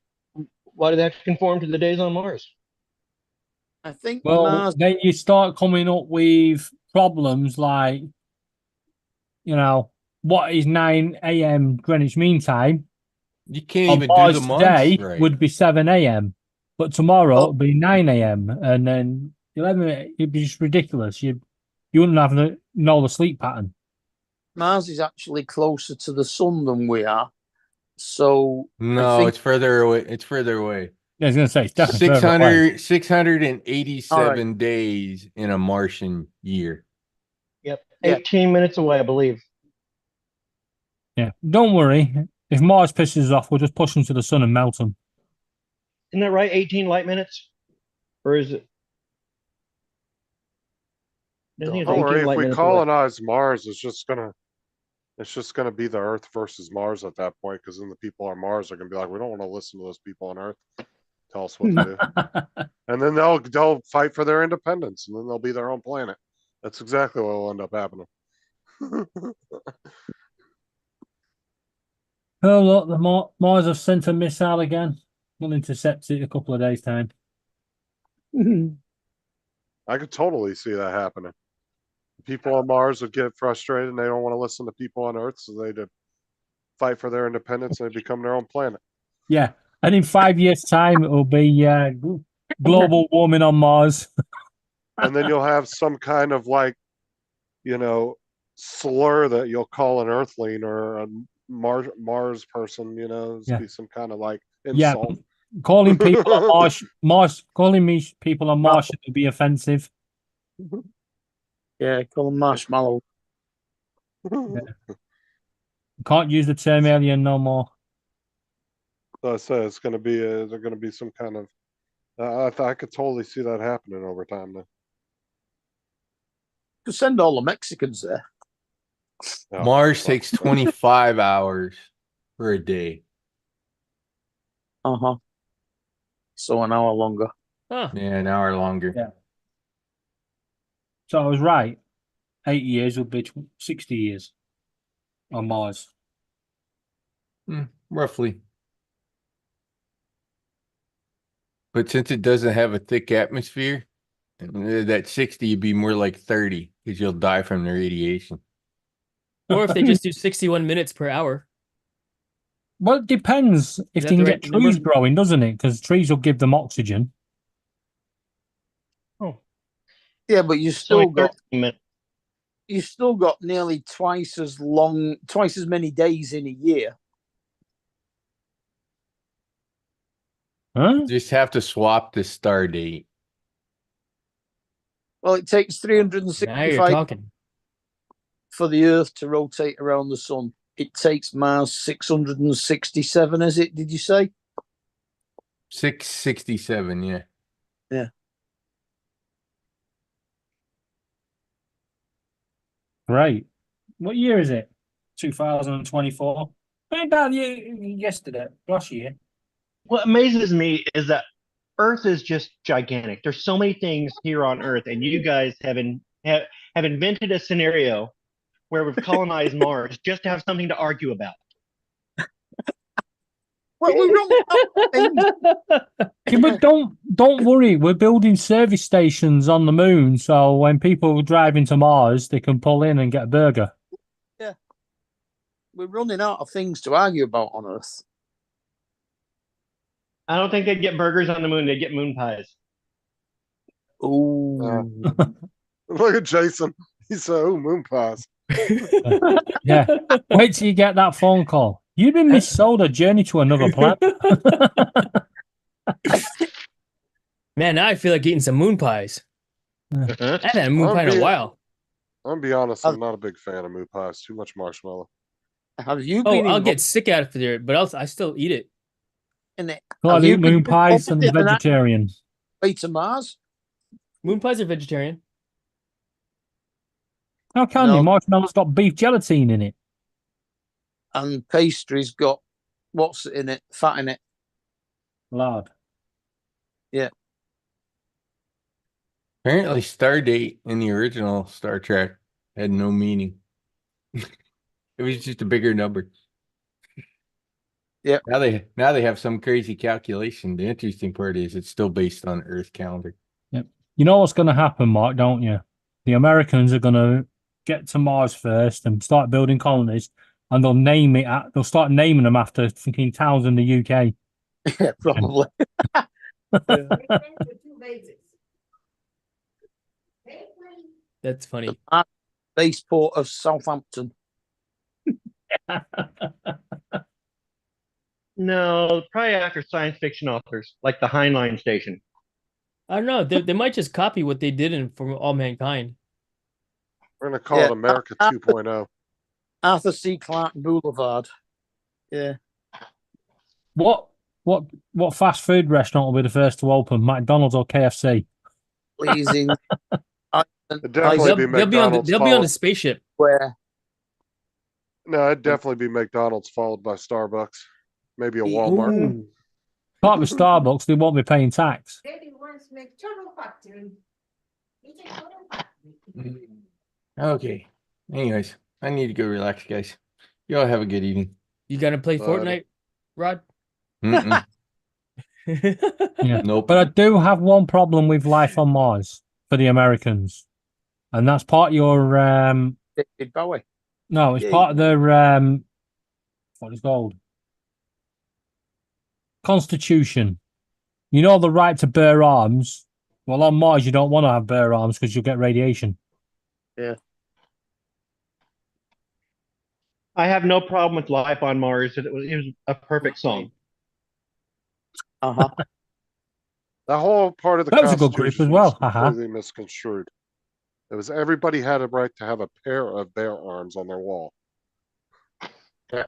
why do they have to conform to the days on Mars? I think Well, Mars. then you start coming up with problems like, what is 9 a.m. Greenwich Mean Time You can't On even do Mars the months today right. would be 7 a.m., but tomorrow Oh. it'll be 9 a.m. and then 11. It'd be just ridiculous. You wouldn't have know the sleep pattern. Mars is actually closer to the sun than we are. So I No, think it's further away. It's further away. Yeah, I was going to say it's definitely further away. 687 days in a Martian year. Yep. Yeah. 18 minutes away, I believe. Yeah, don't worry. If Mars pisses us off, we'll just push them to the sun and melt them. Isn't that right? 18 light minutes? Or is it? I think it's Don't 18 worry, if light we minutes away. colonize Mars, it's just gonna be the Earth versus Mars at that point, because then the people on Mars are gonna be like, we don't want to listen to those people on Earth tell us what to do. And then they'll fight for their independence, and then they'll be their own planet. That's exactly what will end up happening. Oh, look, the Mars have sent a missile again. We'll intercept it in a couple of days' time. I could totally see that happening. People on Mars would get frustrated and they don't want to listen to people on Earth, so they'd fight for their independence and they become their own planet. Yeah, and in 5 years' time, it'll be global warming on Mars. And then you'll have some kind of slur that you'll call an Earthling or a Mars person, It's Yeah. be some kind of Yeah, insult. calling people on Mars, calling me people on Mars should be offensive. Yeah, call them marshmallow. Can't use the term alien no more. So I say it's going to be there's going to be some kind of. I could totally see that happening over time. Then. Could send all the Mexicans there. Oh, Mars fuck. takes 25 hours for a day. Uh-huh. So an hour longer. Huh. Yeah, an hour longer. Yeah. So I was right. 8 years would be 60 years on Mars. Roughly. But since it doesn't have a thick atmosphere, that 60 would be more like 30 because you'll die from the radiation. Or if they just do 61 minutes per hour. Well, it depends if that they can the get right trees number? growing, doesn't it? Because trees will give them oxygen. Oh, Yeah, but it's only 13 minutes. you still got nearly twice as many days in a year. Huh? Just have to swap the star date. Well, it takes Now you're 365 talking. for the Earth to rotate around the sun. It takes Mars 667, is it? Did you say? 667, yeah. Yeah. Right. What year is it? 2024. Ain't that yesterday, last year. What amazes me is that Earth is just gigantic. There's so many things here on Earth, and you guys have invented a scenario where we've colonized Mars just to have something to argue about. Well, we Yeah, but don't worry. We're building service stations on the moon, so when people drive into Mars, they can pull in and get a burger. we're running out of things to argue about on Earth. I don't think they'd get burgers on the moon. They'd get moon pies. Oh, Look at Jason. He said, "Oh, moon pies." Yeah. Wait till you get that phone call. You've been missold a journey to another planet. Man, now I feel like eating some moon pies. I haven't had a moon I'm pie in a being- while. I'm gonna be honest. I'm not a big fan of moon pies. Too much marshmallow. have you Oh, been I'll involved get sick after it, but I still eat it. in it? Well, Have I you eat been moon pies and involved in that vegetarian. way to Mars? Moon pies are vegetarian. How can No. you? Marshmallow's got beef gelatin in it. And pastry's got what's in it? Fat in it. Lard. Apparently, Stardate in the original Star Trek had no meaning. It was just a bigger number. Yeah. Now they have some crazy calculation. The interesting part is it's still based on Earth calendar. Yep. You know what's going to happen, Mark, don't you? The Americans are going to get to Mars first and start building colonies, and they'll name it. They'll start naming them after fucking towns in the UK. Yeah, probably. That's funny. Baseport of Southampton. No, probably after science fiction authors, like the Heinlein Station. I don't know. They might just copy what they did in For All Mankind. We're gonna call it America 2.0. Arthur C. Clarke Boulevard. Yeah. What fast food restaurant will be the first to open? McDonald's or KFC? Pleasing. It'd definitely be McDonald's. They'll be on a spaceship. Where? No, it'd definitely be McDonald's followed by Starbucks, maybe a Walmart. Ooh. Can't be Starbucks. They won't be paying tax. Okay. Anyways, I need to go relax, guys. Y'all have a good evening. You gonna play Fortnite, Rod? Mm-mm. Yeah. Nope. But I do have one problem with life on Mars for the Americans, and that's part of your David Bowie. no, it's Yeah, part of their what it's called Constitution. You know, the right to bear arms. Well, on Mars, you don't want to have bare arms because you'll get radiation. Yeah. I have no problem with Life on Mars. It was a perfect song. Uh-huh. That whole part of the That was a good group as Constitution well. was completely misconstrued. It was everybody had a right to have a pair of bare arms on their wall. Yeah.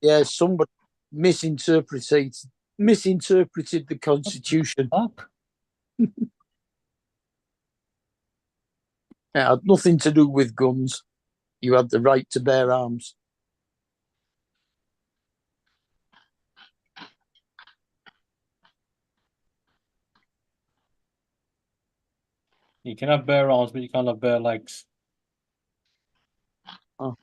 Yeah, somebody misinterpreted the Constitution. It had nothing to do with guns. You had the right to bear arms. You can have bare arms, but you can't have bare legs. Oh.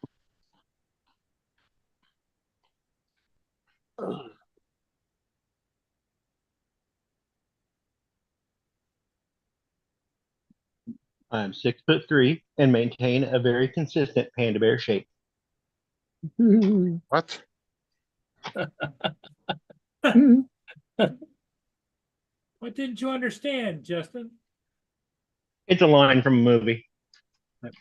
I'm 6'3" and maintain a very consistent panda bear shape. What? What didn't you understand, Justin? It's a line from a movie.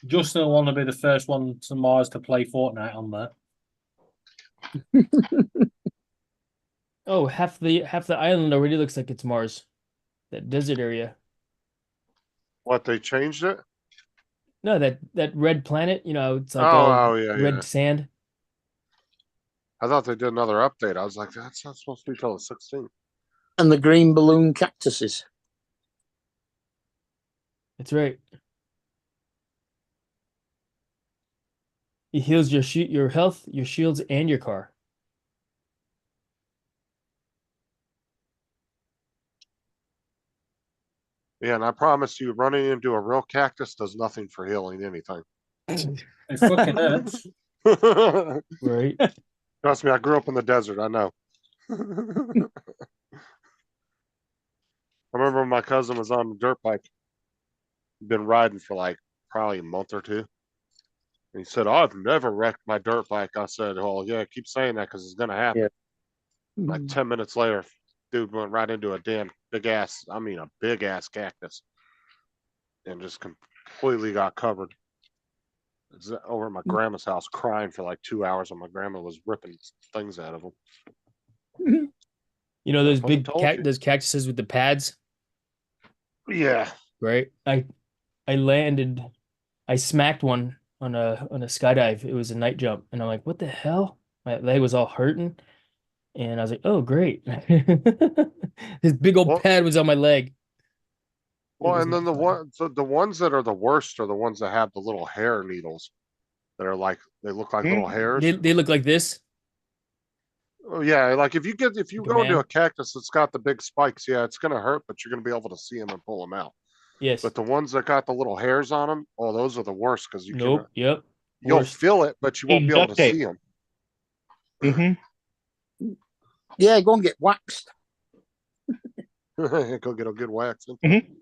Justin will want to be the first one to Mars to play Fortnite on there. Oh, half the island already looks like it's Mars. That desert area. What, they changed it? No, that red planet, you know, it's like Oh, all yeah, red yeah. sand. I thought they did another update. I was like, that's not supposed to be till the 16th. And the green balloon cactuses. That's right. It heals your health, your shields, and your car. Yeah, and I promise you, running into a real cactus does nothing for healing anything. It fucking hurts. Right. Trust me, I grew up in the desert. I know. I remember when my cousin was on the dirt bike. He'd been riding for like probably a month or two. And he said, I've never wrecked my dirt bike. I said, well, yeah, keep saying that because it's going to happen. Yeah. Like 10 minutes later, dude went right into a damn big ass cactus. And just completely got covered. It's over at my grandma's house crying for like 2 hours, and my grandma was ripping things out of him. You know those fucking big told you. those cactuses with the pads, Yeah. right? I smacked one on a skydive. It was a night jump, and I'm like, what the hell? My leg was all hurting, and I was like, oh great. This big old pad was on my leg. Well, and then the ones that are the worst are the ones that have the little hair needles that are like they look like little hairs. They look like this. Oh, yeah, like if you go into man. a cactus that's got the big spikes, yeah, it's gonna hurt, but you're gonna be able to see them and pull them out. Yes. But the ones that got the little hairs on them, oh, those are the worst because you Nope. Yep. you'll Worst. feel it, but you won't be able to Duct tape. see them. Mm-hmm. Yeah, go and get waxed. Go get a good wax. Mm-hmm.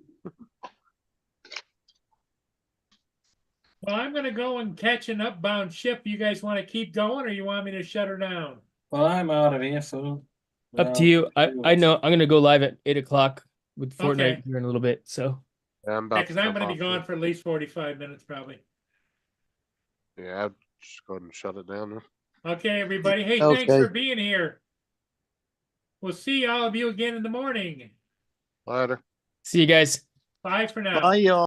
Well, I'm gonna go and catch an upbound ship. You guys want to keep going, or you want me to shut her down? Well, I'm out of here, so. Up to you. I know I'm gonna go live at 8 o'clock with Fortnite Okay. here in a little bit. So Yeah, I'm Yeah, about because to I'm jump gonna be off gone here. for at least 45 minutes, probably. Yeah, I'll just go ahead and shut it down. Okay, everybody. Hey, thanks Okay. for being here. We'll see all of you again in the morning. Later. see you guys. Bye for now. Bye, y'all.